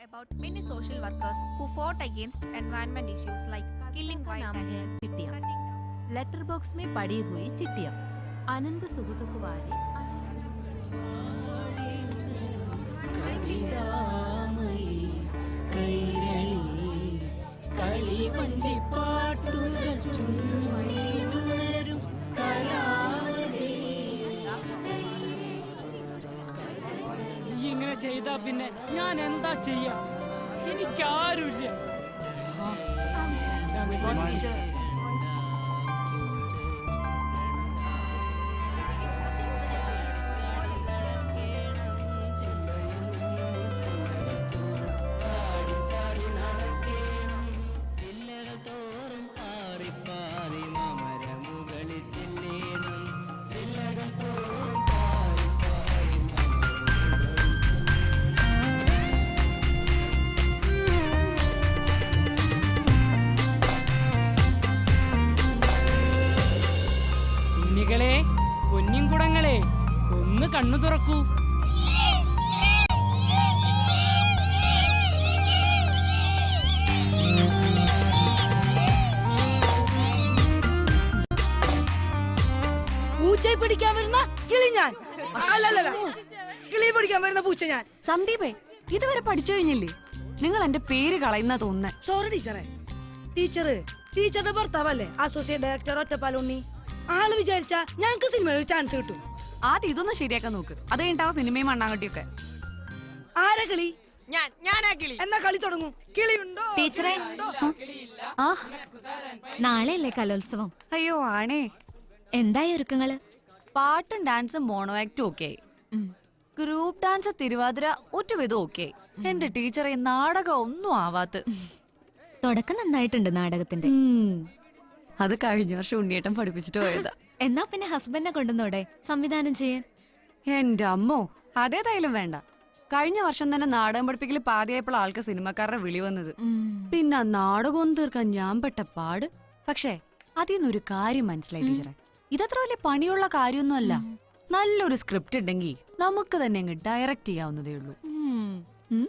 about many social workers who fought against environment issues like killing का wild नाम है animals, चिट्टियाँ। cutting down letter box में पड़ी हुई चिट्ठियाँ। आनंद सुगुतुक वारी कवितामयी कैरळी കളി വഞ്ചിപ്പാട്ടുകൾ ചുണ്ടിലുണരും കലാവതേ. ഇങ്ങനെ ചെയ്താ പിന്നെ ഞാൻ എന്താ ചെയ്യാ? എനിക്കാരുമില്ല. കുഞ്ഞികളെ, കുഞ്ഞിൻകുടങ്ങളെ, ഒന്ന് കണ്ണു തുറക്കൂ. പൂച്ചയെ പിടിക്കാൻ വരുന്ന കിളി ഞാൻ അല്ലല്ല, കിളിയെ പിടിക്കാൻ വരുന്ന പൂച്ച ഞാൻ. സന്ദീപേ, ഇതുവരെ പഠിച്ചു കഴിഞ്ഞില്ലേ? നിങ്ങൾ എന്റെ പേര് കളയുന്ന തോന്നുന്നേ. സോറി ടീച്ചറെ. ടീച്ചറുടെ ഭർത്താവല്ലേ അസോസിയേറ്റ് ഡയറക്ടർ ഒറ്റപ്പാലുണ്ണി. ആള് വിചാരിച്ച ഞങ്ങക്ക് സിനിമയിൽ ഒരു ചാൻസ് കിട്ടും. ആദ്യം ഇതൊന്ന് ശരിയാക്കാൻ നോക്ക്. അത് കഴിഞ്ഞിട്ടാവും സിനിമയും മണ്ണാങ്കട്ടിയൊക്കെ. ആരാ കിളി? ഞാനാ കിളി. എന്നാ കളി തുടങ്ങും. കിളിയുണ്ടോ? ടീച്ചറെ, ആ നാളെയല്ലേ കലോത്സവം? അയ്യോ ആണേ. എന്തായി ഒരുക്കങ്ങള്? പാട്ടും ഡാൻസും മോണോ ആക്ടും ഒക്കെ ആയി. ഗ്രൂപ്പ് ഡാൻസ് തിരുവാതിര ഒറ്റവിധം ഒക്കെ ആയി. എന്റെ ടീച്ചറെ നാടകം ഒന്നും ആവാത്ത. തുടക്കം നന്നായിട്ടുണ്ട് നാടകത്തിന്റെ. അത് കഴിഞ്ഞ വർഷം ഉണ്ണിയേട്ടൻ പഠിപ്പിച്ചിട്ട് പോയതാ. എന്നാ പിന്നെ ഹസ്ബൻഡിനെ കൊണ്ടുവന്നോടെ സംവിധാനം ചെയ്യാൻ? എന്റെ അമ്മോ, അതേതായാലും വേണ്ട. കഴിഞ്ഞ വർഷം തന്നെ നാടകം പഠിപ്പിക്കൽ പാതിയായപ്പോൾ ആൾക്ക് സിനിമക്കാരുടെ വിളി വന്നത്. പിന്നെ നാടകം ഒന്ന് തീർക്കാൻ ഞാൻ പെട്ട പാട്. പക്ഷേ അതിന്നൊരു കാര്യം മനസ്സിലായി ടീച്ചറെ, ഇതത്ര വലിയ പണിയുള്ള കാര്യമൊന്നുമല്ല. നല്ലൊരു സ്ക്രിപ്റ്റ് ഉണ്ടെങ്കിൽ നമുക്ക് തന്നെ അങ്ങ് ഡയറക്റ്റ് ചെയ്യാവുന്നതേ ഉള്ളൂ.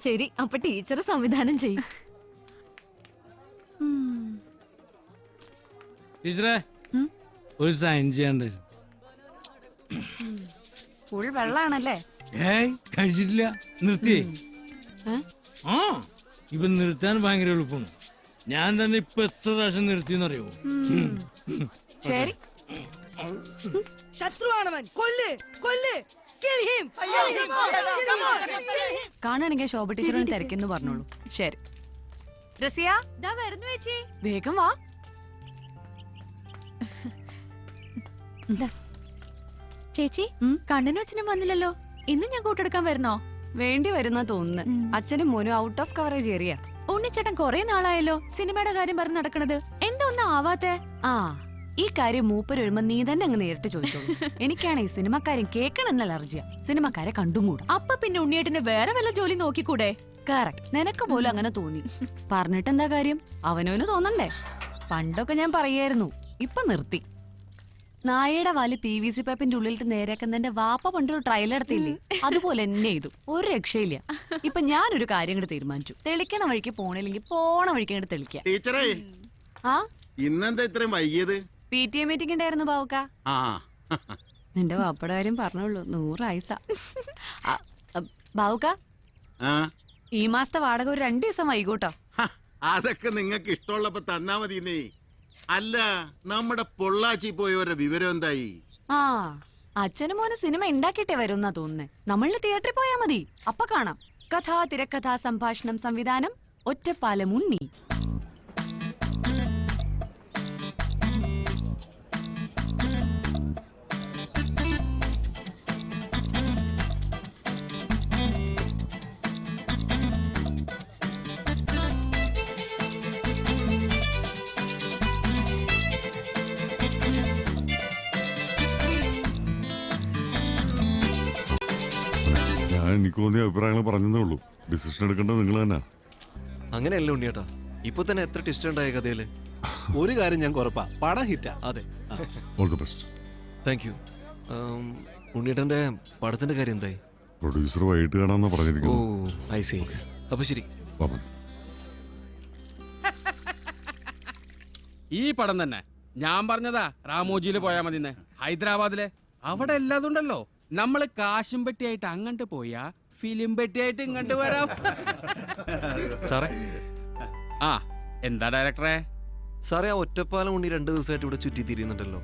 ശരി, അപ്പൊ ടീച്ചർ സംവിധാനം ചെയ്യും. ടീച്ചറെ, ഒരു സൈൻ ചെയ്യാണ്ടായിരുന്നു. ഫുൾ വെള്ളാണല്ലേ? ഏയ് കഴിച്ചിട്ടില്ല, നിർത്തിയേ. ആ ഇപ്പൊ നിർത്താൻ ഭയങ്കര എളുപ്പമാണ്. ഞാൻ തന്നെ ഇപ്പൊ എത്ര പ്രാവശ്യം നിർത്തിയെന്നറിയോ? ശരി, ശത്രുവാണവൻ. കൊല്ല് കൊല്ല് കിളിയും. കാണുകയാണെങ്കിൽ ശോഭ ടീച്ചറിന് തിരക്കെന്ന് പറഞ്ഞോളൂ. ശരി റസിയ, വരുന്നു ചേച്ചി, വേഗം വാ. ചേച്ചി, കണ്ണനും അച്ഛനും വന്നില്ലല്ലോ. ഇന്ന് ഞാൻ കൂട്ടെടുക്കാൻ വരണോ? വേണ്ടി വരുന്ന തോന്നുന്നു. അച്ഛനും മോനും ഔട്ട് ഓഫ് കവറേജ് ഏരിയ. ഉണ്ണിച്ചേട്ടൻ കൊറേ നാളായല്ലോ സിനിമയുടെ കാര്യം പറഞ്ഞ് നടക്കണത്. എന്താ ഒന്നും ആവാത്തെ? ആ, ഈ കാര്യം മൂപ്പര് വരുമ്പോ നീ തന്നെ അങ്ങ് നേരിട്ട് ചോദിച്ചോളൂ. എനിക്കാണ് ഈ സിനിമക്കാരും കേൾക്കണമെന്ന അലർജിയ. സിനിമക്കാരെ കണ്ടുകൂടാ. അപ്പൊ പിന്നെ ഉണ്ണിയേട്ടന് വേറെ വല്ല ജോലി നോക്കിക്കൂടെ? കറക്റ്റ്, നിനക്ക് പോലും അങ്ങനെ തോന്നി. പറഞ്ഞിട്ടെന്താ കാര്യം? അവനോന് തോന്നണ്ടേ? പണ്ടൊക്കെ ഞാൻ പറയായിരുന്നു, ഇപ്പൊ നിർത്തി. നായയുടെ വാല് PVC പൈപ്പിന്റെ ഉള്ളിലിട്ട് നേരെയാക്കുന്നതിന്റെ വാപ്പ പണ്ടൊരു ട്രയൽ നടത്തിയില്ലേ, അതുപോലെ എന്നെ ചെയ്തു. ഒരു രക്ഷയില്ല. ഇപ്പൊ ഞാനൊരു കാര്യം കൂടെ തീരുമാനിച്ചു. തെളിക്കണ വഴിക്ക് പോണില്ലെങ്കിൽ പോണ വഴിക്ക് അങ്ങോട്ട് തെളിക്കാം. ടീച്ചറേ, ആ ഇന്നെന്താ ഇത്രയും വൈകിയത്? PTA മീറ്റിംഗ് ഉണ്ടായിരുന്നു ബാവുക്ക. ആ നിന്റെ വാപ്പയുടെ കാര്യം പറഞ്ഞോളൂ, 100 ആയിസ. ബാവുക്ക, ആ, ഈ മാസത്തെ വാടക ഒരു 2 ദിവസം വൈകൂട്ടോ. ഹ, അതൊക്കെ നിങ്ങൾക്ക് ഇഷ്ടമുള്ളപ്പോ തന്നാ മതി. നീ അല്ല, നമ്മുടെ പൊള്ളാച്ചി പോയവരുടെ വിവരം എന്തായി? ആ, അച്ഛനും മോനെ സിനിമ ഉണ്ടാക്കിയിട്ടേ വരുമെന്നാ തോന്നുന്നേ. നമ്മളിന് തിയേറ്ററിൽ പോയാ മതി, അപ്പൊ കാണാം. കഥ, തിരക്കഥ, സംഭാഷണം, സംവിധാനം ഒറ്റപ്പാലം ഉണ്ണി. എനിക്ക് തോന്നിയ അഭിപ്രായങ്ങൾ പറഞ്ഞതേ ഉള്ളൂ. ഡിസിഷൻ എടുക്കേണ്ടത് നിങ്ങൾ തന്നെ. അങ്ങനെയല്ല ഉണ്ണിയേട്ടാ, ഇപ്പൊ തന്നെ എത്ര ട്വിസ്റ്റ് ഉണ്ടായ കഥയില്. ഒരു കാര്യം ഞാൻ കുറപ്പാ, പടം ഹിറ്റാ. അതെ, all the best. Thank you. ഉണ്ണിയേട്ടന്റെ പടത്തിന്റെ കാര്യം എന്തായി? പ്രൊഡ്യൂസർ വൈകിട്ട് കാണാമെന്നാ ഓ പറഞ്ഞിരിക്കുന്നു. I see. അപ്പൊ ശരി. പാപ്പൻ, ഈ പടം തന്നെ ഞാൻ പറഞ്ഞതാ. റാമോജിയില് പോയാ മതിന്ന്, ഹൈദരാബാദിലെ. അവിടെ എല്ലാതുണ്ടല്ലോ. നമ്മള് കാശും പെട്ടിയായിട്ട് അങ്ങോട്ട് പോയാ ഫിലിം പെട്ടിയായിട്ട് ഇങ്ങോട്ട് വരാം. സാറേ, ആ, എന്താ ഡയറക്ടറെ? സാറേ, ആ ഒറ്റപ്പാലം ഉണ്ണി 2 ദിവസമായിട്ട് ഇവിടെ ചുറ്റി തിരിയുന്നുണ്ടല്ലോ.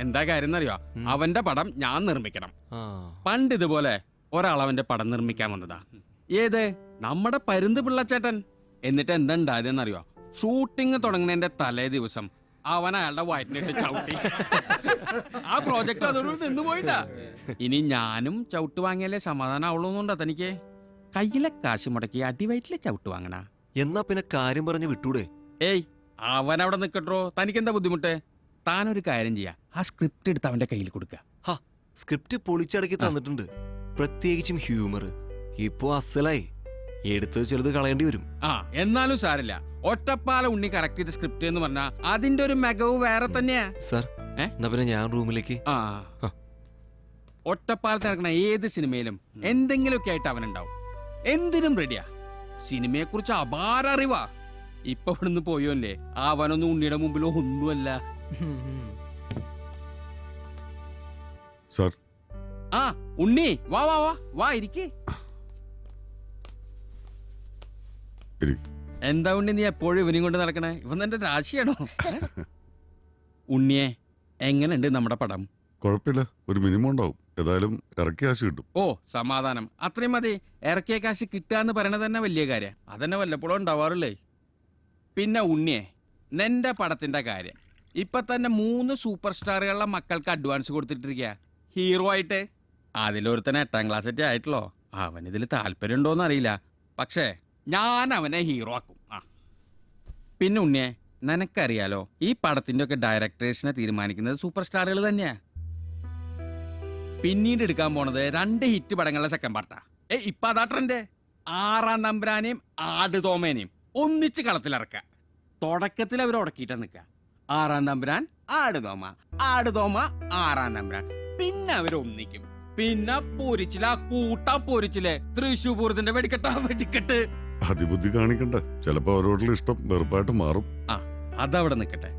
എന്താ കാര്യം എന്നറിയോ? അവന്റെ പടം ഞാൻ നിർമ്മിക്കണം. ആ പണ്ട് ഇതുപോലെ ഒരാൾ അവന്റെ പടം നിർമ്മിക്കാൻ വന്നതാ. ഏത്? നമ്മുടെ പരുന്ത് പിള്ളച്ചേട്ടൻ. എന്നിട്ട് എന്താ ഉണ്ടായതെന്നറിയോ? ഷൂട്ടിംഗ് തുടങ്ങുന്നതിന്റെ തലേ ദിവസം അവൻ അയാളുടെ വയറ്റിനിട്ട് ചവിട്ടി. ആ പ്രോജക്റ്റ് അതോട് നിന്ന് പോയിട്ടാ. ഇനി ഞാനും ചവിട്ട് വാങ്ങിയാലേ സമാധാനം ആവുള്ളൂന്നുണ്ടോ തനിക്ക്? കയ്യിലെ കാശ് മുടക്കി അടിവയറ്റിലെ ചവിട്ട് വാങ്ങണ. എന്നാ പിന്നെ കാര്യം പറഞ്ഞ് വിട്ടൂടെ? ഏയ്, അവൻ അവിടെ നിൽക്കട്ടോ. തനിക്കെന്താ ബുദ്ധിമുട്ട്? താനൊരു കാര്യം ചെയ്യാ, ആ സ്ക്രിപ്റ്റ് എടുത്ത് അവന്റെ കയ്യിൽ കൊടുക്കുക. ഹാ, സ്ക്രിപ്റ്റ് പൊളിച്ചടക്കി തന്നിട്ടുണ്ട്. പ്രത്യേകിച്ചും ഹ്യൂമർ ഇപ്പോ അസലായി. എടുത്തത് ചെറുത് കളയേണ്ടി വരും. ആ, എന്നാലും സാരില്ല. ഒറ്റപ്പാല ഉണ്ണി കറക്റ്റ് ചെയ്ത സ്ക്രിപ്റ്റ് എന്ന് പറഞ്ഞാൽ അതിന്റെ ഒരു മികവ് വേറെ തന്നെയാ. സാർ, എന്നാ പിന്നെ ഞാൻ റൂമിലേക്ക്. ആ, ഒറ്റപ്പാലത്ത് നടക്കുന്ന ഏത് സിനിമയിലും എന്തെങ്കിലുമൊക്കെ ആയിട്ട് അവനുണ്ടാവും. എന്തിനും റെഡിയാ. സിനിമയെ കുറിച്ച് അപാര അറിവാ. ഇപ്പൊ ഇവിടുന്ന് പോയോല്ലേ, അവനൊന്നും ഉണ്ണിയുടെ മുമ്പിലോ ഒന്നുമല്ല. സാർ, ആ ഉണ്ണി, വാ വാ വാ വാ, ഇരിക്കേ. എന്താ ഉണ്ണി നീ എപ്പോഴും ഇവനെയും കൊണ്ട് നടക്കണേ? ഇവൻ എന്റെ രാശിയാണോ? ഉണ്ണിയെ, എങ്ങനെയുണ്ട് നമ്മുടെ പടം? കുഴപ്പമില്ല, ഒരു മിനിമം ഉണ്ടാവും. ഏതായാലും ഇറക്കിയ കാശ് കിട്ടും. ഓ, സമാധാനം. അത്രയും മതി. ഇറക്കിയ കാശ് കിട്ടുക പറയണത് തന്നെ വലിയ കാര്യം. അതന്നെ വല്ലപ്പോഴും ഉണ്ടാവാറില്ലേ. പിന്നെ ഉണ്ണിയെ, നിന്റെ പടത്തിന്റെ കാര്യം ഇപ്പൊ തന്നെ 3 സൂപ്പർ സ്റ്റാറുകളുടെ മക്കൾക്ക് അഡ്വാൻസ് കൊടുത്തിട്ടിരിക്കുക ഹീറോ ആയിട്ട്. അതിലൊരുത്തന്നെ 8ാം ക്ലാസ് ഒക്കെ ആയിട്ടുള്ളോ. അവനിതിൽ താല്പര്യം ഉണ്ടോന്ന് അറിയില്ല. പക്ഷേ ഞാൻ അവനെ ഹീറോ ആക്കും. ആ, പിന്നെ ഉണ്ണിയെ, നിനക്കറിയാലോ ഈ പടത്തിന്റെ ഒക്കെ ഡയറക്ടേഴ്സിനെ തീരുമാനിക്കുന്നത് സൂപ്പർ സ്റ്റാറുകൾ തന്നെയാ. പിന്നീട് എടുക്കാൻ പോണത് 2 ഹിറ്റ് പടങ്ങളുടെ സെക്കൻഡ് പാർട്ടാ. ഇപ്പൊ അതാ ട്രെൻഡ്. 6-ാം തമ്പുരാനെയും ആടുതോമേനെയും ഒന്നിച്ച് കളത്തിലിറക്കുക. തുടക്കത്തിൽ അവർ ഉടക്കിയിട്ടാ നിൽക്കുക. 6-ാം തമ്പുരാൻ, ആടുതോമ, ആടുതോമ, 6-ാം തമ്പുരാൻ. പിന്നെ അവരൊന്നിക്കും. പിന്നെ പൊരിച്ചില്ല, കൂട്ടാ പൊരിച്ചില്ലേ, തൃശ്ശൂർ പൂരത്തിന്റെ വെടിക്കെട്ടാ വെടിക്കെട്ട്. അതിബുദ്ധി കാണിക്കണ്ട. ചിലപ്പോ അവരോടുള്ള ഇഷ്ടം വെറുപ്പായിട്ട് മാറും. ആ, അതവിടെ നിൽക്കട്ടെ.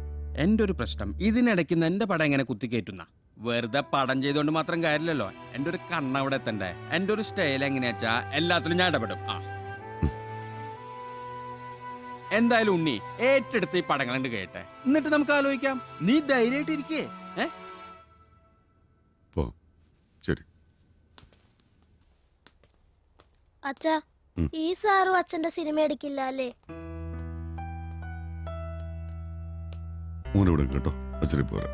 എന്റെ ഒരു പ്രശ്നം, ഇതിനിടയ്ക്ക് എന്റെ പടം എങ്ങനെ കുത്തിക്കയറ്റുന്ന? വെറുതെ പടം ചെയ്തോണ്ട് മാത്രം കാര്യമില്ലല്ലോ. എന്റെ ഒരു കണ്ണവിടെ എത്തണ്ടേ. എന്റെ ഒരു സ്റ്റൈൽ എങ്ങനെയാച്ചാ എല്ലാത്തിലും ഞാൻ ഇടപെടും. ആ, എന്തായാലും ഉണ്ണി ഏറ്റെടുത്ത് ഈ പടങ്ങൾ കണ്ട് കേട്ടെ, എന്നിട്ട് നമുക്ക് ആലോചിക്കാം. നീ ധൈര്യമായിട്ടിരിക്കേ. ശരി. അച്ഛാ, ഈ സാറും അച്ഛന്റെ സിനിമ എടുക്കില്ല അല്ലേ? മോനിവിടെ കേട്ടോ, അച്ഛനെ പോരാ.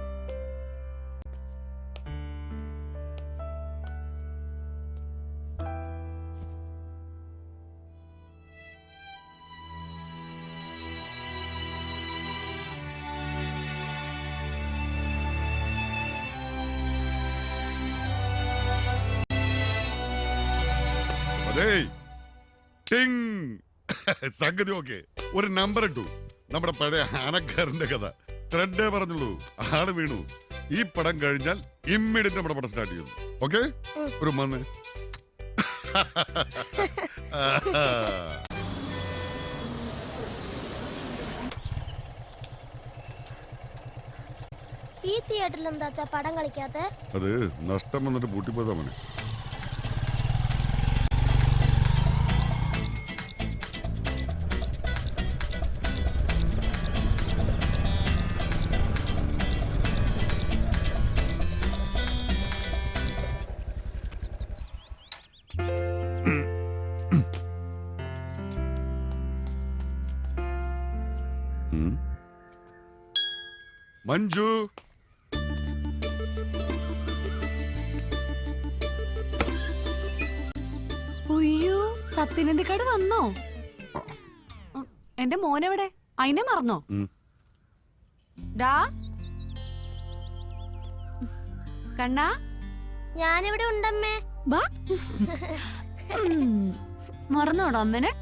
സംഗതി ഓക്കെ. ഒരു നമ്പർ ഇട്ടു. നമ്മുടെ പഴയ ആനക്കാരന്റെ കഥ ത്രെഡേ പറഞ്ഞുള്ളൂ. ആള് വീണു. ഈ പടം കഴിഞ്ഞാൽ ഇമ്മീഡിയറ്റ് നമ്മുടെ പടം സ്റ്റാർട്ട് ചെയ്യുന്നു. ഓക്കെ, ഒരു മന്ന്. ഈ തിയേറ്ററിൽ എന്താ പടം കളിക്കാത്ത? അത് നഷ്ടം വന്നിട്ട് പൂട്ടിപ്പോയതാ മോനെ. മഞ്ജു, ഉയ്യോ, സത്യനന്ദിക്കാട് വന്നോ? എന്റെ മോനെവിടെ? അതിനെ മറന്നോ? ഡാ കണ്ണാ, ഞാനിവിടെ ഉണ്ടമ്മേ. വാ. മറന്നോടോ അമ്മനെ?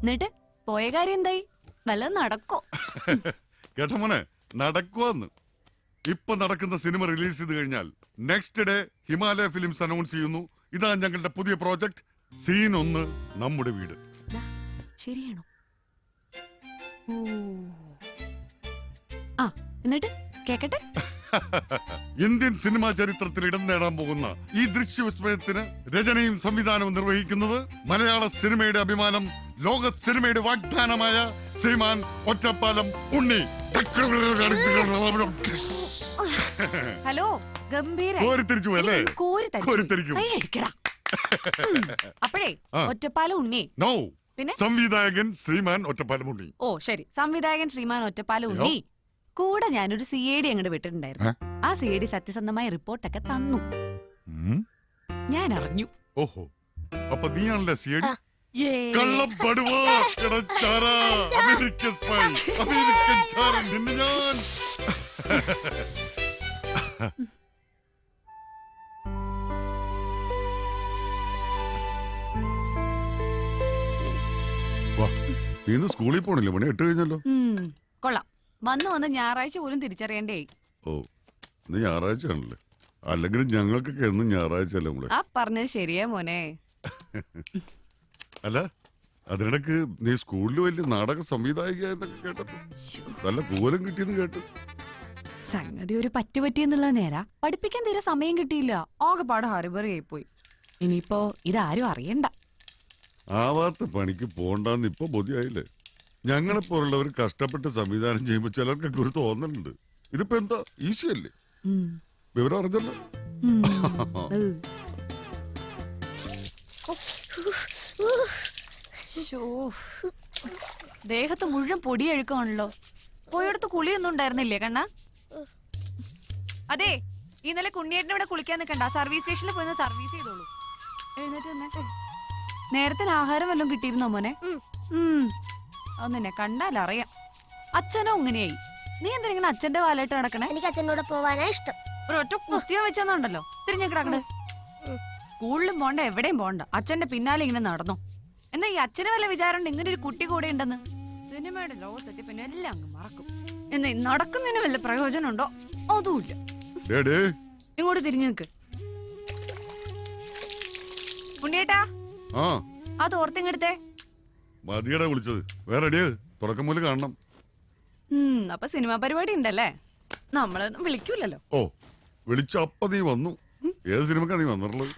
എന്നിട്ട് പോയ കാര്യം എന്തായി? വല്ലതും നടക്കോ? കേട്ടോ മോനെ, നടക്കുവന്ന്. ഇപ്പൊ നടക്കുന്ന സിനിമ റിലീസ് ചെയ്ത് കഴിഞ്ഞാൽ next day Himalaya films announce ചെയ്യുന്നു, ഇതാ ഞങ്ങളുടെ പുതിയ പ്രോജക്ട് സീൻ 1 നമ്മുടെ വീട്. ശരിയാണോ? ആ, എന്നിട്ട് കേക്കട്ടെ. ഇന്ത്യൻ സിനിമാ ചരിത്രത്തിൽ ഇടം നേടാൻ പോകുന്ന ഈ ദൃശ്യവിസ്മയത്തിന് രചനയും സംവിധാനവും നിർവഹിക്കുന്നത് മലയാള സിനിമയുടെ അഭിമാനം ലോക സിനിമയുടെ വാഗ്ദാനമായ ശ്രീമാൻ ഒറ്റപ്പാലം ഉണ്ണി. ഹലോ ഗംഭീര കോരിത്തിരിച്ചു അല്ലേ? കോരിത്തിരിക്കും. അപ്പോഴേ ആ. ഒറ്റപ്പാലം ഉണ്ണി. നോ, പിന്നെ? സംവിധായകൻ ശ്രീമാൻ ഒറ്റപ്പാലം ഉണ്ണി. ഓ ശരി, സംവിധായകൻ ശ്രീമാൻ ഒറ്റപ്പാലം ഉണ്ണി. കൂടെ ഞാനൊരു CID അങ്ങോട്ട് വിട്ടിട്ടുണ്ടായിരുന്നു. ആ CID സത്യസന്ധമായ റിപ്പോർട്ടൊക്കെ തന്നു. ഉം. ഞാൻ അറിഞ്ഞു. ഓഹോ, അപ്പൊ നീയാണല്ലേ CID? കള്ളപ്പടുവാ, കിടച്ചാരാ, അമേരിക്കൻ സ്പൈ, അമേരിക്കൻ ചാരൻ, നിന്നെ ഞാൻ. വാ, നീ ഇന്ന് സ്കൂളിൽ പോണില്ലേ? മണി 8 കഴിഞ്ഞല്ലോ. കൊള്ളാം. വന്ന് ഞായറാഴ്ച പോലും തിരിച്ചറിയണ്ടേ. ഓ, ഇന്ന് ഞായറാഴ്ച ആണല്ലേ? അല്ലെങ്കിലും ഞങ്ങൾക്കൊക്കെ എന്നും ഞായറാഴ്ച അല്ലേ നമ്മള്. ആ പറഞ്ഞത് ശരിയാ മോനെ. അല്ല, അതിനിടക്ക് നീ സ്കൂളിൽ വലിയ നാടക സംവിധായിക എന്നൊക്കെ കേട്ടപ്പോ നല്ല കൂലം കിട്ടിയെന്ന് കേട്ടു. സംഗതി ഒരു പറ്റുപറ്റിയെന്നുള്ള നേരാ. പഠിപ്പിക്കാൻ തീരെ സമയം കിട്ടിയില്ല. ആകെപ്പാട് ഹറിബറിയായി പോയി. ഇനിയിപ്പോ ഇതാരും അറിയണ്ട. ആവാത്ത പണിക്ക് പോണ്ടെന്ന് ഇപ്പൊ ബോധ്യമായില്ലേ? ഞങ്ങളെപ്പോലുള്ളവർ കഷ്ടപ്പെട്ട് സംവിധാനം ചെയ്യുമ്പോ ചിലർക്കൊക്കെ ഒരു തോന്നലുണ്ട്. ഇതിപ്പോ എന്താ ഈസിയല്ലേ? വിവരം അറിഞ്ഞല്ലോ. ദേഹത്ത് മുഴുവൻ പൊടിയഴുക്കാണല്ലോ. പോയടുത്ത് കുളിയൊന്നും ഉണ്ടായിരുന്നില്ലേ കണ്ണ? അതെ, ഇന്നലെ കുണ്ണിയേട്ടനെ ഇവിടെ കുളിക്കാൻ നിൽക്കണ്ട. സർവീസ് സ്റ്റേഷനിൽ പോയി സർവീസ് ചെയ്തോളൂ. എഴുന്നേറ്റ് നേരത്തിന് ആഹാരം വല്ലതും കിട്ടിയിരുന്നോ മോനെ? ഒന്നിനെ കണ്ടാലറിയാം. അച്ഛനോ ഇങ്ങനെയായി. നീ എന്തിനാ അച്ഛന്റെ വാലായിട്ട് നടക്കണേ? എനിക്ക് അച്ഛനോട് പോവാനാ ഇഷ്ടം. ഒരൊറ്റ കുത്തിയ വെച്ചെന്നുണ്ടല്ലോ തിരിഞ്ഞിടക്കട്. സ്കൂളിലും പോണ്ട, എവിടെയും പോണ്ട, അച്ഛന്റെ പിന്നാലെ ഇങ്ങനെ നടന്നു. എന്നാ ഈ അച്ഛന് വല്ല വിചാരം ഇങ്ങനെ ഒരു കുട്ടി കൂടെ ഉണ്ടെന്ന്? സിനിമയുടെ ലോകത്തെത്തി പിന്നെ എല്ലാം അങ്ങ് മറക്കും. എന്നാ നടക്കുന്നതിന് വല്ല പ്രയോജനം ഉണ്ടോ? അതുമില്ല. ഇങ്ങോട്ട് തിരിഞ്ഞു നിൽക്ക്. ഉണ്ണിയേട്ടാ, അത് ഓർത്തിങ്ങെടുത്തേ. മതിയടാ വിളിച്ചത്. വേറെ അടിയ തുടക്കം മുതൽ കാണണം. അപ്പൊ സിനിമാ പരിപാടി ഉണ്ടല്ലേ? നമ്മള് വിളിക്കൂലല്ലോ. ഓ, വിളിച്ച അപ്പ നീ വന്നു. ഏത് സിനിമക്കാ നീ വന്നിട്ടുള്ളത്?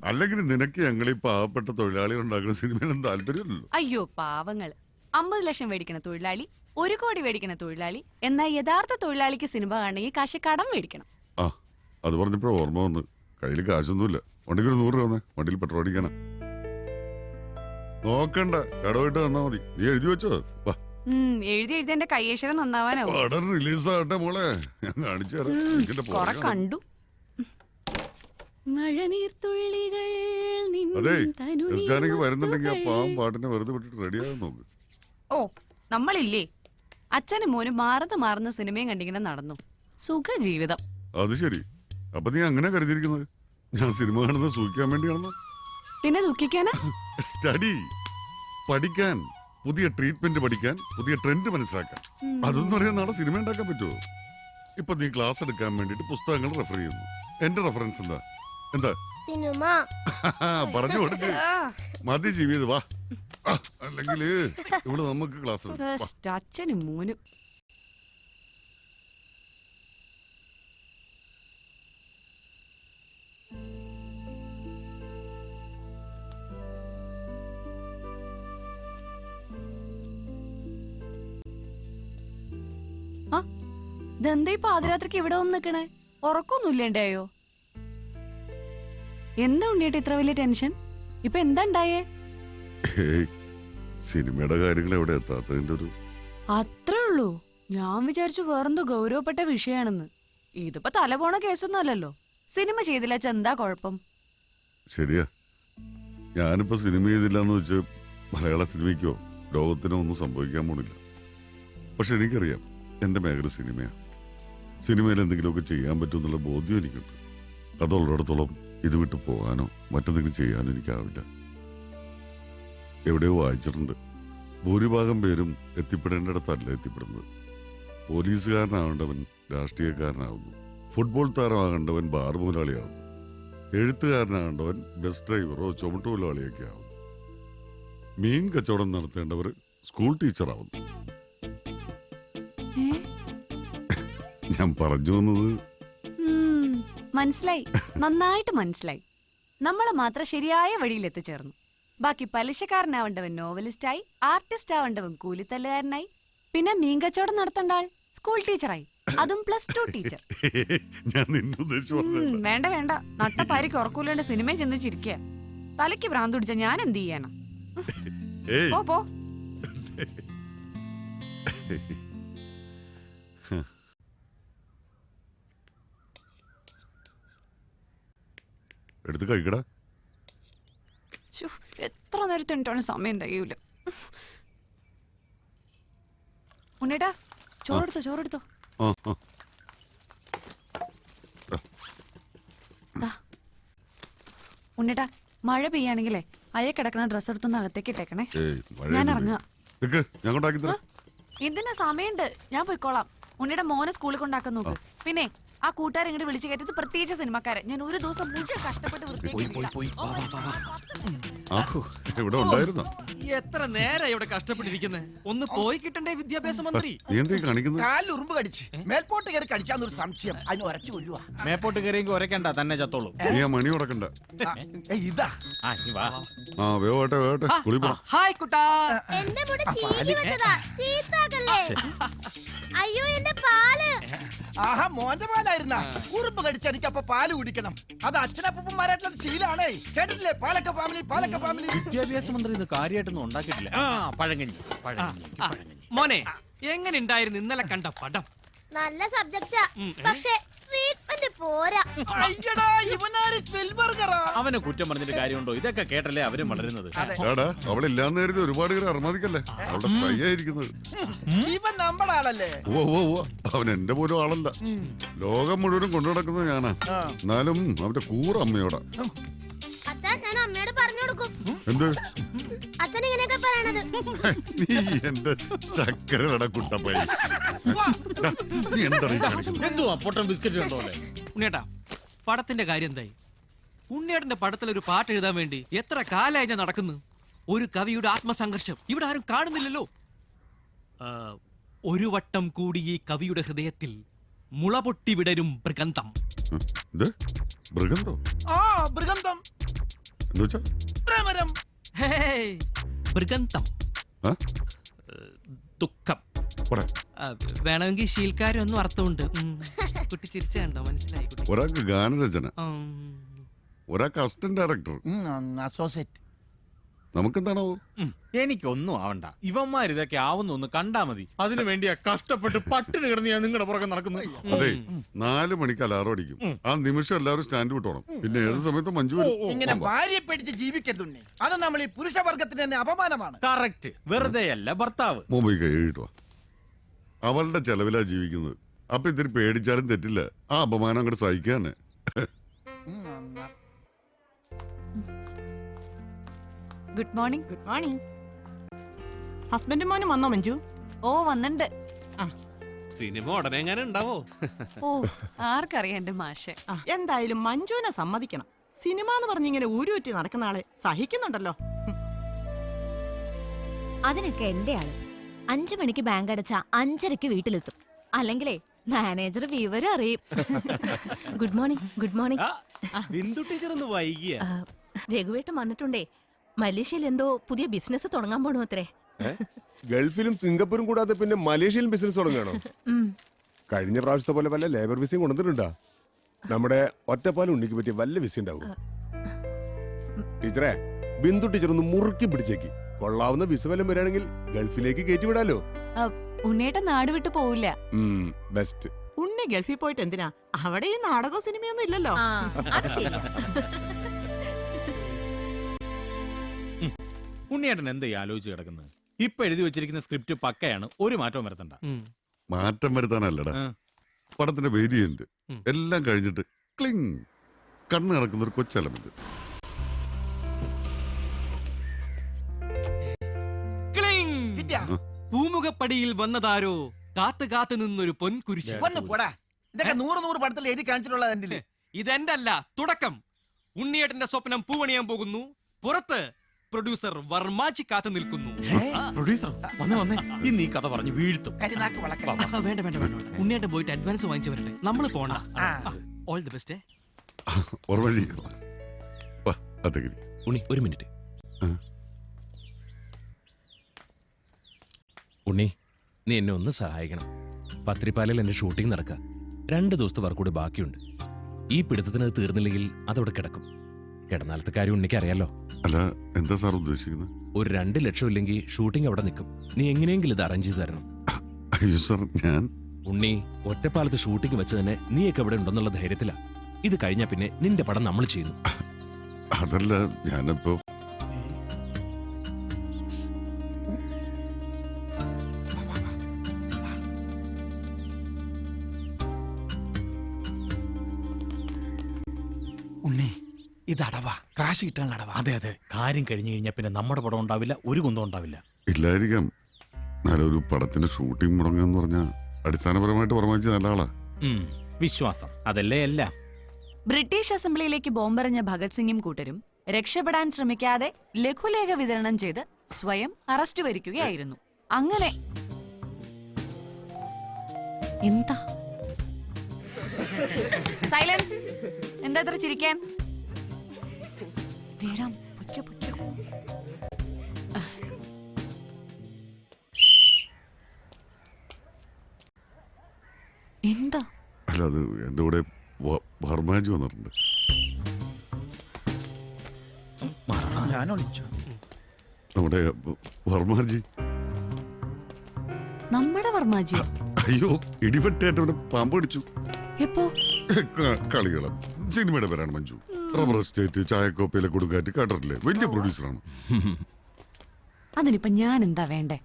അല്ലെങ്കിൽ നിനക്ക് ഞങ്ങൾ ഈ പാവപ്പെട്ട തൊഴിലാളികൾ ഉണ്ടാക്കുന്ന സിനിമയിലും താല്പര്യമില്ലല്ലോ. അയ്യോ പാവങ്ങള്. 50 ലക്ഷം മേടിക്കണ തൊഴിലാളി, 1 കോടി മേടിക്കണ തൊഴിലാളി. എന്നാൽ യഥാർത്ഥ തൊഴിലാളിക്ക് സിനിമ കാണണമെങ്കിൽ കാശ് കടം മേടിക്കണം. ആ, അത് പറഞ്ഞപ്പോഴേ ഓർമ്മ വന്ന്. കയ്യിൽ കാശൊന്നുമില്ല. വണ്ടിക്ക് ഒരു 100 രൂപ വന്നേ. വണ്ടിയിൽ പെട്രോൾ അടിക്കാനാ. നോക്കണ്ട, കടമായിട്ട് തന്നാ മതി. നീ എഴുതി വെച്ചോ? എഴുതി എന്റെ കയ്യേശ്വരം നന്നാവാനാവും. പടം റിലീസാകട്ടെ മോളെ, ഞാൻ കാണിച്ചു കൊറേ തരാം. കണ്ടു. അതെ, ക്രിസ്ത്യാനിക്ക് വരുന്നുണ്ടെങ്കിൽ ആ പാവം പാട്ടിനെ വെറുതെ വിട്ടിട്ട് റെഡിയാകാൻ നോക്ക്. ഓ, നമ്മളില്ലേ അച്ഛനും മോനും മാറുന്ന സിനിമയും കണ്ടിങ്ങനെ നടന്നു. സുഖ ജീവിതം. അത് ശരി. അപ്പൊ നീ അങ്ങനെ കരുതിയിരിക്കുന്നത് ഞാൻ സിനിമ കാണുന്നത് സൂക്ഷിക്കാൻ വേണ്ടിയാണെന്ന്? പിന്നെ ദുഃഖിക്കാനാ? സ്റ്റഡി, പഠിക്കാൻ, പുതിയ ട്രീറ്റ്മെന്റ് പഠിക്കാൻ, പുതിയ ട്രെൻഡ് മനസ്സിലാക്കാൻ. അതൊന്നും അറിയാൻ നാളെ സിനിമ ഉണ്ടാക്കാൻ പറ്റുമോ? ഇപ്പൊ നീ ക്ലാസ് എടുക്കാൻ വേണ്ടിട്ട് പുസ്തകങ്ങൾ റെഫർ ചെയ്യുന്നു. എന്റെ റെഫറൻസ് എന്താ? എന്താ സിനിമ പറഞ്ഞു കൊടുക്ക്. മതി ജീവിതം, വാ. അല്ലെങ്കിൽ ഇവിടെ നമുക്ക് ക്ലാസ്. അച്ഛനും മോനും. ഇതെന്താ ഈ പാതിരാത്രിക്ക് ഇവിടെ വന്ന് നിക്കണേ? ഉറക്കൊന്നുമില്ലേണ്ടായോ? എന്താ ഉണ്ണിയേട്ടാ ഇത്ര വലിയ ടെൻഷൻ? ഇപ്പൊ എന്താ ഉണ്ടായേ? സിനിമയുടെ കാര്യങ്ങൾ എവിടെ എത്താത്തതിന്റെ ഒരു അത്രേ ഉള്ളൂ. ഞാൻ വിചാരിച്ചു വേറെന്തോ ഗൗരവപ്പെട്ട വിഷയാണെന്ന്. ഇതിപ്പോ തല പോണ കേസൊന്നും അല്ലല്ലോ. സിനിമ ചെയ്തില്ല എന്താ കുഴപ്പം? ശരിയാ. ഞാനിപ്പോ സിനിമ ചെയ്തില്ലാന്ന് വെച്ച് മലയാള സിനിമയ്ക്കോ ലോകത്തിനോ ഒന്നും സംഭവിക്കാൻ പോണില്ല. പക്ഷെ എനിക്കറിയാം എന്റെ മേഖല സിനിമയാ. സിനിമയിൽ എന്തെങ്കിലുമൊക്കെ ചെയ്യാൻ പറ്റും എന്നുള്ള ബോധ്യം എനിക്കുണ്ട്. അതുള്ളിടത്തോളം ഇത് വിട്ട് പോകാനോ മറ്റെന്തെങ്കിലും ചെയ്യാനോ എനിക്കാവില്ല. എവിടെയോ വായിച്ചിട്ടുണ്ട്, ഭൂരിഭാഗം പേരും എത്തിപ്പെടേണ്ടിടത്തല്ല എത്തിപ്പെടുന്നത്. പോലീസുകാരനാവേണ്ടവൻ രാഷ്ട്രീയക്കാരനാവുന്നു, ഫുട്ബോൾ താരമാകേണ്ടവൻ ബാർ മുതലാളിയാവുന്നു, എഴുത്തുകാരനാകേണ്ടവൻ ബസ് ഡ്രൈവറോ ചുമട്ടുതൊഴിലാളിയൊക്കെ ആവുന്നു, മീൻ കച്ചവടം നടത്തേണ്ടവർ സ്കൂൾ ടീച്ചറാവുന്നു. ഞാൻ പറഞ്ഞു വന്നത് മനസ്സിലായി, നന്നായിട്ട് മനസ്സിലായി. നമ്മളെ മാത്രം ശരിയായ വഴിയിൽ എത്തിച്ചേർന്നു. ബാക്കി പലിശക്കാരനാവേണ്ടവൻ നോവലിസ്റ്റായി, ആർട്ടിസ്റ്റ് ആവേണ്ടവൻ കൂലിത്തല്ലുകാരനായി, പിന്നെ മീൻ കച്ചവടം നടത്തേണ്ട ആൾ സ്കൂൾ ടീച്ചറായി, അതും +2 ടീച്ചർ. ഞാൻ നിന്നെ ഉദ്ദേശിച്ചു പറഞ്ഞതല്ല. വേണ്ട വേണ്ട, നട്ടപ്പാരിക്ക് ഉറക്കൂലേണ്ട സിനിമയിൽ ചെന്ന് ചിരിക്കുക. തലയ്ക്ക് ഭ്രാന്ത് പിടിച്ച ഞാൻ എന്ത് ചെയ്യാനാ? ഏയ് പോ പോ. എടുത്ത് കഴിക്കടാ. ശ്ശോ, എത്ര നേരത്തെ ഉണ്ടോളും സമയം തികയൂല. ഉണ്ണേട്ടാ, ചോറെടുത്തോ ചോറെടുത്തോ. ആ ആ ഉണ്ണേട്ടാ, മഴ പെയ്യാണെങ്കിലേ അയ്യ കിടക്കണ ഡ്രസ്സ് എടുത്തൊന്ന് അകത്തേക്ക് ഇട്ടേക്കണേ. ഏയ് ഞാൻ മഴ ഇറങ്ങുക. നിക്ക്, ഞാൻ കൊണ്ടാക്കി തരാം. എന്തിനാ, സമയമുണ്ട്, ഞാൻ പോയിക്കോളാം. ഉണ്ണിയുടെ മോനെ സ്കൂളിൽ കൊണ്ടാക്കാൻ നോക്ക്. പിന്നെ ആ കൂട്ടുകാരെ ഇങ്ങോട്ട് വിളിച്ചു കയറ്റത് പ്രത്യേകിച്ച് സിനിമക്കാരെ. ഞാൻ ഒരു ദിവസം മുഴുവൻ കഷ്ടപ്പെട്ട് ആ, ഇവിടെ ഉണ്ടായിരുന്നോ? എത്ര നേരം ഇവിടെ കഷ്ടപ്പെട്ടിരിക്കുന്നത്? ഒന്ന് പോയി കിട്ടണ്ടേ വിദ്യാഭ്യാസ മന്ത്രി? നീ എന്തേ കാണിക്കുന്നത്? കാലിൽ ഉറുമ്പ് കടിച്ച് മേൽപോട്ട് കയറി കടിക്കാന്നൊരു സംശയം, അതിന് ഉരച്ചു കൊല്ലുവാ. മേപ്പോട്ട് കയറിയെങ്കിൽ ഉരക്കണ്ട, തന്നെ ചത്തോളൂ. നീ ആ മണി ഉടക്കണ്ട. ഇതാ ആ വേവട്ടെ വേവട്ടെ, സ്കൂളിൽ പോണം. ഹായ് കുട്ടാ. എന്റെ മുടി ചീകി വെച്ചതാ, ചീത്താക്കല്ലേ. അയ്യോ എന്റെ പാല്. ആഹാ, മോന്റെ പാലായിരുന്ന. ഉറുമ്പ് കടിച്ചടിക്ക് അപ്പൊ പാല് കുടിക്കണം. അത് അച്ഛനപ്പന്മാരായിട്ടുള്ള ശീലാണേ. കേട്ടിട്ടില്ലേ? പാലക്ക ഫാമിലി, പാലക്ക ഫാമിലി. വിദ്യാഭ്യാസ മന്ത്രി ഇത് കാര്യമായിട്ടൊന്നും ഉണ്ടാക്കിയിട്ടില്ല. പഴങ്കഞ്ഞി മോനെ, എങ്ങനെ ഉണ്ടായിരുന്നു ഇന്നലെ കണ്ട പടം? നല്ല സബ്ജക്റ്റാ, പക്ഷെ ട്രീറ്റ്മെന്റ് പോരാ. അയ്യടാ, ഇവനാര് ചെൽബർഗറാ. അവനെ കുറ്റം പറഞ്ഞിട്ട് കാര്യമുണ്ടോ? ഇതൊക്കെ കേട്ടല്ലേ അവരും വളരുന്നത്. എടാ, അവളില്ലാന്ന് കരുതി ഒരുപാട് പേര് അർമാദിക്കല്ലേ. അവളുടെ സ്പൈ ആയിരിക്കുന്നത്. ഇവൻ നമ്മുടെ ആളല്ലേ? ഓ ഓ ഓ, അവൻ എന്റെ പോലും ആളല്ല. ലോകം മുഴുവനും കൊണ്ടു നടക്കുന്നത് ഞാനാ. എന്നാലും അവന്റെ കൂറമ്മയോടാ. അച്ഛാ, ഞാൻ അമ്മയോട് പറഞ്ഞു കൊടുക്കും. എന്ത്? അച്ഛൻ ഇങ്ങനെയൊക്കെ പറയണത്. നീ എന്റെ ചക്കരട കുട്ടപ്പൈ. നീ എന്താണ് ഈ കാണിക്കുന്നത്? എന്തുവാ പൊട്ടൻ ബിസ്ക്കറ്റ് ഉണ്ടോ? ഉണ്ണിയേട്ടാ, പടത്തിന്റെ കാര്യം എന്തായി? ഉണ്ണിയേട്ടന്റെ പടത്തിൽ ഒരു പാട്ട് എഴുതാൻ വേണ്ടി എത്ര കാലമായി ഞാൻ നടക്കുന്നു. ഒരു കവിയുടെ ആത്മസംഘർഷം ഇവിടെ ആരും കാണുന്നില്ലല്ലോ. ഒരു വട്ടം കൂടി ഈ കവിയുടെ ഹൃദയത്തിൽ മുളപൊട്ടി വിടരും മൃഗന്ധം. ഇത് മൃഗന്തോ? ആ, മൃഗന്ധം എന്ന് വെച്ചാ? പ്രേമരം. ഹേയ്, മൃഗന്ധം, ആ? ദുഃഖം. പോടാ. വേണമെങ്കിൽ ശീൽക്കാരൊന്നും അർത്ഥമുണ്ട്. കുട്ടി ചിരിച്ചുണ്ടോ? മനസ്സിലായി കുട്ടി. ഒരാൾക്ക് ഗാനരചന, ഒരാൾക്ക് അസിസ്റ്റന്റ് ഡയറക്ടർ, അസോസിയേറ്റ്. നമുക്കെന്താണോ? എനിക്കൊന്നും ആവണ്ട. ഇവന്മാർ ഇതൊക്കെ ആവുന്ന ഒന്ന് കണ്ടാ മതി. അതിനു വേണ്ടിയാ കഷ്ടപ്പെട്ട് പട്ടിണി കിടന്ന് ഞാൻ നിങ്ങളുടെ പുറകെ നടക്കുന്നു. അതെ, 4 മണിക്ക് അലാറം അടിക്കും. ആ നിമിഷം എല്ലാവരും സ്റ്റാൻഡ് വിട്ടോണം. പിന്നെ ഏത് സമയത്തും മഞ്ജു വരും. ഇങ്ങനെ ഭാര്യയെ പേടിച്ച് ജീവിക്കരുതുണ്ണി. അത് നമ്മൾ ഈ പുരുഷവർഗത്തിന് തന്നെ അപമാനമാണ്. കറക്റ്റ്. വെറുതെ അല്ല ഭർത്താവ്. മുമ്പ് കഴിയിട്ടുവാ. അവളുടെ ചെലവിലാ ജീവിക്കുന്നത്. അപ്പൊ ഇതിന് പേടിച്ചാലും തെറ്റില്ല. ആ അപമാനം അങ്ങോട്ട് സഹിക്കാന്. Good morning. Good morning. ഹസ്ബൻഡും മോനും വന്നോ മഞ്ജു? ഓ, വന്നിണ്ട്. സിനിമ ഉടനെ എങ്ങനെ ഉണ്ടാവോ? ഓ, ആർക്കറിയാം എന്റെ മാഷെ. എന്തായാലും മഞ്ജുവിനെ സമ്മതിക്കണം. സിനിമ എന്ന് പറഞ്ഞിങ്ങനെ ഊരുറ്റി നടക്കുന്ന ആളെ സഹിക്കുന്നുണ്ടല്ലോ. അതിനൊക്കെ എന്റെ ആള് 5 മണിക്ക് ബാങ്ക് അടച്ച 5:30 വീട്ടിലെത്തും. അല്ലെങ്കിലേ മാനേജർ വിവരം അറിയും. Good morning. Good morning. Bindu teacher ഒന്ന് വൈകിയ. രഘുവേട്ടൻ വന്നിട്ടുണ്ടേ. മലേഷ്യയിൽ എന്തോ പുതിയ ബിസിനസ് തുടങ്ങാൻ പോണു അത്രേ. ഗൾഫിലും സിംഗപ്പൂരും കൂടാതെ പിന്നെ മലേഷ്യയിലും ബിസിനസ് തുടങ്ങാണോ? കഴിഞ്ഞ പ്രാവശ്യത്തെ പോലെ വല്ല ലേബർ വിസയും കൊണ്ടുവന്നിട്ടുണ്ടോ? നമ്മുടെ ഒറ്റപ്പാലം ഉണ്ണിക്ക് പറ്റിയ വല്ല വിസ ഉണ്ടാവും. ടീച്ചറെ, ബിന്ദു ടീച്ചർ ഒന്ന് മുറുക്കി പിടിച്ചേക്ക്. കൊള്ളാവുന്ന വിസ വല്ലതും വരികയാണെങ്കിൽ ഗൾഫിലേക്ക് കയറ്റി വിടാലോ. ഉണ്ണേട്ടൻ നാട് വിട്ടു പോവില്ല. ബെസ്റ്റ്. ഉണ്ണി ഗൾഫിൽ പോയിട്ട് എന്തിനാ? അവിടെ ഈ നാടകവും സിനിമയൊന്നും ഇല്ലല്ലോ. അത് ശരി. ഉണ്ണിയേട്ടൻ എന്താ ആലോചിച്ച് കിടക്കുന്നത്? ഇപ്പൊ എഴുതി വെച്ചിരിക്കുന്ന സ്ക്രിപ്റ്റ് പക്കയാണ്. ഒരു മാറ്റവും വരുത്തണ്ട. മാറ്റം വരുത്താനല്ലടാ, പടത്തിന്റെ വേരിയന്റ് എല്ലാം കഴിഞ്ഞിട്ട് ക്ലിങ് കണ്ണ് ഇറക്കുന്ന ഒരു കൊച്ചെലമെന്റ്. പൂമുഖപ്പടിയിൽ വന്നതാരോ കാത്തു കാത്തു നിന്നൊരു പൊൻകുരിശ്. വന്നു പോടാ. ഇതൊക്കെ 100 പടത്തിൽ എഴുതി കാണിച്ചിട്ടുള്ളത്. ഇതെന്റെ അല്ല, തുടക്കം. ഉണ്ണിയേട്ടന്റെ സ്വപ്നം പൂവണിയാൻ പോകുന്നു. പുറത്ത് പ്രൊഡ്യൂസർ വർമാച്ചി കാത്തു നിൽക്കുന്നു. പ്രൊഡ്യൂസർ വന്നേ ഇന്ന് ഈ കഥ പറഞ്ഞു വീഴ്ത്തും. വേണ്ട വേണ്ട വേണ്ട, ഉണ്ണിയേട്ടൻ പോയിട്ട് അഡ്വാൻസ് വാങ്ങിച്ചു വരട്ടെ. നമ്മൾ പോണ. All the best. ഓർമ്മ ചെയ്യും. ഉണ്ണി, ഒരു മിനിറ്റ്. ഉണ്ണി, നീ എന്നെ ഒന്ന് സഹായിക്കണം. പത്രിപ്പാലയിൽ എന്റെ ഷൂട്ടിംഗ് നടക്കുക. 2 ദിവസത്തെ വർക്ക് കൂടി ബാക്കിയുണ്ട്. ഈ പിടുത്തത്തിന് അത് തീർന്നില്ലെങ്കിൽ അതവിടെ കിടക്കും. കിടന്നാലത്തെ കാര്യം ഉണ്ണിക്ക് അറിയാലോ. അല്ല, എന്താ സാർ ഉദ്ദേശിക്കുന്നത്? ഒരു 2 ലക്ഷം ഇല്ലെങ്കിൽ ഷൂട്ടിംഗ് അവിടെ നിൽക്കും. നീ എങ്ങനെയെങ്കിലും ഇത് അറേഞ്ച് ചെയ്ത് തരണം. അയ്യോ സാർ, ഞാൻ ഉണ്ണി, ഒറ്റപ്പാലത്ത് ഷൂട്ടിംഗ് വെച്ച് തന്നെ നീയൊക്കെ ഇവിടെ ഉണ്ടെന്നുള്ള ധൈര്യത്തിലാ. ഇത് കഴിഞ്ഞാ പിന്നെ നിന്റെ പടം നമ്മൾ ചെയ്യുന്നു. അതല്ല, ഞാനിപ്പോ ഉണ്ണി, ഇത് അടവാ, കാശ് കിട്ടാനുള്ള അടവാ. അതെ അതെ, കാര്യം കഴിഞ്ഞു കഴിഞ്ഞാൽ പിന്നെ നമ്മുടെ പടം ഉണ്ടാവില്ല, ഒരു കുന്തം ഉണ്ടാവില്ല. ഇല്ലായിരിക്കാം. നല്ലൊരു പടത്തിന്റെ ഷൂട്ടിംഗ് മുടങ്ങാന്ന് പറഞ്ഞാൽ അടിസ്ഥാനപരമായിട്ട് പ്രമാണിച്ച് നല്ല ആളാ. വിശ്വാസം അതല്ലേ എല്ലാം. ബ്രിട്ടീഷ് അസംബ്ലിയിലേക്ക് ബോംബെറിഞ്ഞ ഭഗത് സിംഗും കൂട്ടരും രക്ഷപ്പെടാൻ ശ്രമിക്കാതെ ലഘുലേഖ വിതരണം ചെയ്ത് സ്വയം അറസ്റ്റ് വരിക്കുകയായിരുന്നു. അങ്ങനെ എന്താ സൈലൻസ്? എന്താ ഇത്ര ചിരിക്കാൻ? വരാം, പൊയ്ക്കോ, പൊയ്ക്കോ. എന്താ? അല്ല, അത് എന്റെ കൂടെ വർമാജി വന്നിട്ടുണ്ട്. ഞാൻ ഒളിച്ചു. നമ്മുടെ വർമാജി. നമ്മുടെ വർമാജി? അയ്യോ, ഇടിവെട്ടായിട്ട് ഇവിടെ പാമ്പ് പിടിച്ചു. എപ്പോ? കളികളും സിനിമയുടെ പേരാണ് മഞ്ജു. റബ്ബർ എസ്റ്റേറ്റ്, ചായക്കോപ്പയിലെ കൊടുക്കാറ്റ് കേട്ടിട്ടില്ലേ? വലിയ പ്രൊഡ്യൂസറാണ്. അതിനിപ്പോ ഞാൻ എന്താ വേണ്ടേ?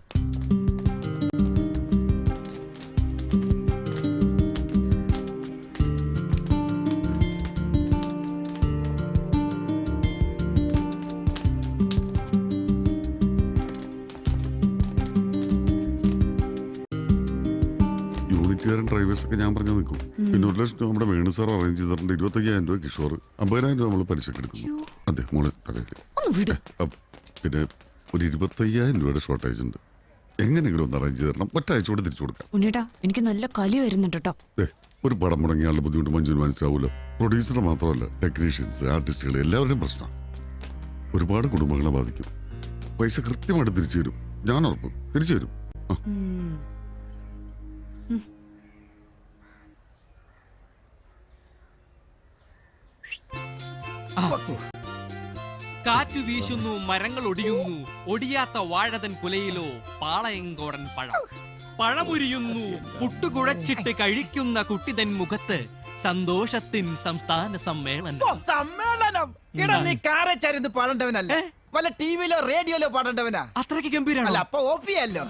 യൂണിറ്റുകാരൻ ഡ്രൈവേഴ്സ് ഒക്കെ ഞാൻ പറഞ്ഞു നിൽക്കും. പിന്നെ 1 ലക്ഷം രൂപ നമ്മുടെ വേണു സാർ അറേഞ്ച് ചെയ്തിട്ടുണ്ട്. 25,000 രൂപ കിഷോർ, 50,000 രൂപ നമ്മൾ പലിശക്ക് എടുക്കുന്നു. അതെ, മോളെ തലയിൽ. പിന്നെ ഒരു 25,000 രൂപയുടെ ഷോർട്ടേജ് ഉണ്ട്. എങ്ങനെയെങ്കിലും ഒന്ന് അറേഞ്ച് ചെയ്ത് തരണം. ഒറ്റാഴ്ച കൂടെ തിരിച്ചു കൊടുക്കാം. ഉണ്ണിയേട്ടാ, എനിക്ക് നല്ല കലി വരുന്നുണ്ട് കേട്ടോ. ഒരു പടം മുടങ്ങിയാളുടെ ബുദ്ധിമുട്ട് മഞ്ജുവിന് മനസ്സിലാവൂല്ലോ. പ്രൊഡ്യൂസർ മാത്രമല്ല, ടെക്നീഷ്യൻസ്, ആർട്ടിസ്റ്റുകൾ, എല്ലാവരുടെയും പ്രശ്നമാണ്. ഒരുപാട് കുടുംബങ്ങളെ ബാധിക്കും. പൈസ കൃത്യമായിട്ട് തിരിച്ചു തരും. ഞാൻ ഉറപ്പ് തിരിച്ചു തരും. കാറ്റു വീശുന്നു, മരങ്ങൾ ഒടിയുന്നു, ഒടിയാത്ത വാഴതൻ കുലയിലോ പാളയങ്കോടൻ പഴം. പഴമുരിയുന്നു, പുട്ടുകുഴച്ചിട്ട് കഴിക്കുന്ന കുട്ടിതൻ മുഖത്ത് സന്തോഷത്തിൻ സംസ്ഥാന സമ്മേളനം. സമ്മേളനം? എടാ, നീ കാറച്ചായിരുന്നു പാടേണ്ടവനല്ലേ? വല്ല ടിവിയിലോ റേഡിയോയിലോ പാടേണ്ടവനാ? അത്രയ്ക്ക് ഗംഭീരാണോ? അപ്പൊ ഓഫിയല്ലോ.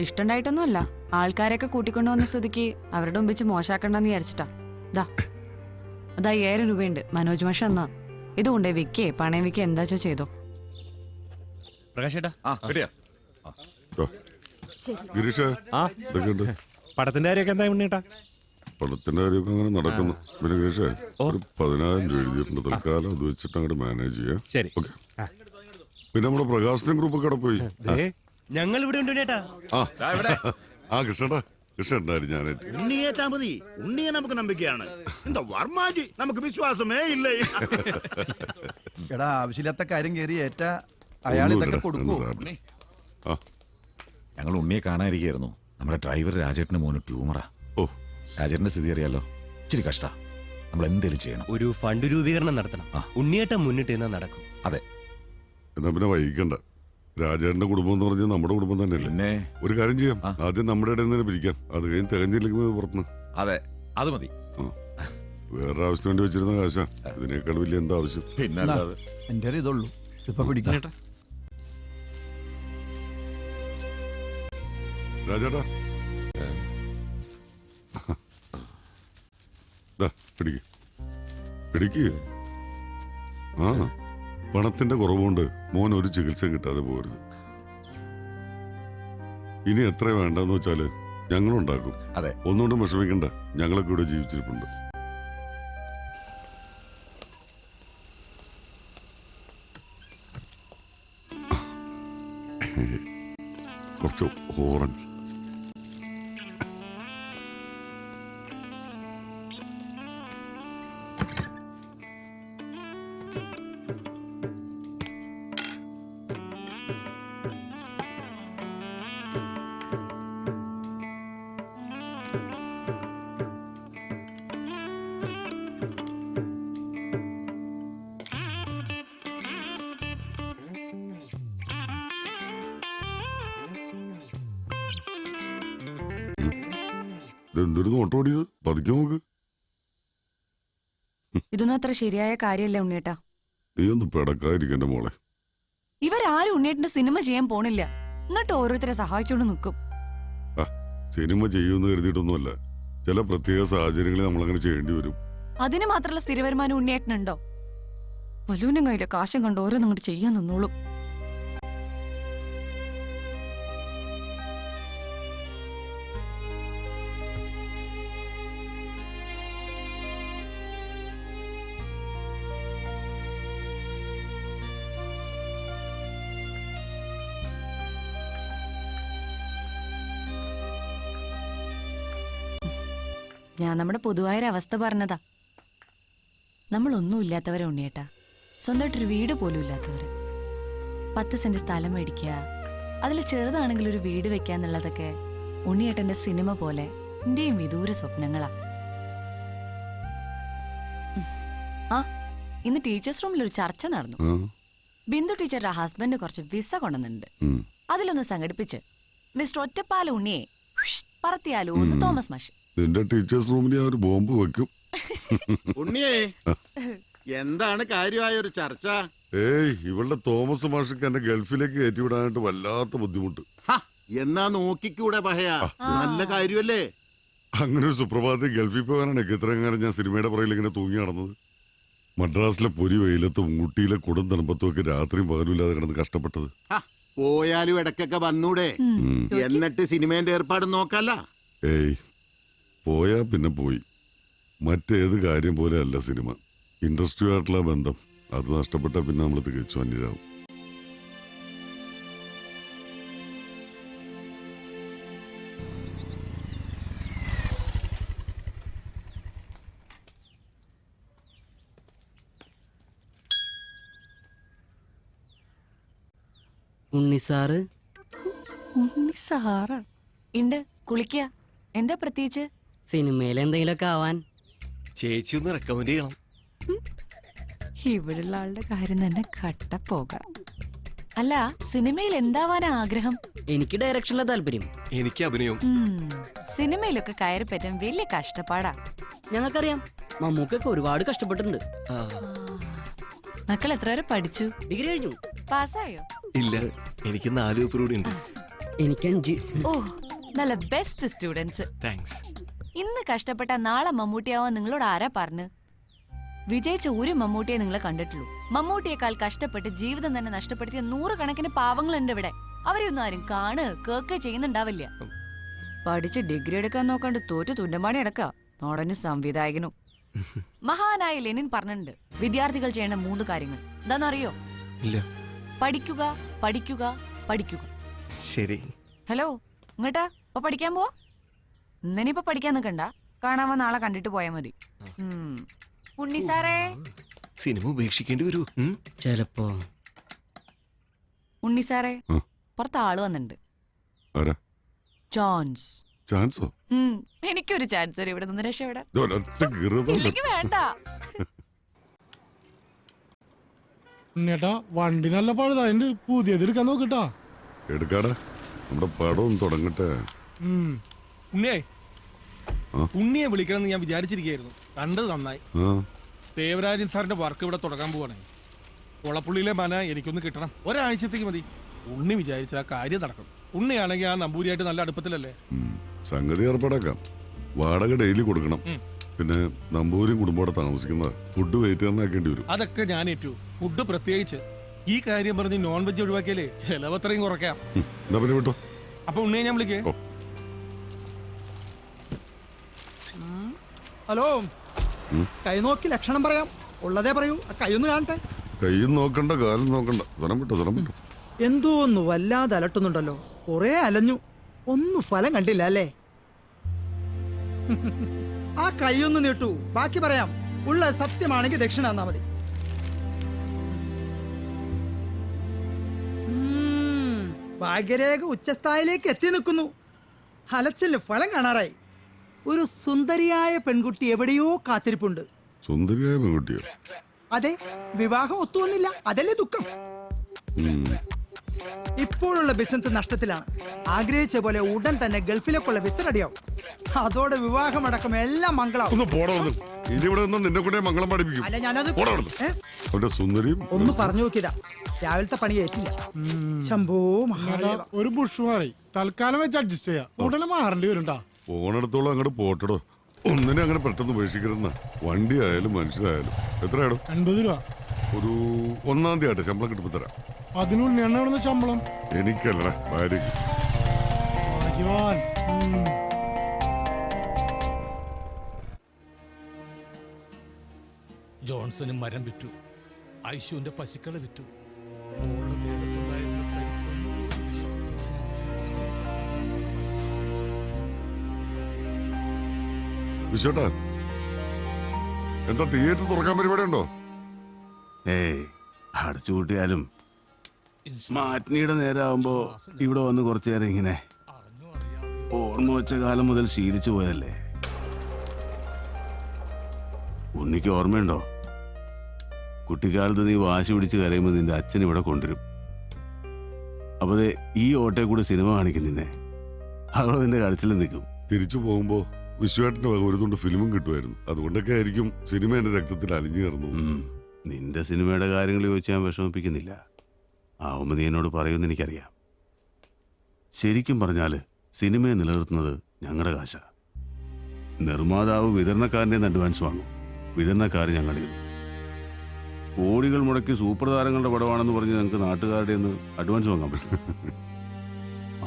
ഇഷ്ടണ്ടായിട്ടൊന്നുമല്ല. ആൾക്കാരെയൊക്കെ കൂട്ടിക്കൊണ്ടുവന്ന സ്ഥിതിക്ക് അവരുടെ മുമ്പിച്ച് മോശാക്കണ്ടെന്ന് വിചാരിച്ചിട്ടാ. അത് 5000 രൂപയുണ്ട്. മനോജ് മാഷ എന്നാ ഇത് കൊണ്ടേ വിക്കേ പണയം വിക്കേ എന്താ ചെയ്തോ. പടത്തിന്റെ കാര്യമൊക്കെ എന്താ ഉണ്ണിയേട്ടാ? പടത്തിന്റെ കാര്യമൊക്കെ അങ്ങനെ നടക്കുന്നു. പിന്നെ ഗിരീഷേ, ഒരു 10,000 രൂപ എഴുതിയിട്ടുണ്ട്. തൽക്കാലം അത് വെച്ചിട്ട് അങ്ങോട്ട് മാനേജ് ചെയ്യാം. ശരി. ഓക്കെ. പിന്നെ നമ്മുടെ പ്രകാശനം ഗ്രൂപ്പ് ഒക്കെ പോയി. ഞങ്ങൾ ഇവിടെ ഉണ്ട്. കൃഷ്ണടാ, കൃഷ്ണണ്ടായിരുന്നു ഞാൻ. ഉണ്ണിയേറ്റാ മതി. ഉണ്ണിയെ നമുക്ക് നമ്പിക്കയാണ്. എന്താ വർമാജി, നമുക്ക് വിശ്വാസമേ ഇല്ലേ? എടാ, ആവശ്യമില്ലാത്ത കാര്യം കയറി ഏറ്റാ അയാൾ ഇതൊക്കെ കൊടുക്കൂ. ഞങ്ങൾ ഉണ്ണിയെ കാണാതിരിക്കായിരുന്നു. നമ്മുടെ ഡ്രൈവർ രാജേട്ടന്റെ മോന് ട്യൂമറാ. രാജേട്ടന്റെ സ്ഥിതി അറിയാലോ. ഇച്ചിരി കഷ്ടാ. നമ്മൾ എന്തേലും ചെയ്യണം. ഒരു ഫണ്ട് രൂപീകരണം നടത്തണം. ഉണ്ണിയേട്ടൻ മുന്നിട്ട് എന്നാ നടക്കും. അതെ. എന്നാ പിന്നെ വൈകിക്കണ്ട. രാജേട്ടന്റെ കുടുംബം എന്ന് പറഞ്ഞാൽ നമ്മുടെ കുടുംബം തന്നെയല്ലേ. ഒരു കാര്യം ചെയ്യാം, ആദ്യം നമ്മുടെ ഇടയിൽ നിന്ന് പിരിക്കാം. അത് കഴിഞ്ഞ് തികഞ്ഞില്ലെങ്കിൽ പുറത്തുനിന്ന്. അതെ, അത് മതി. വേറെ ആവശ്യത്തിന് വേണ്ടി വെച്ചിരുന്ന കാശാ. ഇതിനേക്കാൾ വലിയ എന്താ ആവശ്യം? പിന്നെ എന്റെ ഇതുള്ളൂ. ഇപ്പൊ പിടിക്കാം. രാജേട്ടാ, പിടിക്ക് പിടിക്ക്. പണത്തിന്റെ കുറവുകൊണ്ട് മോൻ ഒരു ചികിത്സ കിട്ടാതെ പോകരുത്. ഇനി എത്ര വേണ്ടെന്ന് വെച്ചാല് ഞങ്ങളുണ്ടാക്കും. അതെ, ഒന്നുകൊണ്ടും വിഷമിക്കണ്ട. ഞങ്ങളൊക്കെ ഇവിടെ ജീവിച്ചിരിപ്പുണ്ട്. കുറച്ച് ഓറഞ്ച്. എന്തൊരു നോട്ടോടിയത്? പതുക്കെ നോക്ക്. ഇതൊന്നും അത്ര ശരിയായ കാര്യമല്ല ഉണ്ണിയേട്ടാ. നീ ഒന്ന് പെടക്കാതിരിക്കന്റെ മോളെ. ഇവരാരും ഉണ്ണിയേട്ടന്റെ സിനിമ ചെയ്യാൻ പോണില്ല. എന്നിട്ട് ഓരോരുത്തരെ സഹായിച്ചോണ്ട് നിൽക്കും. സിനിമ ചെയ്യുമെന്ന് കരുതിയിട്ടൊന്നുമല്ല, ചില പ്രത്യേക സാഹചര്യങ്ങളിൽ നമ്മളങ്ങനെ ചെയ്യേണ്ടി വരും. അതിന് മാത്രമുള്ള സ്ഥിര വരുമാനം ഉണ്ണിയേട്ടനുണ്ടോ? വലൂനും കയ്യിലെ കാശം കണ്ട് ഓരോന്നും അങ്ങോട്ട് ചെയ്യാൻ നിന്നോളും. ഞാൻ നമ്മുടെ പൊതുവായൊരവസ്ഥ പറഞ്ഞതാ. നമ്മളൊന്നും ഇല്ലാത്തവരെ ഉണ്ണിയേട്ടാ, സ്വന്തമായിട്ടൊരു വീട് പോലും ഇല്ലാത്തവര്. 10 സെന്റ് സ്ഥലം മേടിക്കുക, അതിൽ ചെറുതാണെങ്കിൽ ഒരു വീട് വെക്കാന്നുള്ളതൊക്കെ ഉണ്ണിയേട്ടന്റെ സിനിമ പോലെ എന്റെയും വിദൂര സ്വപ്നങ്ങളാ. ആ ഇന്ന് ടീച്ചേഴ്സ് റൂമിൽ ഒരു ചർച്ച നടന്നു. ബിന്ദു ടീച്ചറുടെ ഹസ്ബൻഡ് കുറച്ച് വിസ കൊണ്ടുവന്നിട്ടുണ്ട്. അതിലൊന്ന് സംഘടിപ്പിച്ച് മിസ്റ്റർ ഒറ്റപ്പാല ഉണ്ണിയെ പറത്തിയാലോ എന്ന് തോമസ് മാഷ്. നിന്റെ ടീച്ചേഴ്സ് റൂമിൽ ഞാൻ ഒരു ബോംബ് വെക്കും. ഉണ്ണിയേ, എന്താണ് കാര്യമായ ഒരു ചർച്ച? ഏയ്, ഇവളുടെ തോമസ് മാഷക്ക് എന്നെ ഗൾഫിലേക്ക് കയറ്റിവിടാനായിട്ട് വല്ലാത്ത ബുദ്ധിമുട്ട്. എന്നാ നോക്കിക്കൂടെ പഹയാ, നല്ല കാര്യമല്ലേ? അങ്ങനെ ഒരു സുപ്രഭാതത്തിൽ ഗൾഫിൽ പോകാനാണ് ഇത്രയും കാലം ഞാൻ സിനിമയുടെ പുറകിൽ ഇങ്ങനെ തൂങ്ങി നടന്നത്. മദ്രാസിലെ പൊരി വെയിലത്തും ഊട്ടിയിലെ കൊടും തണുപ്പത്തും ഒക്കെ രാത്രിയും പകലും ഇല്ലാതെ കിടന്ന് കഷ്ടപ്പെട്ടത്. പോയാലും ഇടയ്ക്കൊക്കെ വന്നൂടെ, എന്നിട്ട് സിനിമേന്റെ ഏർപ്പാട് നോക്കല്ല. ഏയ്, പോയാ പിന്നെ പോയി. മറ്റേത് കാര്യം പോലെ അല്ല സിനിമ. ഇൻഡസ്ട്രിയുമായിട്ടുള്ള ബന്ധം അത് നഷ്ടപ്പെട്ടാൽ പിന്നെ നമ്മൾ തികച്ചു അന്യരാകും. ഉണ്ണിസാറ് ഉണ്ട്, കുളിക്ക. എന്താ പ്രത്യേകിച്ച്? സിനിമയിൽ എന്തെങ്കിലുമൊക്കെ ആവാൻ ചേച്ചി ഒന്ന് റെക്കമെൻഡ് ചെയ്യണം. ഇവിടുള്ള ആളുടെ കാര്യം തന്നെ കട്ടപ്പോകാം. അല്ല, സിനിമയിൽ എന്താവാനാ ആഗ്രഹം? എനിക്ക് ഡയറക്ഷനിലെ താല്പര്യം. എനിക്ക് അഭിനയം. സിനിമയിലൊക്കെ കയറി പറ്റാൻ വലിയ കഷ്ടപ്പാടാ. ഞങ്ങൾക്കറിയാം, മമ്മൂക്കൊക്കെ ഒരുപാട് കഷ്ടപ്പെട്ടിട്ടുണ്ട്. മക്കൾ എത്ര വരെ പഠിച്ചു? ഡിഗ്രി കഴിഞ്ഞു. പാസ്സായോ? ഇല്ല, എനിക്ക് 4 പേപ്പർ കൂടി ഉണ്ട്. എനിക്ക് 5. ഓ, നല്ല ബെസ്റ്റ് സ്റ്റുഡൻസ്. താങ്ക്സ്. ഇന്ന് കഷ്ടപ്പെട്ട നാളെ മമ്മൂട്ടിയാവാൻ നിങ്ങളോട് ആരാ പറഞ്ഞു? വിജയിച്ച ഒരു മമ്മൂട്ടിയെ നിങ്ങൾ കണ്ടിട്ടുള്ളൂ. മമ്മൂട്ടിയേക്കാൾ കഷ്ടപ്പെട്ട് ജീവിതം തന്നെ നഷ്ടപ്പെടുത്തിയ 100 കണക്കിന് പാവങ്ങളുണ്ട് ഇവിടെ. അവരെയൊന്നും ആരും കേക്ക് ചെയ്യുന്നുണ്ടാവില്ല. പഠിച്ച് ഡിഗ്രി എടുക്കാൻ നോക്കാണ്ട് തോറ്റു തുന്നമ്പാടി അടക്ക നാടന് സംവിധായകനും. മഹാനായ ലെനിൻ പറഞ്ഞിട്ടുണ്ട്, വിദ്യാർത്ഥികൾ ചെയ്യേണ്ട 3 കാര്യങ്ങൾ. എന്താണെന്നറിയോ? ഇല്ല. പഠിക്കുക, പഠിക്കുക, പഠിക്കുക. ശരി. ഹലോ, ഇങ്ങോട്ടാ. ഇപ്പൊ പഠിക്കാൻ പോവാ? ഇന്നിനിപ്പൊ പഠിക്കാൻ നിൽക്കണ്ട, കാണാൻ നാളെ കണ്ടിട്ട് പോയാ മതി. ഉണ്ണി സാറേ, സിനിമ ഉപേക്ഷിക്കേണ്ടി വരൂ ചിലപ്പോ. ഉണ്ണി സാറേ, പുറത്ത് ആള് വന്നിട്ടുണ്ട്. ചാൻസ്. ചാൻസോ? എനിക്കൊരു ചാൻസ് ഇവിടെ നിന്ന് രക്ഷപ്പെടാൻ. ഇല്ലെങ്കിൽ വേണ്ട. ഉണ്ണിയേട്ടാ, വണ്ടി നല്ല പഴുതായിട്ട് പുതിയത് എടുക്കാൻ നോക്കിട്ടാ. എടുക്കാടാ, നമ്മുടെ പടം തുടങ്ങട്ടെ. ഉണ്ണിയെ ഉണ്ണിയെ വിളിക്കണമെന്ന് ഞാൻ വിചാരിച്ചിരിക്കുകയായിരുന്നു. കണ്ടത് നന്നായി. ദേവരാജൻ സാറിന്റെ വർക്ക് ഇവിടെ തുടങ്ങാൻ പോവാണ്. കൊളപ്പുള്ളിയിലെ മന എനിക്കൊന്ന് കിട്ടണം. ഒരാഴ്ചത്തേക്ക് മതി. ഉണ്ണി വിചാരിച്ച ആ കാര്യം നടക്കണം. ഉണ്ണിയാണെങ്കിൽ ആ നമ്പൂരിയായിട്ട് നല്ല അടുപ്പത്തിലല്ലേ. സംഗതി ഏർപ്പാടാക്കാം. വാടക ഡെയിലി കൊടുക്കണം. പിന്നെ നമ്പൂരും കുടുംബത്തോടെ താമസിക്കുന്നത് ഫുഡ് വെയിറ്ററിനാക്കേണ്ടി വരും. അതൊക്കെ ഞാൻ ഏറ്റു. ഫുഡ് പ്രത്യേകിച്ച്. ഈ കാര്യം പറഞ്ഞ് നോൺ വെജ് ഒഴിവാക്കിയാലേ ചെലവത്രയും കുറയ്ക്കാം. എന്താ പിന്നെ വിട്ടോ. അപ്പൊ ഉണ്ണിയെ ഞാൻ വിളിക്കേ. ഹലോ, കൈ നോക്കി ലക്ഷണം പറയാം. ഉള്ളതേ പറയൂ. കൈയൊന്ന് കാണട്ടെ. കൈ നോക്കണ്ട, കാലം നോക്കണ്ട. സ്ഥലം വിട്ടോ, സ്ഥലം വിട്ടോ. എന്തോ ഒന്ന് വല്ലാതെ അലട്ടുന്നുണ്ടല്ലോ. കുറെ അലഞ്ഞു, ഒന്നും ഫലം കണ്ടില്ല അല്ലേ? ആ കൈയൊന്ന് നീട്ടു, ബാക്കി പറയാം. ഉള്ള സത്യമാണെങ്കിൽ ദക്ഷിണ തന്നാ മതി. ഭാഗ്യരേഖ ഉച്ചസ്ഥായിലേക്ക് എത്തി നിൽക്കുന്നു. അലച്ചില് ഫലം കാണാറായി. ഒരു സുന്ദരിയായ പെൺകുട്ടി എവിടെയോ കാത്തിരിപ്പുണ്ട്. സുന്ദരിയായ പെൺകുട്ടിയോ? അതെ, വിവാഹം ഒത്തുവന്നില്ല, അതല്ലേ ദുഃഖം. ഇപ്പോഴുള്ള ബിസിനസ് നഷ്ടത്തിലാണ്. ആഗ്രഹിച്ച പോലെ ഉടൻ തന്നെ ഗൾഫിലേക്കുള്ള വിസ റെഡിയാവും. അതോടെ വിവാഹമടക്കം എല്ലാം മംഗളാവും. നിന്നെ കൂടെ മംഗളം പഠിപ്പിക്കും. അല്ല, ഞാനത് അവരുടെ സുന്ദരിയും ഒന്ന് പറഞ്ഞു നോക്കിയതാ. രാവിലത്തെ പണി ഏറ്റില്ല. ശംഭോ മഹാദേവ. ഒരു ബുഷ് മാറി തൽക്കാലം വെച്ച് അഡ്ജസ്റ്റ് ചെയ്യാം. ഉടനെ മാറേണ്ടി വരുണ്ടാ. പോണടത്തോളം അങ്ങോട്ട് പോട്ടടോ. ഒന്നിനെ അങ്ങനെ പെട്ടെന്ന് ഉപേക്ഷിക്കരുന്ന. വണ്ടി ആയാലും മനുഷ്യരായാലും. എത്രയാടോ? 80 രൂപ. ഒരു 1-ാം തീയതി ആട്ടെ, ശമ്പളം കിട്ടുമ്പോ തരാം. അതിനുള്ളിൽ ശമ്പളം എനിക്കല്ലടാ, ഭാര്യക്ക്. ജോൺസന് മരം വിറ്റു, ഐശുവിന്റെ പശുക്കളെ വിറ്റു. വിശ്വട്ടാ, എന്താ തിയേറ്റർ തുറക്കാൻ പരിപാടി ഉണ്ടോ? ഏയ്, അടച്ചുകൂട്ടിയാലും മാറ്റിനിയുടെ നേരമാകുമ്പോ ഇവിടെ വന്ന് കുറച്ചു നേരം ഇങ്ങനെ ഓർമ്മ വെച്ച കാലം മുതൽ ശീലിച്ചു പോയതല്ലേ. ഉണ്ണിക്ക് ഓർമ്മയുണ്ടോ? കുട്ടിക്കാലത്ത് നീ വാശി പിടിച്ച് കരയുമ്പോൾ നിന്റെ അച്ഛൻ ഇവിടെ കൊണ്ടുവരും. അപ്പൊ ഈ ഓട്ടെ കൂടെ സിനിമ കാണിക്കും നിന്നെ. അതോടെ നിന്റെ കരച്ചിൽ നിൽക്കും. തിരിച്ചു പോകുമ്പോ വിശ്വേട്ടന്റെ വക ഒരു തുണ്ട് ഫിലിമും കിട്ടുമായിരുന്നു. അതുകൊണ്ടൊക്കെ ആയിരിക്കും സിനിമ എന്റെ രക്തത്തിൽ അലിഞ്ഞു കയറുന്നു. നിന്റെ സിനിമയുടെ കാര്യങ്ങൾ ചോദിച്ച് ഞാൻ വിഷമിപ്പിക്കുന്നില്ല. ആവുമ്പോൾ നീ എന്നോട് പറയുമെന്ന് എനിക്കറിയാം. ശരിക്കും പറഞ്ഞാല് സിനിമയെ നിലനിർത്തുന്നത് ഞങ്ങളുടെ കാശ. നിർമ്മാതാവ് വിതരണക്കാരൻ്റെ അഡ്വാൻസ് വാങ്ങും, വിതരണക്കാർ ഞങ്ങളുടെ കോടികൾ മുടക്കി സൂപ്പർ താരങ്ങളുടെ പടമാണെന്ന് പറഞ്ഞ് ഞങ്ങൾക്ക് നാട്ടുകാരുടെ നിന്ന് അഡ്വാൻസ് വാങ്ങാൻ പറ്റും.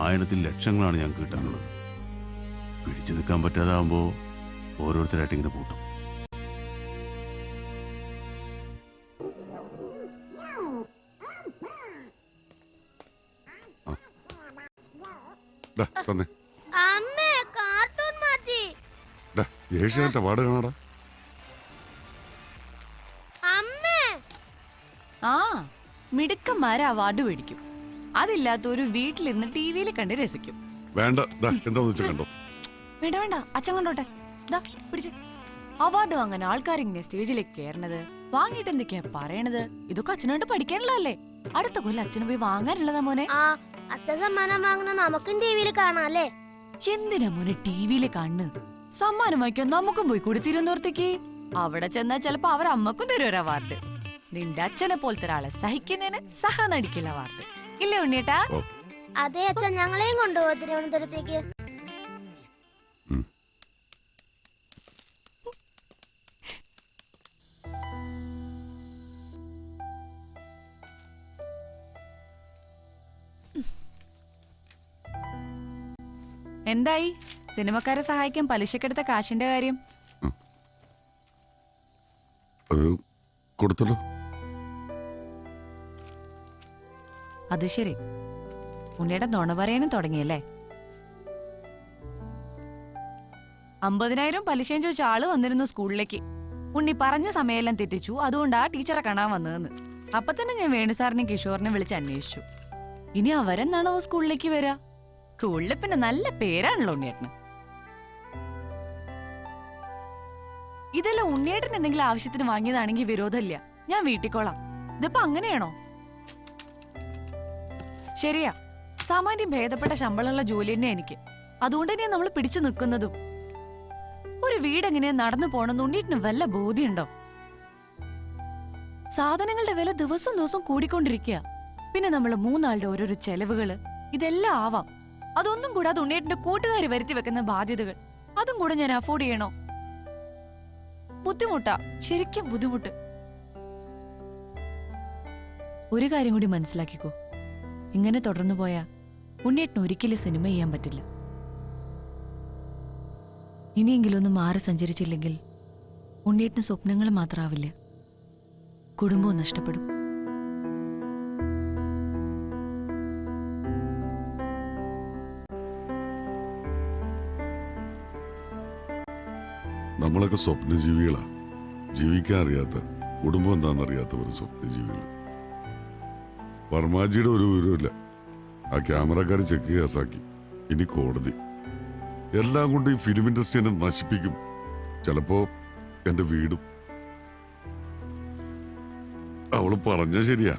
ആയിരത്തിൽ ലക്ഷങ്ങളാണ് ഞങ്ങൾക്ക് കിട്ടാനുള്ളത്. പിടിച്ചു നിൽക്കാൻ പറ്റാതാവുമ്പോൾ ഓരോരുത്തരായിട്ട് ഇങ്ങനെ പൂട്ടും. ഏഷ്യാനെറ്റ് അവാർഡ് കാണാടാ. ആ, മിടുക്കന്മാരെ അവാർഡ് മേടിക്കും. അതില്ലാത്ത ഒരു വീട്ടിലിരുന്ന് ടിവിയിൽ കണ്ട് രസിക്കും. വേണ്ട, എന്താന്ന് വെച്ചാൽ കണ്ടോ. വേണ്ട വേണ്ട, അച്ഛൻ കണ്ടോട്ടെ. പിടിച്ച്. അവാർഡ് വാങ്ങാൻ ആൾക്കാരിങ്ങനെ സ്റ്റേജിലേക്ക് കയറണത്, വാങ്ങിയിട്ട് എന്തൊക്കെയാ പറയണത്, ഇതൊക്കെ അച്ഛനോട്ട് പഠിക്കാനുള്ളതല്ലേ. അടുത്ത കൊല്ലം അച്ഛന് പോയി വാങ്ങാനുള്ളതാ മോനെ. അച്ഛൻ സമ്മാനം വാങ്ങുന്ന നമുക്കും ടിവിയിൽ കാണാല്ലേ. എന്തിനാ മോനെ ടിവിയിൽ കാണുന്നത്? സമ്മാനം വാങ്ങിക്കാൻ നമുക്കും പോയി കൂടി തിരുവനന്തപുരത്തേക്ക്. അവിടെ ചെന്നാൽ ചിലപ്പോ അവർ അമ്മക്കും തരും ഒരു അവാർഡ്. നിന്റെ അച്ഛനെ പോലത്തെ ഒരാളെ സഹിക്കുന്നതിന് സഹനടിക്കുള്ള അവാർഡ് ഇല്ലേ ഉണ്ണിയേട്ടാ? അതെ അച്ഛൻ, ഞങ്ങളെയും കൊണ്ടുപോകും തിരുവനന്തപുരത്തേക്ക്. എന്തായി സിനിമക്കാരെ സഹായിക്കാൻ പലിശക്കെടുത്ത കാശിന്റെ കാര്യം? അത് കൊടുത്തല്ലോ. അത് ശരി, ഉണ്ണിയുടെ നുണ പറയാനും തുടങ്ങിയല്ലേ? 50,000 പലിശയും ചോദിച്ച ആള് വന്നിരുന്നു സ്കൂളിലേക്ക്. ഉണ്ണി പറഞ്ഞ സമയമെല്ലാം തെറ്റിച്ചു, അതുകൊണ്ടാ ടീച്ചറെ കാണാൻ വന്നതെന്ന്. അപ്പൊ തന്നെ ഞാൻ വേണുസാറിനെ കിഷോറിനെ വിളിച്ച് അന്വേഷിച്ചു. ഇനി അവരെന്നാണോ സ്കൂളിലേക്ക് വരിക? സ്കൂളിൽ പിന്നെ നല്ല പേരാണല്ലോ ഉണ്ണിയേട്ടന്. ഇതെല്ലാം ഉണ്ണിയേട്ടൻ എന്തെങ്കിലും ആവശ്യത്തിന് വാങ്ങിയതാണെങ്കിൽ വിരോധമില്ല, ഞാൻ വീട്ടിക്കോളാം. ഇതിപ്പോ അങ്ങനെയാണോ? ശരിയാ, സാമാന്യം ഭേദപ്പെട്ട ശമ്പളമുള്ള ജോലി തന്നെ എനിക്ക്. അതുകൊണ്ട് തന്നെയാ നമ്മൾ പിടിച്ചു നിൽക്കുന്നതും. ഒരു വീട് എങ്ങനെയാ നടന്നു പോണെന്ന് ഉണ്ണിയേട്ടന് വല്ല ബോധ്യമുണ്ടോ? സാധനങ്ങളുടെ വില ദിവസം ദിവസം കൂടിക്കൊണ്ടിരിക്കുക. പിന്നെ നമ്മള് മൂന്നാളുടെ ഓരോരോ ചെലവുകള്, ഇതെല്ലാം ആവാം. അതൊന്നും കൂടാതെ ഉണ്ണിയേട്ടന്റെ കൂട്ടുകാർ വരുത്തി വെക്കുന്ന ബാധ്യതകൾ, അതും കൂടെ ഞാൻ അഫോർഡ് ചെയ്യണോ? ബുദ്ധിമുട്ടാ, ശരിക്കും ബുദ്ധിമുട്ട്. ഒരു കാര്യം കൂടി മനസ്സിലാക്കിക്കോ, ഇങ്ങനെ തുടർന്നു പോയാ ഉണ്ണിയേട്ടന് ഒരിക്കലും സിനിമ ചെയ്യാൻ പറ്റില്ല. ഇനിയെങ്കിലും ഒന്ന് മാറി സഞ്ചരിച്ചില്ലെങ്കിൽ ഉണ്ണിയേട്ടന് സ്വപ്നങ്ങൾ മാത്രമാവില്ല, കുടുംബവും നഷ്ടപ്പെടും. നമ്മളൊക്കെ സ്വപ്നജീവികളാ. ജീവിക്കാൻ അറിയാത്ത, കുടുംബം എന്താണെന്നറിയാത്ത ഒരു സ്വപ്നജീവികൾ. വർമാജിയുടെ ഒരു വിവരമില്ല. ആ ക്യാമറക്കാർ ചെക്ക് കേസാക്കി. ഇനി കോടതി. എല്ലാം കൊണ്ട് ഈ ഫിലിം ഇൻഡസ്ട്രീനെ നശിപ്പിക്കും. ചിലപ്പോ എന്റെ വീടും. അവള് പറഞ്ഞ ശരിയാ.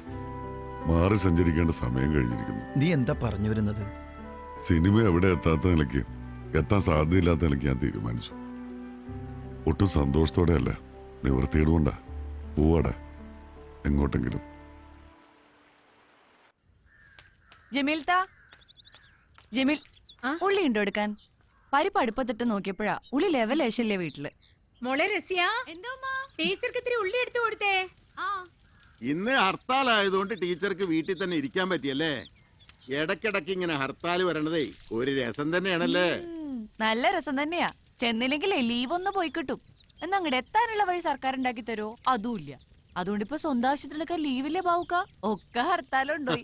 മാറി സഞ്ചരിക്കേണ്ട സമയം കഴിഞ്ഞിരിക്കുന്നു. നീ എന്താ പറഞ്ഞു വരുന്നത്? സിനിമ എവിടെ എത്താത്ത നിലയ്ക്ക്, എത്താൻ സാധ്യതയില്ലാത്ത നിലയ്ക്ക് ഞാൻ തീരുമാനിച്ചു. ഒട്ടും സന്തോഷത്തോടെ അല്ല, നിവൃത്തിയുടെ കൊണ്ടാ. പോവാടാ എങ്ങോട്ടെങ്കിലും. ജമീൽ ഉള്ളി ഉണ്ടോ എടുക്കാൻ? പരിപ്പ് അടുപ്പത്തിട്ട് നോക്കിയപ്പോഴാ ഉള്ളി ലെവലേശല്ലേ വീട്ടില്. മോളെ രസിയ, ടീച്ചർക്ക് ഇത്തിരി ഉള്ളി എടുത്തു കൊടുത്തേ. ഇന്ന് ഹർത്താലായതുകൊണ്ട് ടീച്ചർക്ക് വീട്ടിൽ തന്നെ ഇരിക്കാൻ പറ്റിയല്ലേ? ഇടക്കിടക്ക് ഇങ്ങനെ ഹർത്താൽ വരണതേ ഒരു രസം തന്നെയാണല്ലേ? നല്ല രസം തന്നെയാ. ചെന്നില്ലെങ്കിലേ ലീവ് ഒന്ന് പോയി കിട്ടും. എന്നാ അങ്ങോട്ട് എത്താനുള്ള വഴി സർക്കാർ ഉണ്ടാക്കി തരുമോ? അതുമില്ല. അതുകൊണ്ട് ഇപ്പൊ സ്വന്തം ആവശ്യത്തിനൊക്കെ ലീവില്ലേ ബാവുക്ക? ഒക്കെ ഹർത്താലുണ്ടോ?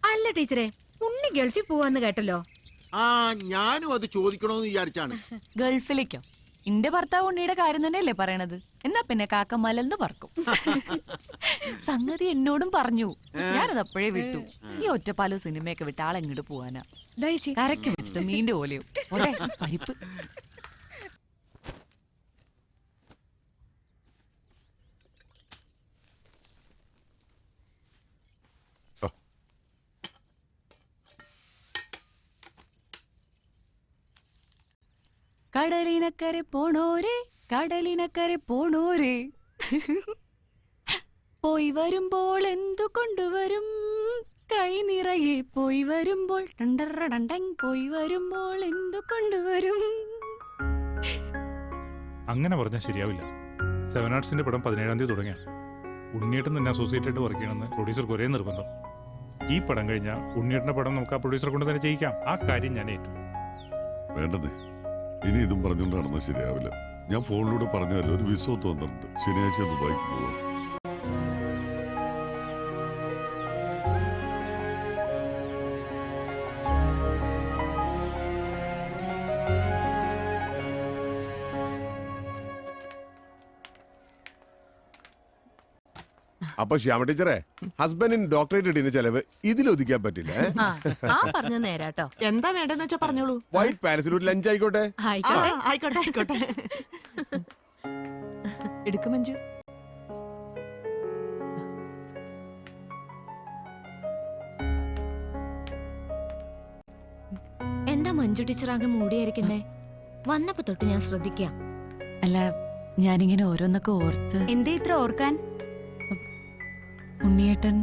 അല്ല ടീച്ചറെ, ഉണ്ണി ഗൾഫിൽ പോവാന്ന് കേട്ടല്ലോ. ആ, ഞാനും അത് ചോദിക്കണോന്ന് വിചാരിച്ചാണ്. ഗൾഫിലേക്കോ? എന്റെ ഭർത്താവ് ഉണ്ണിയുടെ കാര്യം തന്നെയല്ലേ പറയണത്. എന്നാ പിന്നെ കാക്ക മലന്ന് പറക്കും. സംഗതി എന്നോടും പറഞ്ഞു. ഞാനത് അപ്പോഴേ വിട്ടു. ഈ ഒറ്റപ്പാലോ സിനിമയൊക്കെ വിട്ട് ആളെങ്ങോട്ട് പോവാനാ? കരക്ക് വെച്ചിട്ട് മീന്റെ പോലെയോ പരിപ്പ്. കടലിനക്കരെ പോണോരേ, കടലിനക്കരെ പോണോരേ, പോയി വരുമ്പോൾ എന്തു കൊണ്ടുവരും? കൈ നിറയെ പോയി വരുമ്പോൾ പോയി വരുമ്പോൾ എന്തു കൊണ്ടുവരും? അങ്ങനെ പറഞ്ഞാൽ ശരിയാവില്ല. 7 ആർട്സിന്റെ പടം 17-ാം തീയതി തുടങ്ങിയ ഉണ്ണിയേട്ടൻ തന്നെ അസോസിയേറ്റ് ആയിട്ട് വർക്ക് ചെയ്യണമെന്ന് പ്രൊഡ്യൂസർക്ക് ഒരേ നിർബന്ധം. ഈ പടം കഴിഞ്ഞാൽ ഉണ്ണിയേട്ടന്റെ പടം നമുക്ക് ആ പ്രൊഡ്യൂസറെ കൊണ്ട് തന്നെ ചെയ്യിക്കാം. ആ കാര്യം ഞാൻ ഏറ്റു. വേണ്ടതേ, ഇനി ഇതും പറഞ്ഞുകൊണ്ട് നടന്നാൽ ശരിയാവില്ല. ഞാൻ ഫോണിലൂടെ പറഞ്ഞല്ലോ, ഒരു വിസോത്ത് വന്നിട്ടുണ്ട്. ശനിയാഴ്ച ദുബായിക്ക് പോവാം. അപ്പൊ ശ്യാമ ടീച്ചറെ, ഹസ്ബൻഡിന് ഡോക്ടറേറ്റ് കിട്ടിയ ചെലവ് ഇതിലൊതുക്കാൻ പറ്റില്ല. പറഞ്ഞു നേരാട്ടോ. എന്താ വേണ്ടെന്ന് വെച്ചാ പറഞ്ഞോളൂ. വൈറ്റ് പാലസിൽ ഒരു ലഞ്ച് ആയിക്കോട്ടെ. ആയിക്കോട്ടെ ആയിക്കോട്ടെ. എടുക്കും മഞ്ജു. എന്താ മഞ്ജു ടീച്ചർ ആകെ മൂടിയായിരിക്കുന്നേ? വന്നപ്പോ തൊട്ട് ഞാൻ ശ്രദ്ധിക്കാം. അല്ല, ഞാനിങ്ങനെ ഓരോന്നൊക്കെ ഓർത്ത്. എന്തേ ഇത്ര ഓർക്കാൻ? ഉണ്ണിയേട്ടൻ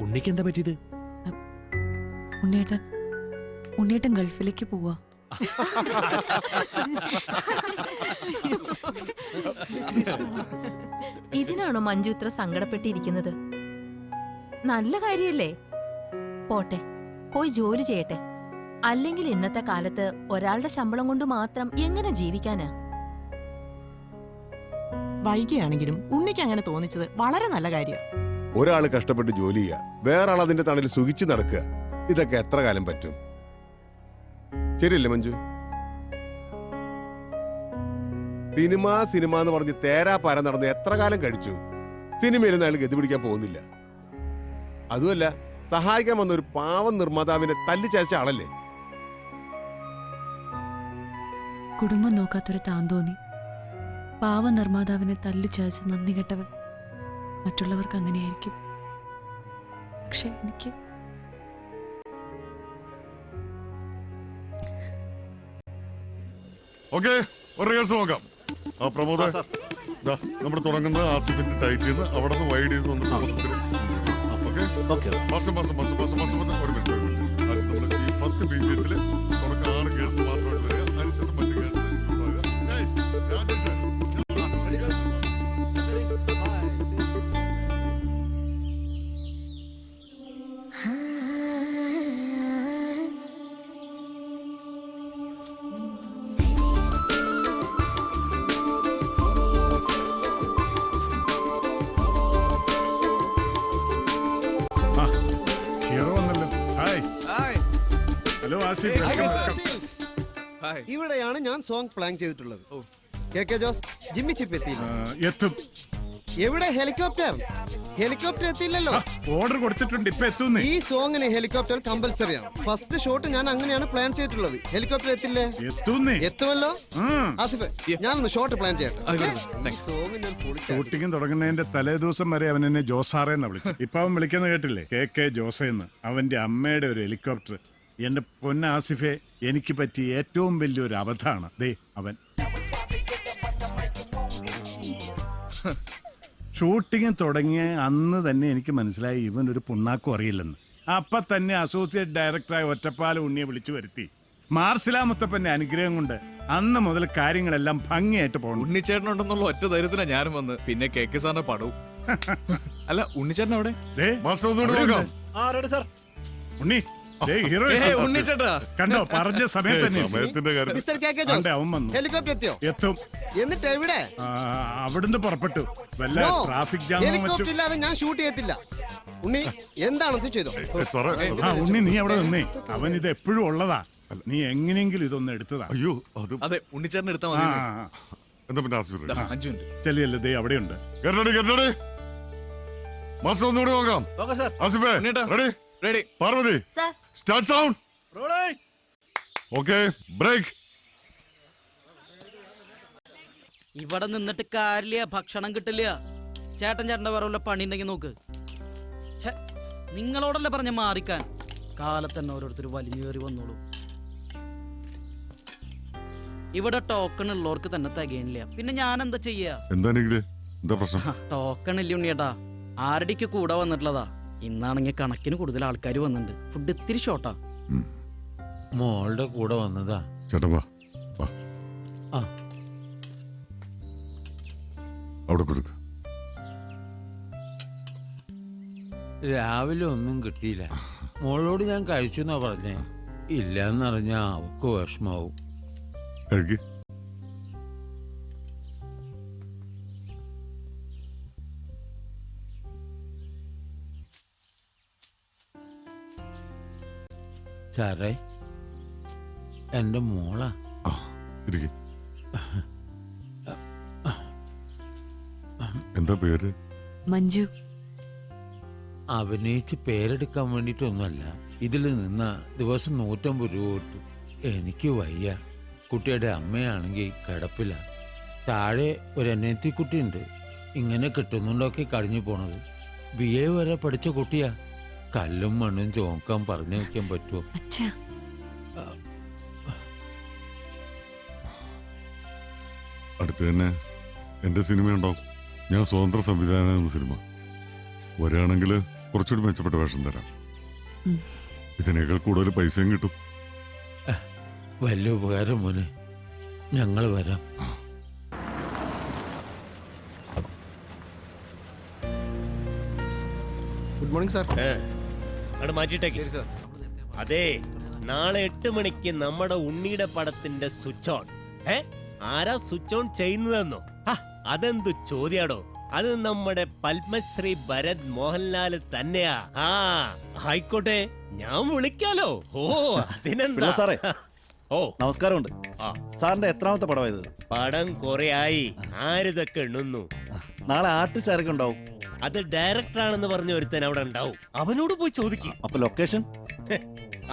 ഉണ്ണിക്ക് എന്താ പറ്റിയത്? ഉണ്ണിയേട്ടൻ ഗൾഫിലേക്ക് പോവാ. ഇതിനാണോ മഞ്ജു ഇത്ര സങ്കടപ്പെട്ടിരിക്കുന്നത്? നല്ല കാര്യല്ലേ? പോട്ടെ, പോയി ജോലി ചെയ്യട്ടെ. അല്ലെങ്കിൽ ഇന്നത്തെ കാലത്ത് ഒരാളുടെ ശമ്പളം കൊണ്ട് മാത്രം എങ്ങനെ ജീവിക്കാനാ? വൈകിയാണെങ്കിലും ഉണ്ണിക്ക് അങ്ങനെ തോന്നിച്ചത് വളരെ നല്ല കാര്യമാണ്. ഒരാൾ കഷ്ടപ്പെട്ട് ജോലി ചെയ്യുക, വേറെ ആൾ അതിന്റെ തണലിൽ സുഖിച്ചു നടക്കുക. ഇതൊക്കെ എത്ര കാലം പറ്റും? ശരിയല്ലേ മഞ്ജു? സിനിമ സിനിമ എന്ന് പറഞ്ഞ് തേരാപ്പാര നടന്ന് എത്ര കാലം കഴിച്ചു? സിനിമയിലൊന്നും അയാൾ ഗതി പിടിക്കാൻ പോകുന്നില്ല. അതുമല്ല, സഹായിക്കാൻ വന്ന ഒരു പാവം നിർമ്മാതാവിനെ തല്ലി ചതച്ച ആളല്ലേ? കുടുംബം നോക്കാത്തൊരു താന്തോന്നി, പാവ നിർമ്മാതാവിനെ തല്ലി ചതച്ച് നന്ദി കെട്ടവൻ. മറ്റുള്ളവർക്ക് അങ്ങനെയായിരിക്കും, പക്ഷെ എനിക്ക് ഓക്കെ, ഒരു റിഹേഴ്സൽ നോക്കാം. ആ പ്രമോദ്, നമ്മൾ തുടങ്ങുന്നത് ആസിഫിന്റെ ടൈറ്റിൽ നിന്ന് അവിടെ നിന്ന് വൈഡ് ചെയ്ത് വന്നിട്ട് ഒരു മിനിറ്റ്. നമ്മൾ ഈ ഫസ്റ്റ് ബീജത്തിൽ തുടക്കം 6 ഗേൾസ് മാത്രമായിട്ട് വരിക. അതിനുശേഷം മറ്റ് ഗേൾസ് രാജേഷ്. ഇവിടെയാണ് ഞാൻ സോങ് പ്ലാൻ ചെയ്തിട്ടുള്ളത്. കെ ജോസ് ജിമ്മി ചിപ്പ് എത്തിയില്ല. എത്തും. എവിടെ ഹെലികോപ്റ്റർ? ഹെലികോപ്റ്റർ എത്തിയില്ലല്ലോ. ഓർഡർ കൊടുത്തിട്ടുണ്ട്, ഇപ്പൊ എത്തുന്നേ. ഈ സോങ്ങിന് ഹെലികോപ്റ്റർ കമ്പൽസറിയാണ്. ഫസ്റ്റ് ഷോട്ട് ഞാൻ അങ്ങനെയാണ് പ്ലാൻ ചെയ്തിട്ടുള്ളത്. ഹെലികോപ്റ്റർ എത്തില്ലേ? എത്തുന്നേ. എത്തുമല്ലോ. ആസിഫ്, ഞാനൊന്ന് ഷോട്ട് പ്ലാൻ ചെയ്യട്ടെ. ഈ സോങ് ഞാൻ ഷൂട്ടിംഗ് തുടങ്ങുന്നതിന്റെ തലേ ദിവസം വരെ അവൻ എന്നെ ജോസാറേന്ന് വിളിച്ചു. ഇപ്പൊ അവൻ വിളിക്കുന്നത് കേട്ടില്ലേ? കെ ജോസേന്ന്. അവന്റെ അമ്മയുടെ ഒരു ഹെലികോപ്റ്റർ. എന്റെ പൊന്ന ആസിഫെ, എനിക്ക് പറ്റിയ ഏറ്റവും വലിയൊരു അബദ്ധമാണ് ദേ അവൻ. ഷൂട്ടിംഗ് തുടങ്ങിയ അന്ന് തന്നെ എനിക്ക് മനസ്സിലായി ഇവൻ ഒരു പുണ്ണാക്കും അറിയില്ലെന്ന്. അപ്പൊ തന്നെ അസോസിയേറ്റ് ഡയറക്ടറായ ഒറ്റപ്പാല ഉണ്ണിയെ വിളിച്ചു വരുത്തി. മാർസില മുത്തപ്പന്റെ അനുഗ്രഹം കൊണ്ട് അന്ന് മുതൽ കാര്യങ്ങളെല്ലാം ഭംഗിയായിട്ട് പോകുന്നു. ഉണ്ണിച്ചേട്ടനുണ്ടെന്നുള്ള ഒറ്റ ധൈര്യത്തിനാ ഞാനും വന്ന്. പിന്നെ കെ സാറിന്റെ പടവും. അല്ല, ഉണ്ണിച്ചേട്ടൻ അവിടെ? ഉണ്ണി ഹീറോ ഉണ്ണിച്ചേട്ടാ കണ്ടോ? പറഞ്ഞ സമയത്ത് മിസ്റ്റർ കെ ജോസ്, അവൻ വന്നു. ഹെലികോപ്റ്റർ എത്തിയോ? എത്തും. എന്നിട്ട് എവിടെ? അവിടുന്ന് പുറപ്പെട്ടു. വല്ല ട്രാഫിക് ജാമോ ഹെലികോപ്റ്റർ ഇല്ലാതെ ഞാൻ ഷൂട്ട് ചെയ്യത്തില്ല. ഉണ്ണി എന്താണെന്ന് ചെയ്തോ. ഉണ്ണി നീ അവിടെ നിന്നേ. അവൻ ഇത് എപ്പോഴും ഉള്ളതാ. നീ എങ്ങനെയെങ്കിലും ഇതൊന്ന് എടുത്തതാ. അയ്യോ, അതെ, ഉണ്ണിച്ചേട്ടൻ എടുത്താൽ മതി. എന്താ പിന്നെ ആസ്പിറേഷൻ? 5 മിനിറ്റ്. ചെല്ലിയല്ലേ, ദേ അവിടെയുണ്ട്. മാസ്റ്റർ ഒന്നുകൂടി നോക്കാം. ആസിഫേ, ready? Ready. Parvathi, start sound. Okay, break. ഇവിടെ നിന്നിട്ട് കാര്യമില്ല, ഭക്ഷണം കിട്ടില്ല. ചേട്ടന്റെ വേറെ പണി ഉണ്ടെങ്കിൽ നോക്ക്. നിങ്ങളോടല്ലേ പറഞ്ഞ മാറിക്കാൻ. കാലത്ത് തന്നെ ഓരോരുത്തർ വലിഞ്ഞേറി വന്നോളൂ. ഇവിടെ ടോക്കൺ ഉള്ളവർക്ക് തന്നെ തികയണില്ല. പിന്നെ ഞാൻ എന്താ ചെയ്യാ? എന്താ പ്രശ്നം? ടോക്കൺ ഇല്ല ഉണ്ണിയേട്ടാ. ആരുടെക്ക് കൂടെ വന്നിട്ടുള്ളതാ. ഇന്നാണെങ്കിൽ കണക്കിന് കൂടുതൽ ആൾക്കാർ വന്നിട്ടുണ്ട്. ഫുഡ് ഇത്തിരി ഷോർട്ടാ. മോളുടെ കൂടെ വന്നതാ. ചേട്ടാ വാ. അവിടെ കൊടുക്ക. രാവിലെ ഒന്നും കിട്ടിയില്ല. മോളോട് ഞാൻ കഴിച്ചു എന്നാ പറഞ്ഞേ. ഇല്ലെന്നറിഞ്ഞാ അവക്ക് വിഷമാവും. സാറേ, എന്റെ മോളാ. എന്താ പേര്? മഞ്ജു. അഭിനയിച്ച് പേരെടുക്കാൻ വേണ്ടിയിട്ടൊന്നുമല്ല. ഇതിൽ നിന്ന ദിവസം 150 രൂപ കിട്ടും. എനിക്ക് വയ്യ. കുട്ടിയുടെ അമ്മയാണെങ്കിൽ കിടപ്പില്ല. താഴെ ഒരു അനിയത്തിക്കുട്ടിയുണ്ട്. ഇങ്ങനെ കിട്ടുന്നുണ്ടൊക്കെ കഴിഞ്ഞു പോണത്. BA വരെ പഠിച്ച കുട്ടിയാ. കല്ലും മണ്ണും ചോക്കാൻ പറഞ്ഞു വയ്ക്കാൻ പറ്റുമോ? അടുത്ത് തന്നെ എന്റെ സിനിമയുണ്ടാവും. ഞാൻ സ്വതന്ത്ര സംവിധാനം സിനിമ വരികയാണെങ്കിൽ കുറച്ചുകൂടി മെച്ചപ്പെട്ട വേഷം തരാം. ഇതിനേക്കാൾ കൂടുതൽ പൈസയും കിട്ടും. വലിയ ഉപകാരം മോനെ. ഞങ്ങൾ വരാം. Good morning sir. അവിടെ മാറ്റിയിട്ടേക്ക്. അതെ, നാളെ 8 മണിക്ക് നമ്മുടെ ഉണ്ണിയുടെ പടത്തിന്റെ സ്വിച്ച് ഓൺ. ആരാ സ്വിച്ച് ഓൺ ചെയ്യുന്നതെന്നോ? അതെന്തു ചോദ്യാടോ? അത് നമ്മുടെ പത്മശ്രീ ഭരത് മോഹൻലാല് തന്നെയാ. ആയിക്കോട്ടെ, ഞാൻ വിളിക്കാലോ. അതിനെന്താ സാറേ. ഓ, നമസ്കാരമുണ്ട്. സാറിന്റെ എത്രാമത്തെ പടം ഇത്? പടം കൊറേ ആയി. ആരിതൊക്കെ എണ്ണുന്നു. നാളെ ആർട്ടിസ്റ്റ് ഉണ്ടാവും. അത് ഡയറക്ടർ ആണെന്ന് പറഞ്ഞ ഒരുത്തൻ അവിടെ ഉണ്ടാവും. അവനോട് പോയി ചോദിക്കും. അപ്പൊ ലൊക്കേഷൻ?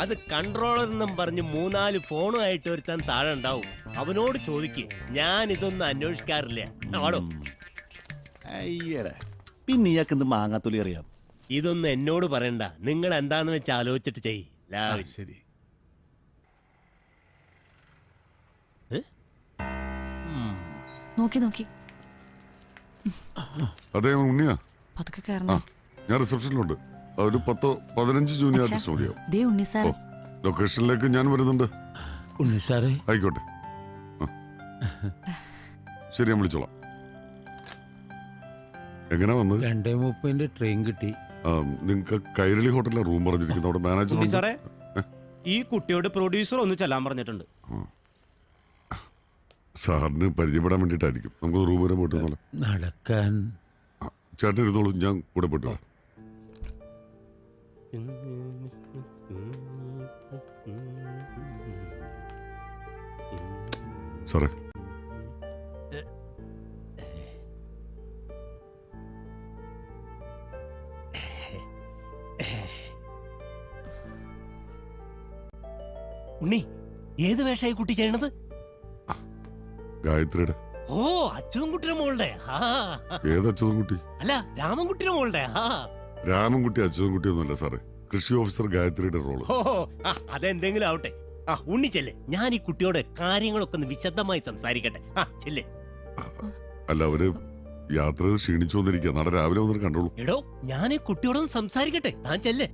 അത് കൺട്രോളർ എന്നും പറഞ്ഞ് 3-4 ഫോണുമായിട്ട് ഒരുത്തൻ താഴെ ഉണ്ടാവും. അവനോട് ചോദിക്കും. ഞാൻ ഇതൊന്നും അന്വേഷിക്കാറില്ല. ആടോ. അയ്യടെ, പിന്നെ ഇയാൾക്ക് എന്ത് മാങ്ങാത്തൊലി അറിയാം? ഇതൊന്നും എന്നോട് പറയണ്ട. നിങ്ങൾ എന്താന്ന് വെച്ച് ആലോചിച്ചിട്ട് ചെയ്യ്. ശരി. നോക്കി നോക്കി. അതെ, ഉണ്ണിയാ. പതുക്കെ കയറണം. ഞാൻ റിസപ്ഷനിലുണ്ട്. ഒരു 10-15 ജൂനിയർ ആർട്ടിസ്റ്റ് മതിയാവും. ദേ ഉണ്ണി സാർ. ലൊക്കേഷനിലേക്ക് ഞാൻ വരുന്നുണ്ട്. ഉണ്ണി സാറേ. ആയിക്കോട്ടെ. ശരി, ഞാൻ വിളിച്ചോളാം. എങ്ങനെ വന്നത്? 2:30 ട്രെയിൻ കിട്ടി. നിങ്ങൾക്ക് കൈരളി ഹോട്ടലിലെ റൂം പറഞ്ഞിരിക്കുന്നു. അവിടെ മാനേജർ സാറേ, ഈ കുട്ടിയോട് പ്രൊഡ്യൂസർ ഒന്ന് ചെല്ലാൻ പറഞ്ഞിട്ടുണ്ട്. സാറിന് പരിചയപ്പെടാൻ വേണ്ടിയിട്ടായിരിക്കും. നമുക്ക് റൂം വരെ പോയിട്ട് നടക്കാൻ. ചേട്ടൻ ഇരുന്നോളൂ, ഞാൻ കൂടെ പോയിട്ട്. സാറേ, ഉണ്ണി ഏത് വേഷമായി കുട്ടി ചെയ്യണത്? ഗായത്രിയുടെ. ഓ അച്യുതൻകുട്ടിയുടെ മോളുടെ. ഏത് അച്യുതൻകുട്ടി? അല്ല രാമൻകുട്ടിയുടെ മോളുടെ. രാമൻകുട്ടി അച്യുതൻകുട്ടി ഒന്നുമല്ല സാറേ, കൃഷി ഓഫീസർ ഗായത്രിയുടെ റോള്. ഓ അതെന്തെങ്കിലും ആവട്ടെ. ഉണ്ണി ചെല്ലേ, ഞാൻ ഈ കുട്ടിയോട് കാര്യങ്ങളൊക്കെ ഒന്ന് വിശദമായി സംസാരിക്കട്ടെ. ചെല്ലേ. അല്ല, അവര് യാത്ര ക്ഷീണിച്ചു വന്നിരിക്കുക. നാളെ രാവിലെ വന്നിട്ട് കണ്ടോളൂ. എടോ ഞാൻ ഈ കുട്ടിയോടൊന്ന് സംസാരിക്കട്ടെ. താൻ ചെല്ലേ.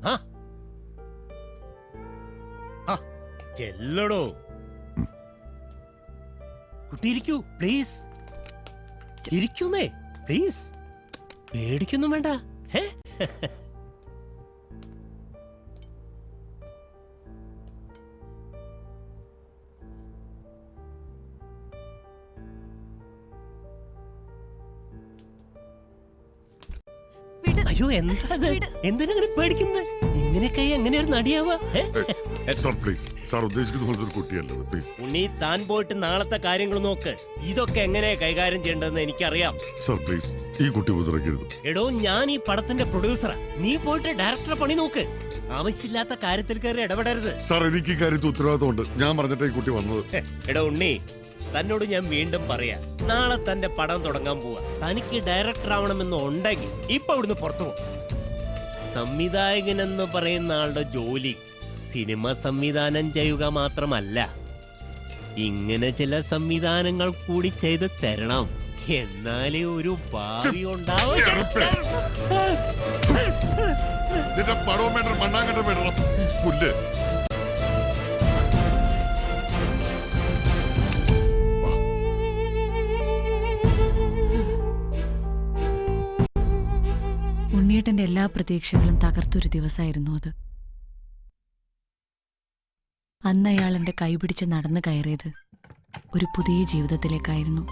ചെല്ലടോ. കുട്ടി ഇരിക്കൂ പ്ലീസ്. ഇരിക്കുന്നേ പ്ലീസ്. പേടിക്കൊന്നും വേണ്ട. അയ്യോ എന്താ എന്തിനങ്ങനെ പേടിക്കുന്നത്? ഇങ്ങനെയൊക്കെ എങ്ങനെ ഒരു നടിയാവാ? സാർ പ്ലീസ്, സാർ ഉദ്ദേശിക്കുന്ന പോലത്തെ ഒരു കുട്ടിയല്ല പ്ലീസ്. ഉണ്ണി താൻ പോയിട്ട് നാളത്തെ കാര്യങ്ങൾ നോക്ക്. ഇതൊക്കെ എങ്ങനെ കൈകാര്യം ചെയ്യേണ്ടതെന്ന് എനിക്കറിയാം. സാർ പ്ലീസ്, ഈ കുട്ടി ഉപദ്രവിക്കരുത്. എടോ ഞാൻ ഈ പടത്തിന്റെ പ്രൊഡ്യൂസറാ. നീ പോയിട്ട് ഡയറക്ടറെ പണി നോക്ക്. ആവശ്യമില്ലാത്ത കാര്യത്തിൽ കയറി ഇടപെടരുത്. സാർ എനിക്ക് ഈ കാര്യത്തിൽ ഉത്തരവാദിത്തമുണ്ട്. ഞാൻ പറഞ്ഞിട്ട് ഈ കുട്ടി വന്നത്. എടോ ഉണ്ണി, തന്നോട് ഞാൻ വീണ്ടും പറയാ, നാളെ തന്റെ പടം തുടങ്ങാൻ പോവാ. തനിക്ക് ഡയറക്ടർ ആവണമെന്ന് ഉണ്ടെങ്കിൽ ഇപ്പൊ ഇവിടുന്ന് പുറത്തു പോകും. സംവിധായകൻ എന്ന് പറയുന്ന ആളുടെ ജോലി സിനിമ സംവിധാനം ചെയ്യുക മാത്രമല്ല, ഇങ്ങനെ ചില സംവിധാനങ്ങൾ കൂടി ചെയ്ത് തരണം. എന്നാലേ ഒരു ഭാവി ഉണ്ടാവും. പടവും വേണ്ട, മണ്ണാങ്കട്ട വേണം. പുല്ല്. ഉണ്ണിയേട്ടന്റെ എല്ലാ പ്രതീക്ഷകളും തകർത്തൊരു ദിവസമായിരുന്നു അത്. അന്ന് അയാൾ എന്റെ കൈപിടിച്ച് നടന്നു കയറിയത് ഒരു പുതിയ ജീവിതത്തിലേക്കായിരുന്നു.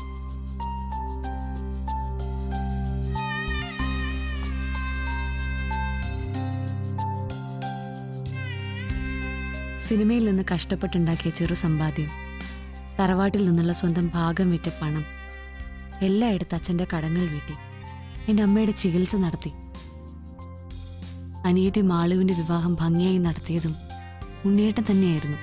സിനിമയിൽ നിന്ന് കഷ്ടപ്പെട്ടുണ്ടാക്കിയ ചെറു സമ്പാദ്യം, തറവാട്ടിൽ നിന്നുള്ള സ്വന്തം ഭാഗം വിറ്റ പണം, എല്ലായിടത്ത് അച്ഛൻ്റെ കടങ്ങൾ വീട്ടി, എൻ്റെ അമ്മയുടെ ചികിത്സ നടത്തി. അനിയത്തി മാളുവിന്റെ വിവാഹം ഭംഗിയായി നടത്തിയതും ഉണ്ണിയേട്ടൻ തന്നെയായിരുന്നു.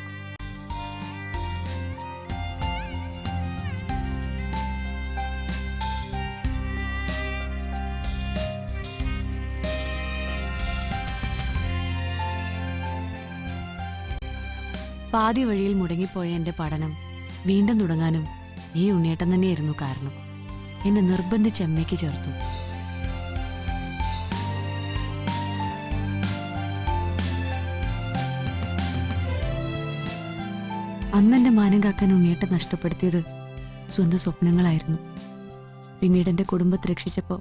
പാതി വഴിയിൽ മുടങ്ങിപ്പോയ എൻ്റെ പഠനം വീണ്ടും തുടങ്ങാനും ഈ ഉണ്ണിയേട്ടൻ തന്നെയായിരുന്നു കാരണം. എന്നെ നിർബന്ധിച്ച് അമ്മയ്ക്ക് ചേർത്തു. അന്നെൻ്റെ മാനം കാക്കാൻ ഉണ്ണിയേട്ടൻ നഷ്ടപ്പെടുത്തിയത് സ്വന്തം സ്വപ്നങ്ങളായിരുന്നു. പിന്നീട് എൻ്റെ കുടുംബത്തെ രക്ഷിച്ചപ്പോൾ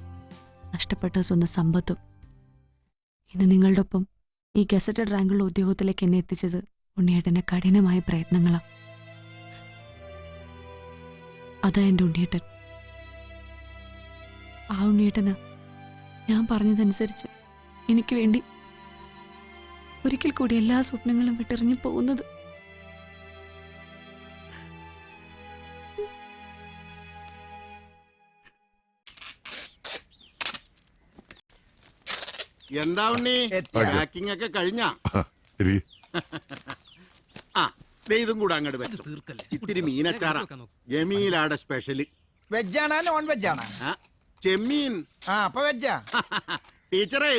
നഷ്ടപ്പെട്ട സ്വന്തം സമ്പത്തും. ഇന്ന് നിങ്ങളുടെ ഒപ്പം ഈ ഗസറ്റഡ് റാങ്കുള്ള ഉദ്യോഗത്തിലേക്ക് എന്നെ എത്തിച്ചത് ഉണ്ണിയേട്ടൻ്റെ കഠിനമായ പ്രയത്നങ്ങളാണ്. അതാ എൻ്റെ ഉണ്ണിയേട്ടൻ. ആ ഉണ്ണിയേട്ടനാ ഞാൻ പറഞ്ഞതനുസരിച്ച് എനിക്ക് വേണ്ടി ഒരിക്കൽ കൂടി എല്ലാ സ്വപ്നങ്ങളും വിട്ടെറിഞ്ഞു പോകുന്നത്. എന്താ ഉണ്ണി, പാക്കിംഗ് ഒക്കെ കഴിഞ്ഞാ? ഇതും കൂടെ അങ്ങോട്ട് വെച്ചു. ഇത്തിരി മീനച്ചാറ, ജമീലാടെ സ്പെഷ്യല്. വെജാണോ നോൺ വെജാണോ? ചെമ്മീൻ. അപ്പൊ വെജാ. ടീച്ചറേ,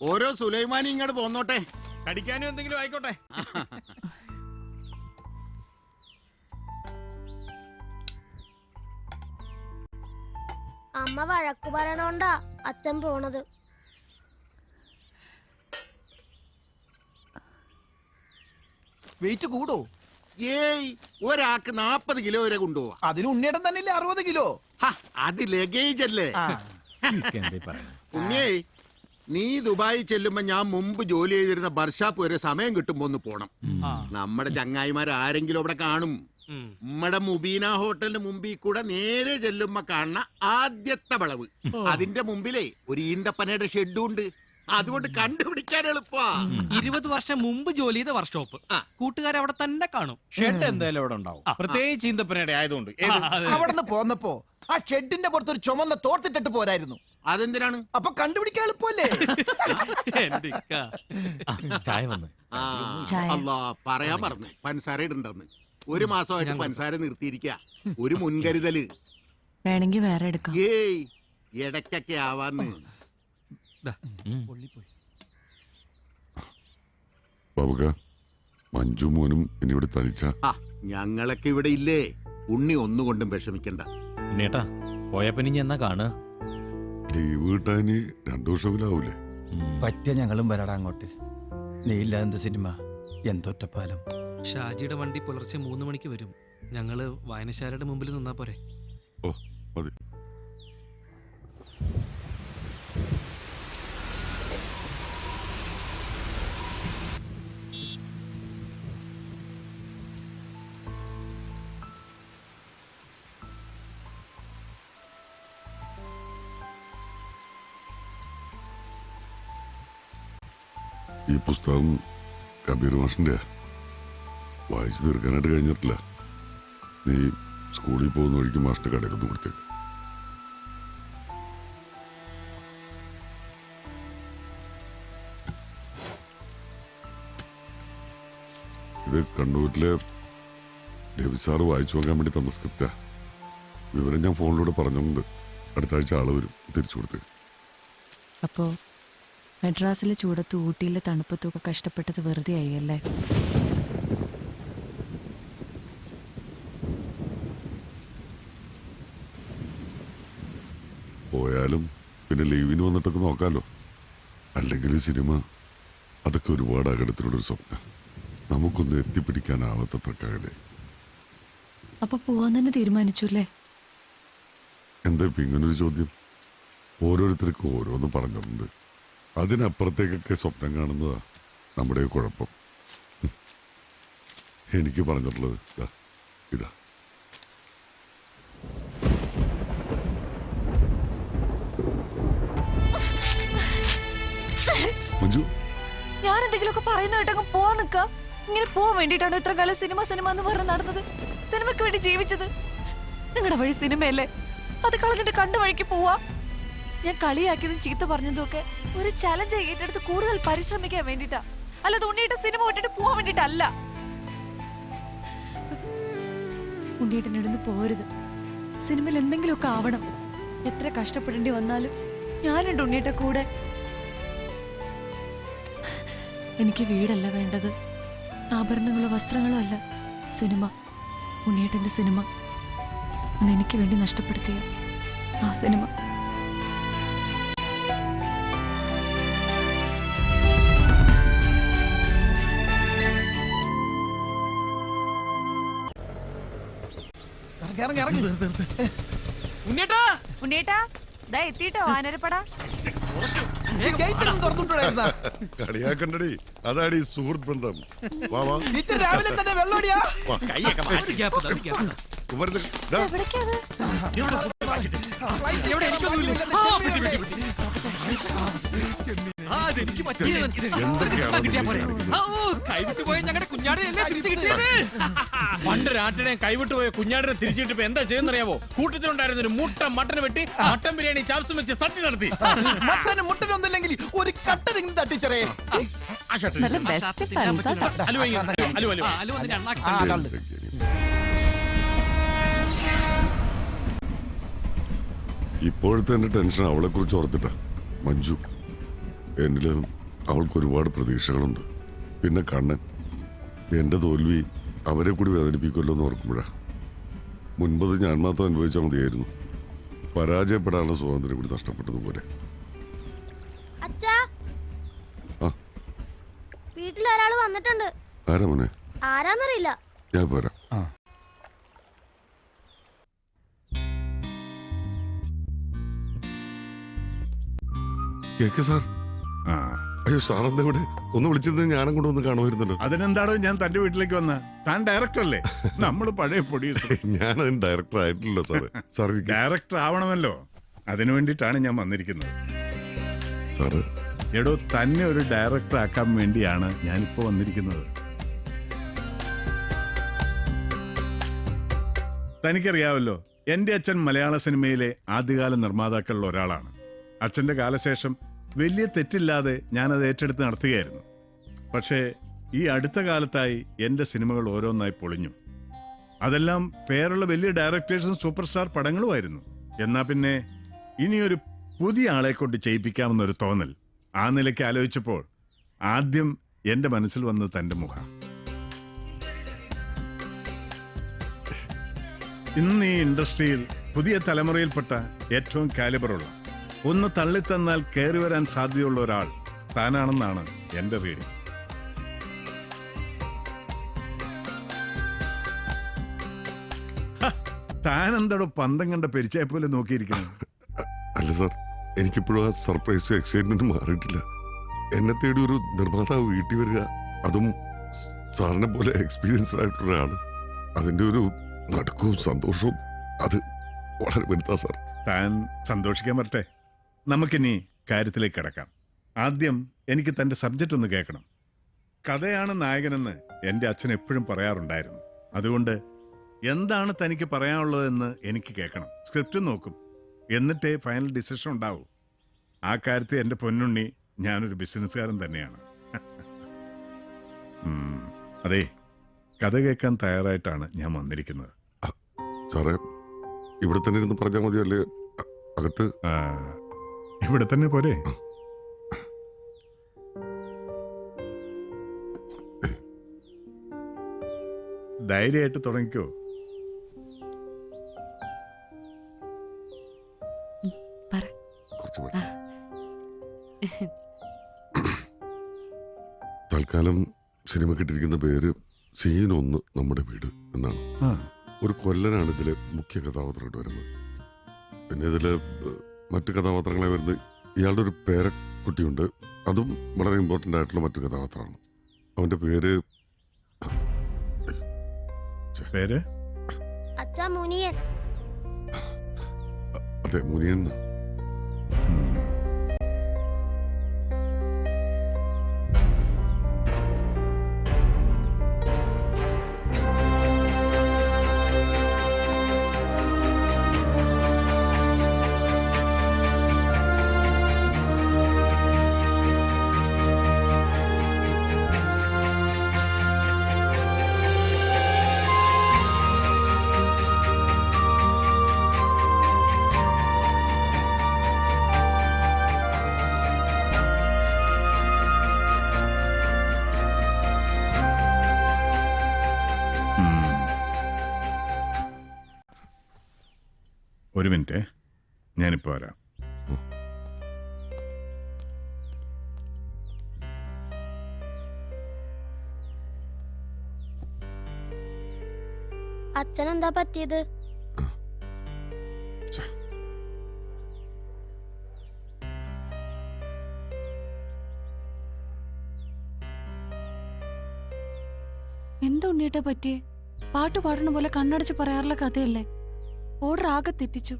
ഓരോ സുലൈമാനി ഇങ്ങോട്ട് പോന്നോട്ടെ. കടിക്കാനും എന്തെങ്കിലും ആയിക്കോട്ടെ. അമ്മ വഴക്കു പറയണോണ്ടാ അച്ഛൻ പോണത്. വെയിറ്റ് കൂടോ? ഏയ്, ഒരാൾക്ക് 40 കിലോ വരെ കൊണ്ടുപോവാ. അതിന് ഉണ്ണിയേട്ടൻ തന്നെ 60 കിലോ. അത് ലഗേജ് അല്ലേ? ഉണ്ണിയേ, നീ ദുബായി ചെല്ലുമ്പോ ഞാൻ മുമ്പ് ജോലി ചെയ്തിരുന്ന ബർഷാപ്പ് വരെ സമയം കിട്ടുമ്പോ ഒന്ന് പോണം. നമ്മുടെ ചങ്ങായിമാർ ആരെങ്കിലും അവിടെ കാണും. നമ്മുടെ മുബീന ഹോട്ടലിന് മുമ്പിൽ കൂടെ നേരെ ചെല്ലുമ്പോ കാണുന്ന ആദ്യത്തെ വളവ്, അതിന്റെ മുമ്പിലേ ഒരു ഈന്തപ്പനയുടെ ഷെഡും ഉണ്ട്. അതുകൊണ്ട് കണ്ടുപിടിക്കാൻ എളുപ്പാ. 20 വർഷം മുമ്പ് ജോലി ചെയ്ത വർക്ക്ഷോപ്പ്. കൂട്ടുകാർ അവിടെ തന്നെ കാണും. ഷെഡ് എന്തായാലും അവിടെ ഉണ്ടാവും, പ്രത്യേകിച്ച് ഈന്തപ്പനയുടെ ആയതുകൊണ്ട്. അവിടെ നിന്ന് പോന്നപ്പോ ആ ഷെഡിന്റെ പുറത്ത് ഒരു ചുമന്ന തോർത്തിട്ടിട്ട് പോരായിരുന്നു. അതെന്തിനാണ്? അപ്പൊ കണ്ടുപിടിക്കാൻ എളുപ്പല്ലേ? ചായ വന്ന് അല്ലാ, പറയാൻ പറഞ്ഞു പഞ്ചസാര ഇടണ്ടെന്ന്. 1 മാസമായിട്ട് പഞ്ചസാര നിർത്തിയിരിക്ക. ഒരു മുൻകരുതല് വേണമെങ്കിൽ വേറെ എടുക്കാം. ഏയ് ഇടയ്ക്കൊക്കെ ആവാന്ന്. ബാബുക്ക, മഞ്ജു മോനും ഇനി ഇവിടെ തനിച്ച. ഞങ്ങളൊക്കെ ഇവിടെ ഇല്ലേ. ഉണ്ണി ഒന്നുകൊണ്ടും വിഷമിക്കണ്ട. ഉണ്ണിയേട്ടാ പോയാ പിന്നെ ഇനി എന്നാ കാണുക? ലീവ് കിട്ടാന് 2 വർഷമില്ലാവൂലേ? പറ്റിയ ഞങ്ങളും വരാടാ അങ്ങോട്ട്. നീ ഇല്ല എന്ത് സിനിമ, എന്തൊറ്റപ്പാലം. ഷാജിയുടെ വണ്ടി പുലർച്ചെ 3 മണിക്ക് വരും. ഞങ്ങള് വായനശാലയുടെ മുമ്പിൽ നിന്നാ പോരെ? ഓ മതി. ഈ പുസ്തകം കബീർ മാഷിന്റെ വായിച്ചു തീർക്കാനായിട്ട് കഴിഞ്ഞിട്ടില്ല. നീ സ്കൂളിൽ പോകുന്ന വഴിക്ക് മാഷിന്റെ കടയിലൊന്നും കൊടുത്തേക്ക്. ഇത് കണ്ണൂരിലെ രവി സാറ് വായിച്ചു നോക്കാൻ വേണ്ടി തന്ന സ്ക്രിപ്റ്റാ. വിവരം ഞാൻ ഫോണിലൂടെ പറഞ്ഞുകൊണ്ട് അടുത്ത ആഴ്ച ആള് വരും. തിരിച്ചു കൊടുത്തേക്ക്. അപ്പോ മെഡ്രാസിലെ ചൂടത്ത് ഊട്ടിയിലെ തണുപ്പത്തൊക്കെ കഷ്ടപ്പെട്ടത് വെറുതെ ആയി അല്ലേ? പോയാലും പിന്നെ ലീവിന് വന്നിട്ടൊക്കെ നോക്കാമല്ലോ. അല്ലെങ്കിൽ സിനിമ അതൊക്കെ ഒരുപാട് അകലത്തിലുള്ളൊരു സ്വപ്നം. നമുക്കൊന്നും എത്തിപ്പിടിക്കാനാവാത്തത്രക്കകലെ. അപ്പൊ പോവാൻ തന്നെ തീരുമാനിച്ചു അല്ലേ? എന്താ ഇപ്പം ഇങ്ങനൊരു ചോദ്യം? ഓരോരുത്തർക്കും ഓരോന്ന് പറഞ്ഞിട്ടുണ്ട്. അതിനപ്പുറത്തേക്കൊക്കെ സ്വപ്നം കാണുന്നതാ നമ്മുടെ കുഴപ്പം. എനിക്ക് പറഞ്ഞിട്ടുള്ളത് ഇതാ. മഞ്ജു, ഞാൻ എന്തെങ്കിലുമൊക്കെ പറയുന്ന കേട്ടങ്ങ് പോവാൻ നിക്ക. ഇങ്ങനെ പോവാൻ വേണ്ടിട്ടാണ് ഇത്ര കാലം സിനിമ സിനിമ എന്ന് പറഞ്ഞ് നടന്നത്. സിനിമയ്ക്ക് വേണ്ടി ജീവിച്ചത്. നിങ്ങളുടെ വഴി സിനിമയല്ലേ, അത് കളഞ്ഞിട്ട് കണ്ടു വഴിക്ക് പോവാ. ഞാൻ കളിയാക്കിയതും ചീത്ത പറഞ്ഞതും ഒക്കെ ഒരു ചലഞ്ച് ഏറ്റെടുത്ത് കൂടുതൽ പരിശ്രമിക്കാൻ വേണ്ടിട്ടാ, അല്ലാതെ ഉണ്ണിയേട്ടൻ സിനിമ വിട്ടിട്ട് പോവാൻ വേണ്ടിട്ടല്ല. ഉണ്ണിയേട്ടനിടുന്ന് പോരുത്. സിനിമയിൽ എന്തെങ്കിലുമൊക്കെ ആവണം. എത്ര കഷ്ടപ്പെടേണ്ടി വന്നാലും ഞാനുണ്ട് ഉണ്ണിയേട്ട കൂടെ. എനിക്ക് വീടല്ല വേണ്ടത്, ആഭരണങ്ങളോ വസ്ത്രങ്ങളോ അല്ല. സിനിമ, ഉണ്ണിയേട്ടന്റെ സിനിമ. അന്ന് എനിക്ക് വേണ്ടി നഷ്ടപ്പെടുത്തിയ ആ സിനിമ. ഉണ്ണിയേട്ടാ ദാ എത്തിട്ടോ വാനരപ്പട. കളിയാക്കണ്ടടി, അതാടി സുഹൃത്ത് ബന്ധം. വാ വാ. രാവിലെ തന്നെ വെള്ളോടിയാ. കൈവിട്ടുപോയ ഞങ്ങളുടെ കുഞ്ഞാടിനെ തിരിച്ചു കിട്ടിയത്. പണ്ട് രാട്ടിനെ കൈവിട്ടുപോയ കുഞ്ഞാടിനെ തിരിച്ചിട്ടിപ്പോ എന്താ ചെയ്യുന്നറിയാവോ? കൂട്ടത്തിലുണ്ടായിരുന്ന ഒരു മുട്ട മട്ടൻ വെട്ടി മട്ടൻ ബിരിയാണി ചാപ്സും വെച്ച് സദ്യ നടത്തി. മുട്ടനൊന്നില്ലെങ്കിൽ ഒരു കട്ടനെങ്കിലും തട്ടിച്ചറേ. ഇപ്പോഴത്തെ എന്റെ ടെൻഷൻ അവളെ കുറിച്ച് ഓർത്തിട്ടാ. മഞ്ജു, എന്നില് അവൾക്ക് ഒരുപാട് പ്രതീക്ഷകളുണ്ട്. പിന്നെ കണ്ണൻ, എന്റെ തോൽവി അവരെ കൂടി വേദനിപ്പിക്കുമല്ലോ എന്ന് ഓർക്കുമ്പോഴാ. മുൻപത് ഞാൻ മാത്രം അനുഭവിച്ചാൽ മതിയായിരുന്നു. പരാജയപ്പെടാനുള്ള സ്വാതന്ത്ര്യം കൂടി നഷ്ടപ്പെട്ടതുപോലെ. വീട്ടിലൊരാള് വന്നിട്ടുണ്ട്. ആരാ മോനെ? ആരാന്നറിയില്ല. ഞാൻ പോരാ. Cake sir. അയ്യോ, സാറെന്താ ഇവിടെ? ഒന്ന് വിളിച്ചിരുന്നത് ഞാനും കൂടെ ഒന്ന് കാണുമായിരുന്നല്ലോ. അതിനെന്താണോ ഞാൻ തന്റെ വീട്ടിലേക്ക് വന്ന? താൻ ഡയറക്ടർ അല്ലേ? നമ്മൾ പഴയ പ്രൊഡ്യൂസർ. ഞാനതിന് ഡയറക്ടർ ആയിട്ടില്ല സാറേ. സാർ ഡയറക്ടർ ആവണമല്ലോ, അതിനു വേണ്ടിയിട്ടാണ് ഞാൻ വന്നിരിക്കുന്നത്. സാറ്, എടോ, തന്നെ ഒരു ഡയറക്ടർ ആക്കാൻ വേണ്ടിയാണ് ഞാനിപ്പോ വന്നിരിക്കുന്നത്. തനിക്കറിയാവല്ലോ, എൻ്റെ അച്ഛൻ മലയാള സിനിമയിലെ ആദ്യകാല നിർമ്മാതാക്കളിൽ ഒരാളാണ്. അച്ഛൻ്റെ കാലശേഷം വലിയ തെറ്റില്ലാതെ ഞാനത് ഏറ്റെടുത്ത് നടത്തുകയായിരുന്നു. പക്ഷേ ഈ അടുത്ത കാലത്തായി എൻ്റെ സിനിമകൾ ഓരോന്നായി പൊളിഞ്ഞു. അതെല്ലാം പേരുള്ള വലിയ ഡയറക്ടേഴ്സും സൂപ്പർ സ്റ്റാർ പടങ്ങളുമായിരുന്നു. എന്നാ പിന്നെ ഇനിയൊരു പുതിയ ആളെ കൊണ്ട് ചെയ്യിപ്പിക്കാമെന്നൊരു തോന്നൽ. ആ നിലയ്ക്ക് ആലോചിച്ചപ്പോൾ ആദ്യം എൻ്റെ മനസ്സിൽ വന്നത് തൻ്റെ മുഖം. ഇന്ന് ഈ ഇൻഡസ്ട്രിയിൽ പുതിയ തലമുറയിൽപ്പെട്ട ഏറ്റവും കാലിബറുള്ള, ഒന്ന് തള്ളിത്തന്നാൽ കയറി വരാൻ സാധ്യതയുള്ള ഒരാൾ താനാണെന്നാണ് എൻ്റെ റീഡിംഗ്. താനെന്തോ പന്തം കണ്ട പെരിച്ചായ പോലെ നോക്കിയിരിക്കണം. അല്ല സാർ, എനിക്കിപ്പോഴും ആ സർപ്രൈസ് എക്സൈറ്റ്മെന്റ് മാറിയിട്ടില്ല. എന്നെ തേടി ഒരു നിർമ്മാതാവ് വീട്ടിൽ വരിക, അതും സാറിനെ പോലെ എക്സ്പീരിയൻസ്ഡ് ആയിട്ടുള്ള ആള്, അതിന്റെ ഒരു നടുക്കവും സന്തോഷവും അത് വളരെ വലുതാ സാർ. താൻ സന്തോഷിക്കാൻ വരട്ടെ. നമുക്കിനി കാര്യത്തിലേക്ക് കിടക്കാം. ആദ്യം എനിക്ക് തന്റെ സബ്ജക്റ്റ് ഒന്ന് കേൾക്കണം. കഥയാണ് നായകനെന്ന് എൻ്റെ അച്ഛൻ എപ്പോഴും പറയാറുണ്ടായിരുന്നു. അതുകൊണ്ട് എന്താണ് തനിക്ക് പറയാനുള്ളതെന്ന് എനിക്ക് കേൾക്കണം. സ്ക്രിപ്റ്റ് നോക്കും, എന്നിട്ടേ ഫൈനൽ ഡിസിഷൻ ഉണ്ടാവൂ. ആ കാര്യത്തിൽ എൻ്റെ പൊന്നുണ്ണി ഞാനൊരു ബിസിനസ്സുകാരൻ തന്നെയാണ്. അതെ, കഥ കേൾക്കാൻ തയ്യാറായിട്ടാണ് ഞാൻ വന്നിരിക്കുന്നത്. സാറേ, ഇവിടെ തന്നെ ഇരുന്ന് പറഞ്ഞാൽ മതിയല്ലേ? അകത്ത് ഇവിടെ തന്നെ പോരെ? ധൈര്യമായിട്ട് തുടങ്ങിക്കോ. തൽക്കാലം സിനിമ കിട്ടിയിരിക്കുന്ന പേര് സീൻ 1 നമ്മുടെ വീട് എന്നാണ്. ഒരു കൊല്ലനാണ് ഇതിലെ മുഖ്യ കഥാപാത്രമായിട്ട് വരുന്നത്. പിന്നെ ഇതില് മറ്റു കഥാപാത്രങ്ങളെ വരുന്നത് ഇയാളുടെ ഒരു പേരക്കുട്ടിയുണ്ട്. അതും വളരെ ഇമ്പോർട്ടൻ്റ് ആയിട്ടുള്ള മറ്റു കഥാപാത്രമാണ്. അവന്റെ പേര് അച്ഛാ മുനിയൻ. അതെ, മുനിയൻ. ഒരു മിനിറ്റ്, ഞാനിപ്പോൾ വരാം. അച്ഛനെന്താ പറ്റിയത്? എന്താ ഉണ്ണിയേട്ടാ പറ്റിയേ? പാട്ട് പാടണ പോലെ കണ്ണടച്ച് പറയാറുള്ള കഥയല്ലേ? ഓർഡർ ആകെ തെറ്റിച്ചു.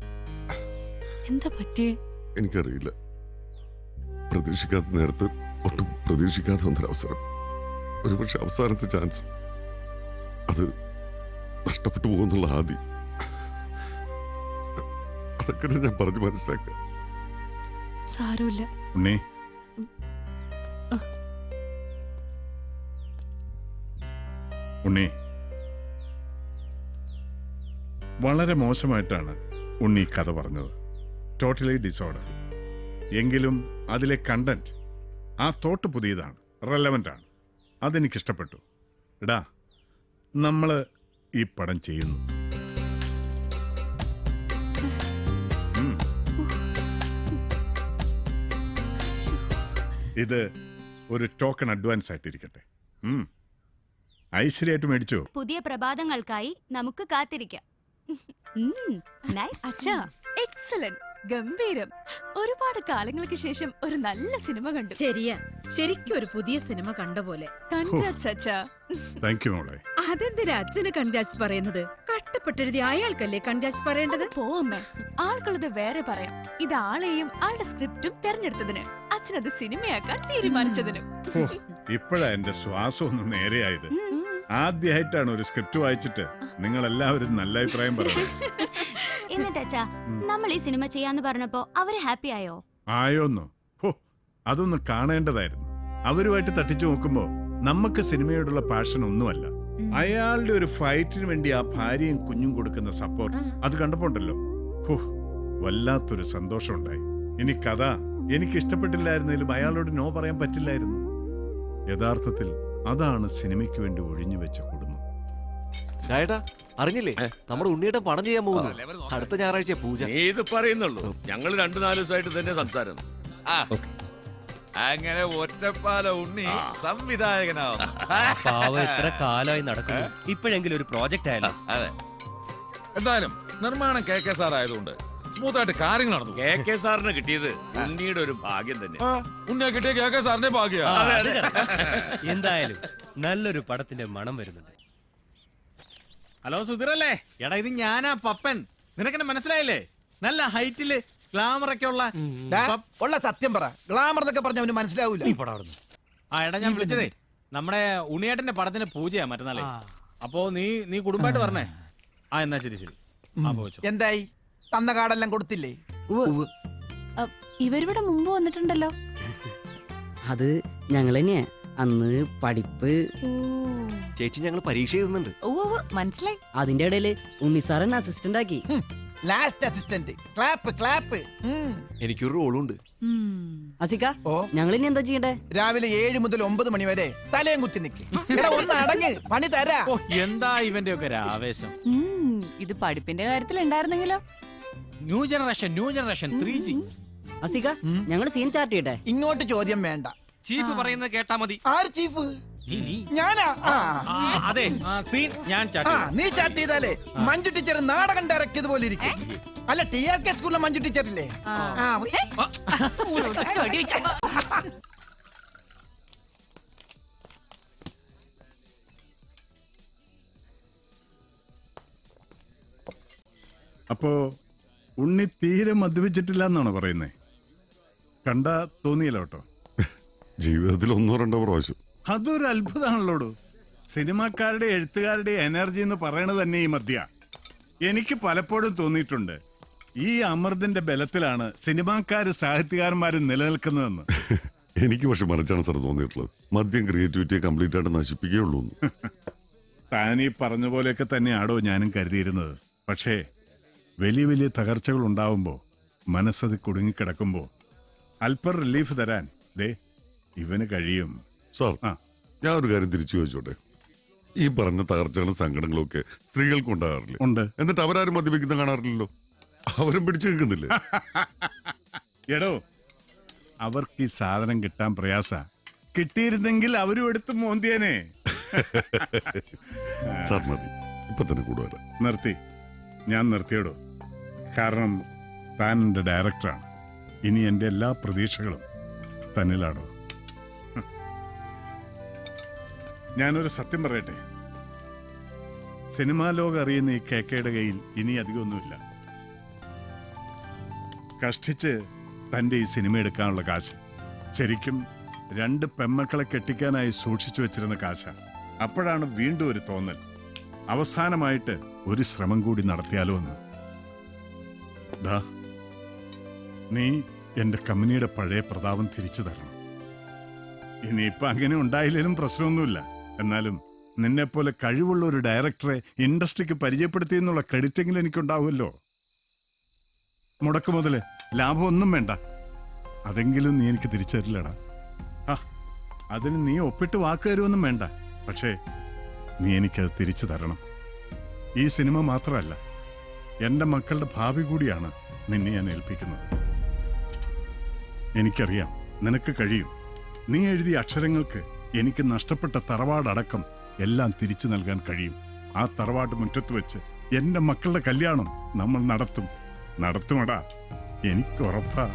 എന്താ പറ്റിയേ? എനിക്കറിയില്ല. പ്രതീക്ഷിക്കാത്ത നേരത്ത് ഒട്ടും പ്രതീക്ഷിക്കാത്ത ഒന്നൊരവസരം, ഒരുപക്ഷെ അവസാനത്തെ ചാൻസ്, അത് നഷ്ടപ്പെട്ടു പോകുന്നുള്ള ആദി. അതൊക്കെ ഞാൻ പറഞ്ഞു മനസ്സിലാക്കുക. സാരമില്ല ഉണ്ണി. ഉണ്ണി, വളരെ മോശമായിട്ടാണ് ഉണ്ണി കഥ പറഞ്ഞത്. Totally disorder. എങ്കിലും അതിലെ കണ്ടന്റ്, ആ തോട്ട് പുതിയതാണ്, റെലവൻ്റ് ആണ്. അതെനിക്കിഷ്ടപ്പെട്ടു. എടാ, നമ്മൾ ഈ പടം ചെയ്യുന്നു. ഇത് ഒരു ടോക്കൺ അഡ്വാൻസ് ആയിട്ടിരിക്കട്ടെ. ഐശ്വര്യമായിട്ട് മേടിച്ചോ? പുതിയ പ്രഭാതങ്ങൾക്കായി നമുക്ക് കാത്തിരിക്കാം. അച്ഛാ, എക്സലന്റ്, ഗംഭീരം. ഒരുപാട് കാലങ്ങൾക്ക് ശേഷം ഒരു നല്ല സിനിമ കണ്ടു. ശരിയാ, ശരിക്കും ഒരു പുതിയ സിനിമ കണ്ട പോലെ. കൺഗ്രാറ്റ്സ് അച്ഛാ. താങ്ക് യു മോളെ. അതെന്തിനാ അച്ഛന് കൺഗ്രാറ്റ്സ് പറയുന്നത്? കഷ്ടപ്പെട്ടെഴുതി അയാൾക്കല്ലേ കൺഗ്രാറ്റ്സ് പറയേണ്ടത്? പോമ്മേ, ആൾക്കുള്ളത് വേറെ പറയാം. ഇത് ആളെയും ആളുടെ സ്ക്രിപ്റ്റും തെരഞ്ഞെടുത്തതിന്, അച്ഛനത് സിനിമയാക്കാൻ തീരുമാനിച്ചതിനും. ഇപ്പോഴാ എന്റെ ശ്വാസം ഒന്ന് നേരെയായത്. ആദ്യമായിട്ടാണ് ഒരു സ്ക്രിപ്റ്റ് വായിച്ചിട്ട് നിങ്ങൾ എല്ലാവരും നല്ല അഭിപ്രായം പറയുന്നത്. എന്നിട്ട് അച്ഛാ നമ്മൾ ഈ സിനിമ ചെയ്യാന്ന് പറഞ്ഞപ്പോ അവര് ഹാപ്പി ആയോ? ആയോന്നോ? ഹോ, അതൊന്ന് കാണേണ്ടതായിരുന്നു. അവരുമായിട്ട് തട്ടിച്ചു നോക്കുമ്പോ നമുക്ക് സിനിമയോടുള്ള പാഷൻ ഒന്നുമല്ല. അയാളുടെ ഒരു ഫൈറ്റിന് വേണ്ടി ആ ഭാര്യയും കുഞ്ഞും കൊടുക്കുന്ന സപ്പോർട്ട് അത് കണ്ടപ്പോണ്ടല്ലോ, ഹോ, വല്ലാത്തൊരു സന്തോഷം ഉണ്ടായി. ഇനി കഥ എനിക്ക് ഇഷ്ടപ്പെട്ടില്ലായിരുന്നെങ്കിലും അയാളോട് നോ പറയാൻ പറ്റില്ലായിരുന്നു. യഥാർത്ഥത്തിൽ അതാണ് സിനിമയ്ക്ക് വേണ്ടി ഒഴിഞ്ഞു വെച്ച കുടുംബം. അറിഞ്ഞില്ലേ, നമ്മുടെ ഉണ്ണിയേട്ടൻ പടം ചെയ്യാൻ പോകുന്നു. അടുത്ത ഞായറാഴ്ച പൂജ. ഇത് പറയുന്നുള്ളൂ, ഞങ്ങൾ 2-4 ദിവസമായിട്ട് തന്നെ സംസാരം. അങ്ങനെ ഒറ്റപ്പാല ഉണ്ണി സംവിധായകനാവും. പാവം എത്ര കാലമായി നടക്കുന്നു, ഇപ്പോഴെങ്കിലും ഒരു പ്രോജക്റ്റ് ആയാലും. അതെ, എന്തായാലും നിർമ്മാണം KK സാർ ആയതുകൊണ്ട് സ്മൂത്ത് ആയിട്ട് കാര്യങ്ങൾ നടന്നു. KK സാറിന് കിട്ടിയത് ഉണ്ണിയുടെ ഒരു ഭാഗ്യം തന്നെ. ഉണ്ണിയെ കിട്ടിയ KK സാറിന്റെ ഭാഗ്യ. എന്തായാലും നല്ലൊരു പടത്തിന്റെ മണം വരുന്നുണ്ട്. ഹലോ സുധീറല്ലേ? എടാ ഇത് ഞാനാ പപ്പൻ. നിനക്കെന്നെ മനസ്സിലായില്ലേ? നല്ല ഹൈറ്റില് ഗ്ലാമർ ഒക്കെ ഉള്ള സത്യം പറ, ഗ്ലാമർ എന്നൊക്കെ പറഞ്ഞ അവന് മനസ്സിലാവൂല. ആ എടാ, ഞാൻ വിളിച്ചതേ നമ്മുടെ ഉണ്ണിയേട്ടന്റെ പടത്തിന് പൂജയാ മറ്റന്നാളെ. അപ്പോ നീ കുടുംബമായിട്ട് പറഞ്ഞേ. ആ എന്നാ ശരി ശരി. എന്തായി, തന്ന കാർഡെല്ലാം കൊടുത്തില്ലേ? ഇവരിവിടെ മുമ്പ് വന്നിട്ടുണ്ടല്ലോ. അത് ഞങ്ങൾ തന്നെയാ. അന്ന് പഠിപ്പ് ചേച്ചി ഞങ്ങൾ പരീക്ഷ എഴുതുന്നുണ്ട്. മനസ്സിലായി. അതിന്റെ ഇടയില് ഉണ്ണിസാറൻ അസിസ്റ്റന്റ് ആക്കി. Last assistant. Clap clap. എനിക്കൊരു റോളുണ്ട്. അസിക്ക, ഞങ്ങൾ ഇനി എന്താ ചെയ്യണ്ടേ? രാവിലെ 7 മുതൽ 9 മണി വരെ തലയും കുത്തി നിൽക്കും. ഒന്ന് അടങ്ങ്, പണി തരാ. എന്താ ഇവന്റെ ഒക്കെ ഒരു ആവേശം. ഇത് പഠിപ്പിന്റെ കാര്യത്തിൽ ഉണ്ടായിരുന്നെങ്കിലോ? New generation 3G. അസിക്ക, ഞങ്ങൾ സീൻ ചാർട്ട് ചെയ്യട്ടെ? ഇങ്ങോട്ട് ചോദ്യം വേണ്ട, ചീഫ് പറയുന്നത് കേട്ടാ മതി. ആര് ചീഫ്? ഞാനാ. അതെ, സീൻ ഞാൻ നീ ചാറ്റ് ചെയ്താലേ മഞ്ജു ടീച്ചർ നാടകം ഡയറക്ട് ചെയ്ത പോലെ ഇരിക്കും. അല്ല, TRK സ്കൂളിലെ മഞ്ജു ടീച്ചർ ഇല്ലേ? അപ്പോ ഉണ്ണി തീരെ മദ്യപിച്ചിട്ടില്ല എന്നാണോ പറയുന്നേ? കണ്ട തോന്നിയല്ലോ കേട്ടോ. ജീവിതത്തിൽ 1-2 പ്രാവശ്യം. അതൊരു അത്ഭുതമാണല്ലോടു. സിനിമാക്കാരുടെ എഴുത്തുകാരുടെ എനർജി എന്ന് പറയണത് തന്നെ ഈ മദ്യ. എനിക്ക് പലപ്പോഴും തോന്നിയിട്ടുണ്ട്, ഈ അമൃതിന്റെ ബലത്തിലാണ് സിനിമാക്കാര് സാഹിത്യകാരന്മാരും നിലനിൽക്കുന്നതെന്ന്. എനിക്ക് പക്ഷെ മറിച്ചാണ് സാർ തോന്നിയിട്ടുള്ളത്. മദ്യം ക്രിയേറ്റിവിറ്റിയെ കംപ്ലീറ്റ് ആയിട്ട് നശിപ്പിക്കുകയുള്ളൂ. താൻ ഈ പറഞ്ഞ പോലെയൊക്കെ തന്നെയാണോ ഞാനും കരുതിയിരുന്നത്. പക്ഷേ വലിയ വലിയ തകർച്ചകൾ ഉണ്ടാവുമ്പോൾ, മനസ്സത് കുടുങ്ങിക്കിടക്കുമ്പോ അല്പം റിലീഫ് തരാൻ ദേ ഇവന് കഴിയും. സാർ, ഞാൻ ഒരു കാര്യം തിരിച്ചു ചോദിച്ചോട്ടെ. ഈ പറഞ്ഞ തകർച്ചകളും സങ്കടങ്ങളും ഒക്കെ സ്ത്രീകൾക്ക് ഉണ്ടാകാറില്ല. ഉണ്ട്. എന്നിട്ട് അവരാരും മദ്യപിക്കുന്ന കാണാറില്ലല്ലോ. അവരും പിടിച്ചു നിൽക്കുന്നില്ലേ? എടോ, അവർക്ക് ഈ സാധനം കിട്ടാൻ പ്രയാസ. കിട്ടിയിരുന്നെങ്കിൽ അവരും എടുത്ത് മോന്തിയനെ. സാർ മതി, ഇപ്പൊ തന്നെ കൂടുതൽ നിർത്തി. ഞാൻ നിർത്തിയടോ. കാരണം താൻ എൻ്റെ ഡയറക്ടറാണ്. ഇനി എൻ്റെ എല്ലാ പ്രതീക്ഷകളും തന്നിലാണോ. ഞാനൊരു സത്യം പറയട്ടെ, സിനിമാ ലോകം അറിയുന്ന ഈ KKയുടെ കയ്യിൽ ഇനി അധികമൊന്നുമില്ല. കഷ്ടിച്ച് തൻ്റെ ഈ സിനിമ എടുക്കാനുള്ള കാശ് ശരിക്കും 2 പെമ്മക്കളെ കെട്ടിക്കാനായി സൂക്ഷിച്ചു വെച്ചിരുന്ന കാശ. അപ്പോഴാണ് വീണ്ടും ഒരു തോന്നൽ, അവസാനമായിട്ട് ഒരു ശ്രമം കൂടി നടത്തിയാലോ എന്ന്. നീ എൻ്റെ കമ്പനിയുടെ പഴയ പ്രതാപം തിരിച്ചു തരണം. ഇനിയിപ്പോ അങ്ങനെ ഉണ്ടായില്ലേലും പ്രശ്നമൊന്നുമില്ല. എന്നാലും നിന്നെപ്പോലെ കഴിവുള്ള ഒരു ഡയറക്ടറെ ഇൻഡസ്ട്രിക്ക് പരിചയപ്പെടുത്തി എന്നുള്ള ക്രെഡിറ്റെങ്കിലും എനിക്കുണ്ടാവുമല്ലോ. മുടക്ക് മുതല് ലാഭമൊന്നും വേണ്ട, അതെങ്കിലും നീ എനിക്ക് തിരിച്ചു തരില്ലടാ. അതിന് നീ ഒപ്പിട്ട് വാക്ക് തരുമൊന്നും വേണ്ട. പക്ഷേ നീ എനിക്കത് തിരിച്ചു തരണം. ഈ സിനിമ മാത്രമല്ല, എൻ്റെ മക്കളുടെ ഭാവി കൂടിയാണ് നിന്നെ ഞാൻ ഏൽപ്പിക്കുന്നത്. എനിക്കറിയാം നിനക്ക് കഴിയും. നീ എഴുതിയ അക്ഷരങ്ങൾക്ക് എനിക്ക് നഷ്ടപ്പെട്ട തറവാടടക്കം എല്ലാം തിരിച്ചു നൽകാൻ കഴിയും. ആ തറവാട് മുറ്റത്ത് വെച്ച് എൻ്റെ മക്കളുടെ കല്യാണം നമ്മൾ നടത്തുമടാ, എനിക്കുറപ്പാ.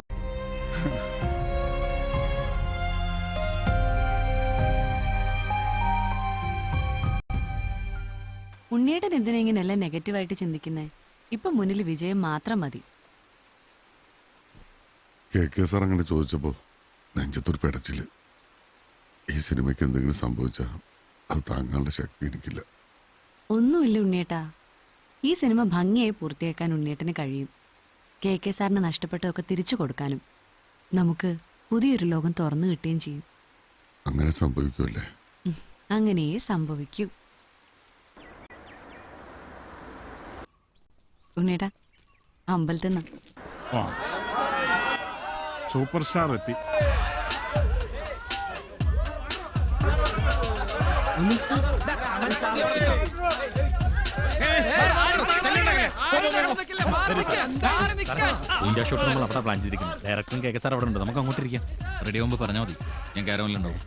ഉണ്ണിയേട്ടൻ എന്തിനാ ഇങ്ങനെയല്ല നെഗറ്റീവായിട്ട് ചിന്തിക്കുന്നേ? ഇപ്പൊ മുന്നിൽ വിജയം മാത്രം മതി. KK സാർ അങ്ങനെ ചോദിച്ചപ്പോ നെഞ്ചത്തൊരു പെടച്ചില്. ഈ സിനിമയ്ക്ക് എന്തെങ്കിലും സംഭവിച്ചാൽ അത് താങ്ങാനുള്ള ശക്തി എനിക്കില്ല. ഒന്നുമില്ല ഉണ്ണിയേട്ടാ, ഈ സിനിമ ഭംഗിയായി പൂർത്തിയാക്കാൻ ഉണ്ണിയേട്ടന് കഴിയും. KK സാറിന് നഷ്ടപ്പെട്ടതൊക്കെ തിരിച്ചു കൊടുക്കാനും നമുക്ക് പുതിയൊരു ലോകം തുറന്നു കിട്ടുകയും ചെയ്യും. അങ്ങനെ സംഭവിക്കുമല്ലേ? അങ്ങനെ സംഭവിക്കൂ. ഉണ്ണിയേട്ടാ, അമ്പലത്തിൽ നിന്ന് സൂപ്പർ സ്റ്റാർ എത്തി. ഷോട്ട് നമ്മൾ അവിടെ പ്ലാൻ ചെയ്തിരിക്കുന്നത്. ഡയറക്ടറും KK സാർ അവിടെ ഉണ്ട്. നമുക്ക് അങ്ങോട്ട് ഇരിക്കാം. റെഡി ആകുമ്പോൾ പറഞ്ഞാൽ മതി. ഞാൻ കാരവനിലുണ്ടാവും.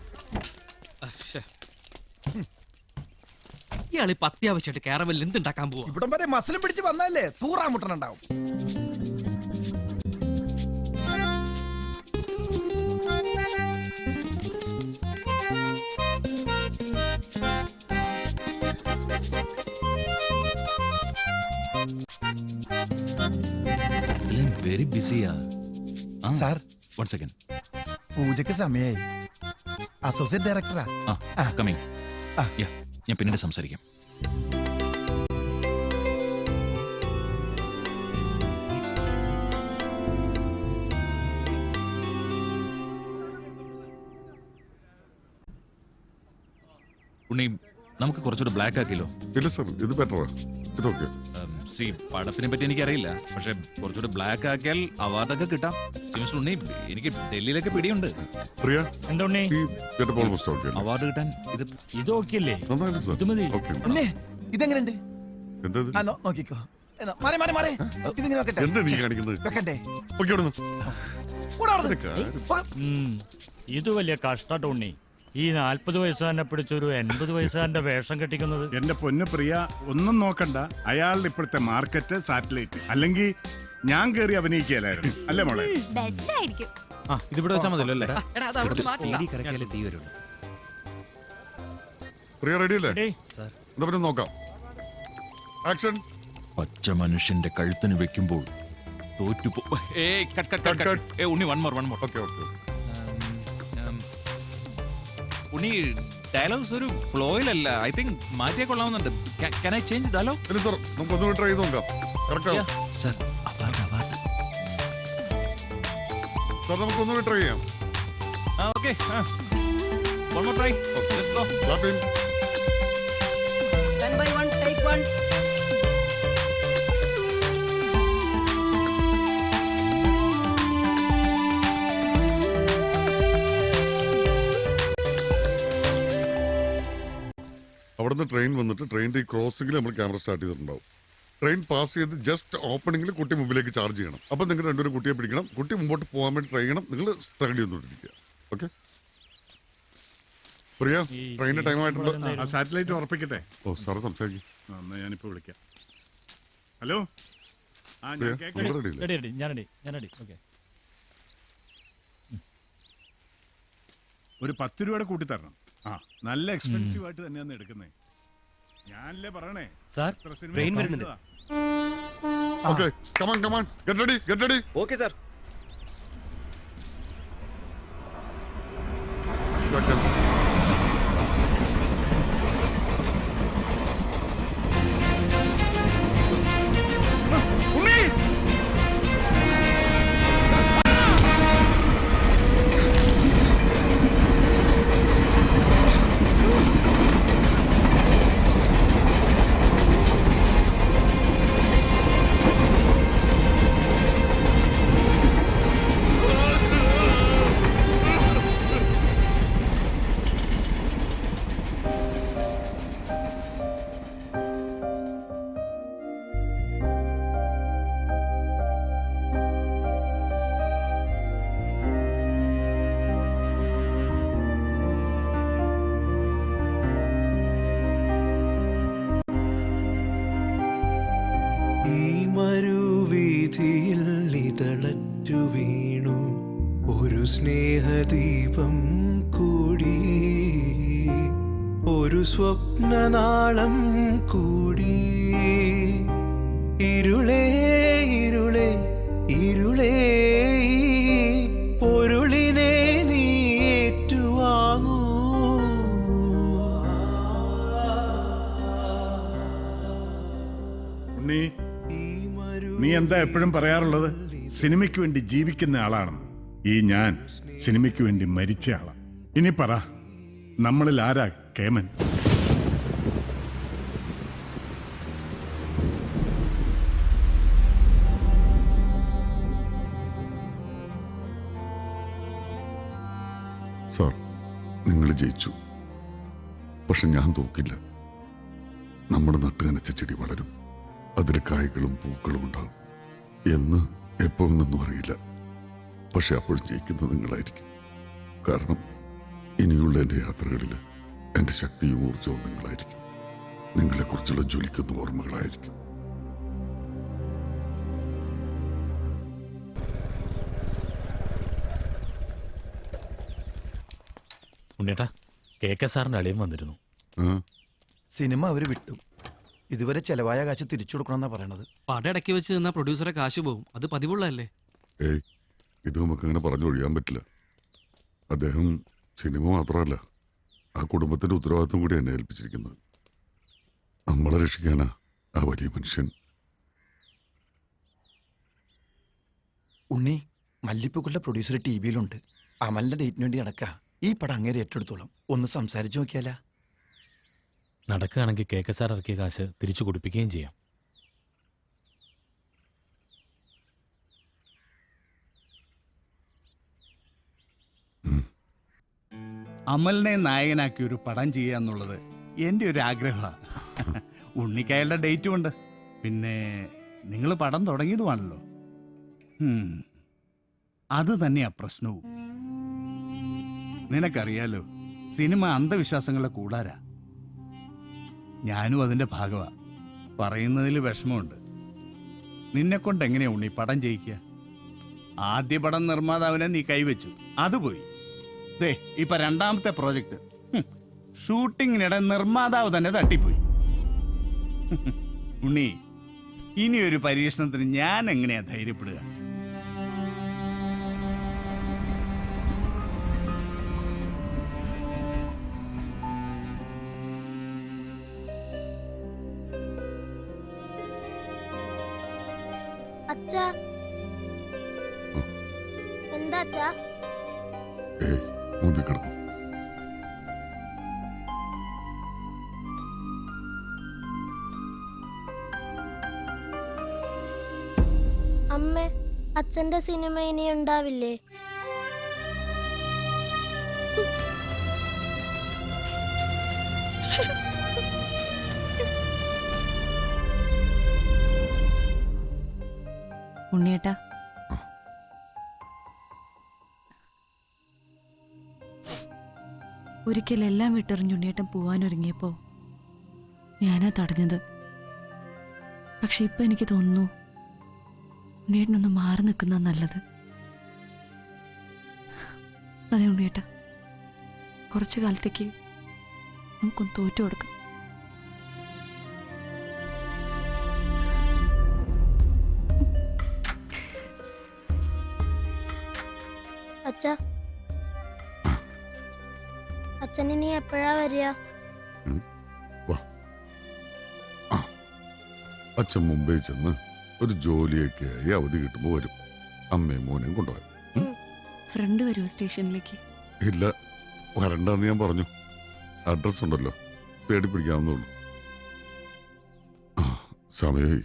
ഇയാളിപ്പോ അത്യാവശ്യമായിട്ട് കാരവനിൽ എന്തുണ്ടാക്കാൻ പോവാ? ഇവിടം വരെ മസലും പിടിച്ച് വന്നല്ലേ തൂറാമുട്ടനുണ്ടാവും. വെരി ബിസിയാ സാർ. One second. പൂജക്ക് സമയായി. അസോസിയേറ്റ് ഡയറക്ടറാ. കമ്മിങ്. ഞാൻ പിന്നീട് സംസാരിക്കാം. ഉണ്ണി, നമുക്ക് കുറച്ചുകൂടെ ബ്ലാക്ക് ആക്കിയല്ലോ. ഇല്ല സർ, ഇത് ബെറ്ററാ. ഇതൊക്കെ സി, പടത്തിനെ പറ്റി എനിക്കറിയില്ല, പക്ഷെ കുറച്ചുകൂടെ ബ്ലാക്ക് ആക്കിയാൽ അവാർഡൊക്കെ കിട്ടാം. മിസ്റ്റർ ഉണ്ണി, എനിക്ക് ഡൽഹിയിലൊക്കെ പിടിയുണ്ട്. പ്രിയ, എന്താ ഉണ്ണി? അവാർഡ് കിട്ടാൻ ഇത് ഓക്കെ അല്ലേ? ഇതെങ്ങനെയുണ്ട്? എന്തത്? നോക്കിക്കോ. മാറി മാറി മാറി. ഇതിങ്ങനെ വെക്കട്ടെ. എന്താ നീ കാണിക്കുന്നത്? വെക്കട്ടെ. ഓക്കെ, ഇവിടുന്ന്. ഇത് വലിയ കഷ്ടാട്ടോ ഉണ്ണി. ഈ 40 വയസ്സുകാരനെ പിടിച്ചൊരു 80 വയസ്സുകാരന്റെ വേഷം കെട്ടിക്കുന്നത്. എന്റെ പൊന്നു പ്രിയ, ഒന്നും നോക്കണ്ട. അയാളുടെ ഇപ്പോഴത്തെ മാർക്കറ്റ് സാറ്റലൈറ്റ്. അല്ലെങ്കിൽ ഞാൻ കയറി അഭിനയിക്കലായിരുന്നു. അല്ലേ മോളെ? ബെസ്റ്റ് ആയിരിക്കും. ഇതിവിടെ വെച്ചാൽ മതിയല്ലോ അല്ലേ? പ്രിയ റെഡി അല്ലേ? എന്താ പിന്നെ നോക്കാം. ആക്ഷൻ. പച്ച മനുഷ്യന്റെ കഴുത്തിന് വെക്കുമ്പോൾ തോറ്റുപോ. ഉണ്ണി, വൺ മോർ. Okay okay. ഉണ്ണി, ഡയലോഗ്സ് ഒരു ഫ്ലോയിലല്ല. ഐ തിങ്ക് മാറ്റിയാൽ കൊള്ളാവുന്നുണ്ട്. Can I change dialogue? ഇല്ല സർ, നമുക്ക് ഒന്നുകൂടി ട്രൈ ചെയ്ത് നോക്കാം. കറക്റ്റ് സർ, സർ, നമുക്ക് ഒന്നുകൂടി ട്രൈ ചെയ്യാം. Okay, one more try. Let's go. Clap in. 1 by 1, take 1. അവിടുന്ന് ട്രെയിൻ വന്നിട്ട് ട്രെയിനിന്റെ ഈ ക്രോസിംഗിൽ നമ്മൾ ക്യാമറ സ്റ്റാർട്ട് ചെയ്തിട്ടുണ്ടാവും. ട്രെയിൻ പാസ് ചെയ്ത് ജസ്റ്റ് ഓപ്പണിംഗിൽ കുട്ടി മുമ്പിലേക്ക് ചാർജ് ചെയ്യണം. അപ്പം നിങ്ങൾ രണ്ടുപേരും കുട്ടിയെ പിടിക്കണം. കുട്ടി മുമ്പോട്ട് പോകാൻ വേണ്ടി ട്രൈ ചെയ്യണം. നിങ്ങൾ സ്ട്രഗിൾ ചെയ്തുകൊണ്ടിരിക്കുക. ഓക്കെ പ്രിയ, ട്രെയിനിന്റെ ടൈം ആയിട്ടുണ്ട്. സാറ്റലൈറ്റ് ഉറപ്പിക്കട്ടെ. ഓ സാറ് സംസാരിക്കും. എന്നാ ഞാനിപ്പോ വിളിക്കാം. ഹലോ. ഒരു 10 രൂപയുടെ കൂട്ടി തരണം. നല്ല എക്സ്പെൻസീവ് ആയിട്ട് തന്നെയാണ് എടുക്കുന്നത്. ഞാനല്ലേ പറയണേ സാർ, ട്രെയിൻ വരുന്നുണ്ട്. Okay, come on, get ready. Okay sir. മരുവീഥിയിൽ ഇതളറ്റു വീണു ഒരു സ്നേഹദീപം കൂടി, ഒരു സ്വപ്നനാളം കൂടി. ഇരുളേ ഇരുളേ ഇരുളേ, പൊരുളിനെ നീ ഏറ്റുവാങ്ങൂ. എന്താ എപ്പോഴും പറയാറുള്ളത്? സിനിമയ്ക്ക് വേണ്ടി ജീവിക്കുന്ന ആളാണെന്ന്. ഈ ഞാൻ സിനിമയ്ക്ക് വേണ്ടി മരിച്ച ആളാണ്. ഇനി പറ, നമ്മളിൽ ആരാ കേമൻ? സാർ, നിങ്ങൾ ജയിച്ചു. പക്ഷെ ഞാൻ തോക്കില്ല. നമ്മുടെ നട്ടുകനച്ച ചെടി വളരും, അതിൽ കായ്കളും പൂക്കളും ഉണ്ടാകും. എന്ന് എപ്പോഴൊന്നും അറിയില്ല. പക്ഷെ അപ്പോഴും ജയിക്കുന്നത് നിങ്ങളായിരിക്കും. കാരണം ഇനിയുള്ള എൻ്റെ യാത്രകളിൽ എൻ്റെ ശക്തിയും ഊർജവും നിങ്ങളായിരിക്കും. നിങ്ങളെക്കുറിച്ചുള്ള ജ്വലിക്കുന്ന ഓർമ്മകളായിരിക്കും. ഉണ്ണേട്ടാ, KK സാറിന്റെ അളിയൻ വന്നിരുന്നു. സിനിമ അവര് വിട്ടു. ഇതുവരെ ചെലവായ കാശ് തിരിച്ചു കൊടുക്കണമെന്നാ പറയണത്. പടം ഇടയ്ക്ക് വെച്ച് നിന്നാ പ്രൊഡ്യൂസറെ കാശ് പോകും. അത് പതിവുള്ളതല്ലേ? ഏയ്, ഇത് നമുക്കങ്ങനെ പറഞ്ഞൊഴിയാൻ പറ്റില്ല. അദ്ദേഹം സിനിമ മാത്രമല്ല, ആ കുടുംബത്തിന്റെ ഉത്തരവാദിത്വം കൂടി എന്നെ ഏൽപ്പിച്ചിരിക്കുന്നത്. നമ്മളെ രക്ഷിക്കാനാ ആ വലിയ മനുഷ്യൻ. ഉണ്ണി, മല്ലിപ്പൂക്കളുടെ പ്രൊഡ്യൂസർ TVയിലുണ്ട്. അമലിന്റെ ഡേറ്റിന് വേണ്ടി നടക്കുക. ഈ പടം അങ്ങേരെ ഏറ്റെടുത്തോളും. ഒന്ന് സംസാരിച്ചു നോക്കിയാലാ? നടക്കുകയാണെങ്കിൽ KK സാർ ഇറക്കിയ കാശ് തിരിച്ചു കൊടുപ്പിക്കുകയും ചെയ്യാം. അമലിനെ നായകനാക്കി ഒരു പടം ചെയ്യുക എന്നുള്ളത് എൻ്റെ ഒരു ആഗ്രഹമാണ്. ഉണ്ണിക്കയാളുടെ ഡേറ്റും ഉണ്ട്. പിന്നെ നിങ്ങൾ പടം തുടങ്ങിയതുമാണല്ലോ. അത് തന്നെയാ പ്രശ്നവും. നിനക്കറിയാലോ, സിനിമ അന്ധവിശ്വാസങ്ങളെ കൂടാരാ. ഞാനും അതിൻ്റെ ഭാഗമാ. പറയുന്നതിൽ വിഷമമുണ്ട്. നിന്നെക്കൊണ്ട് എങ്ങനെയാ ഉണ്ണി പടം ചെയ്യിക്കുക? ആദ്യ പടം നിർമ്മാതാവിനെ നീ കൈവച്ചു, അത് പോയി. ദേ ഇപ്പൊ രണ്ടാമത്തെ പ്രോജക്റ്റ് ഷൂട്ടിങ്ങിനിടെ നിർമ്മാതാവ് തന്നെ തട്ടിപ്പോയി. ഉണ്ണി, ഇനി ഒരു പരീക്ഷണത്തിന് ഞാൻ എങ്ങനെയാ ധൈര്യപ്പെടുക? അച്ഛാ, എന്താ അച്ഛാ? മൂന്നിക്കിടന്നു. അമ്മേ, അച്ഛന്റെ സിനിമ ഇനി ഉണ്ടാവില്ലേ? ഉണ്ണിയേട്ടാ, ഒരിക്കൽ എല്ലാം വിട്ടെറിഞ്ഞ് ഉണ്ണിയേട്ടൻ പോവാനൊരുങ്ങിയപ്പോ ഞാനാ തടഞ്ഞത്. പക്ഷെ ഇപ്പൊ എനിക്ക് തോന്നുന്നു ഉണ്ണിയേട്ടനൊന്ന് മാറി നിൽക്കുന്ന നല്ലത്. അതെ ഉണ്ണിയേട്ടാ, കുറച്ചു കാലത്തേക്ക് നമുക്കൊന്ന് തോറ്റു കൊടുക്കാം. അച്ഛാ, അച്ഛൻ ഇനി എപ്പോഴാ വരിക? അച്ഛൻ മുംബൈ ചെന്ന് ഒരു ജോലിയൊക്കെ ആയി അവധി കിട്ടുമ്പോൾ വരും. അമ്മയും മോനെയും കൊണ്ടുപോകാൻ. ഫ്രണ്ട് വരുമോ സ്റ്റേഷനിലേക്ക്? ഇല്ല, വരണ്ടെന്ന് ഞാൻ പറഞ്ഞു. അഡ്രസ് ഉണ്ടല്ലോ, തേടി പിടിക്കാവുന്നുള്ളൂ. സമയമായി.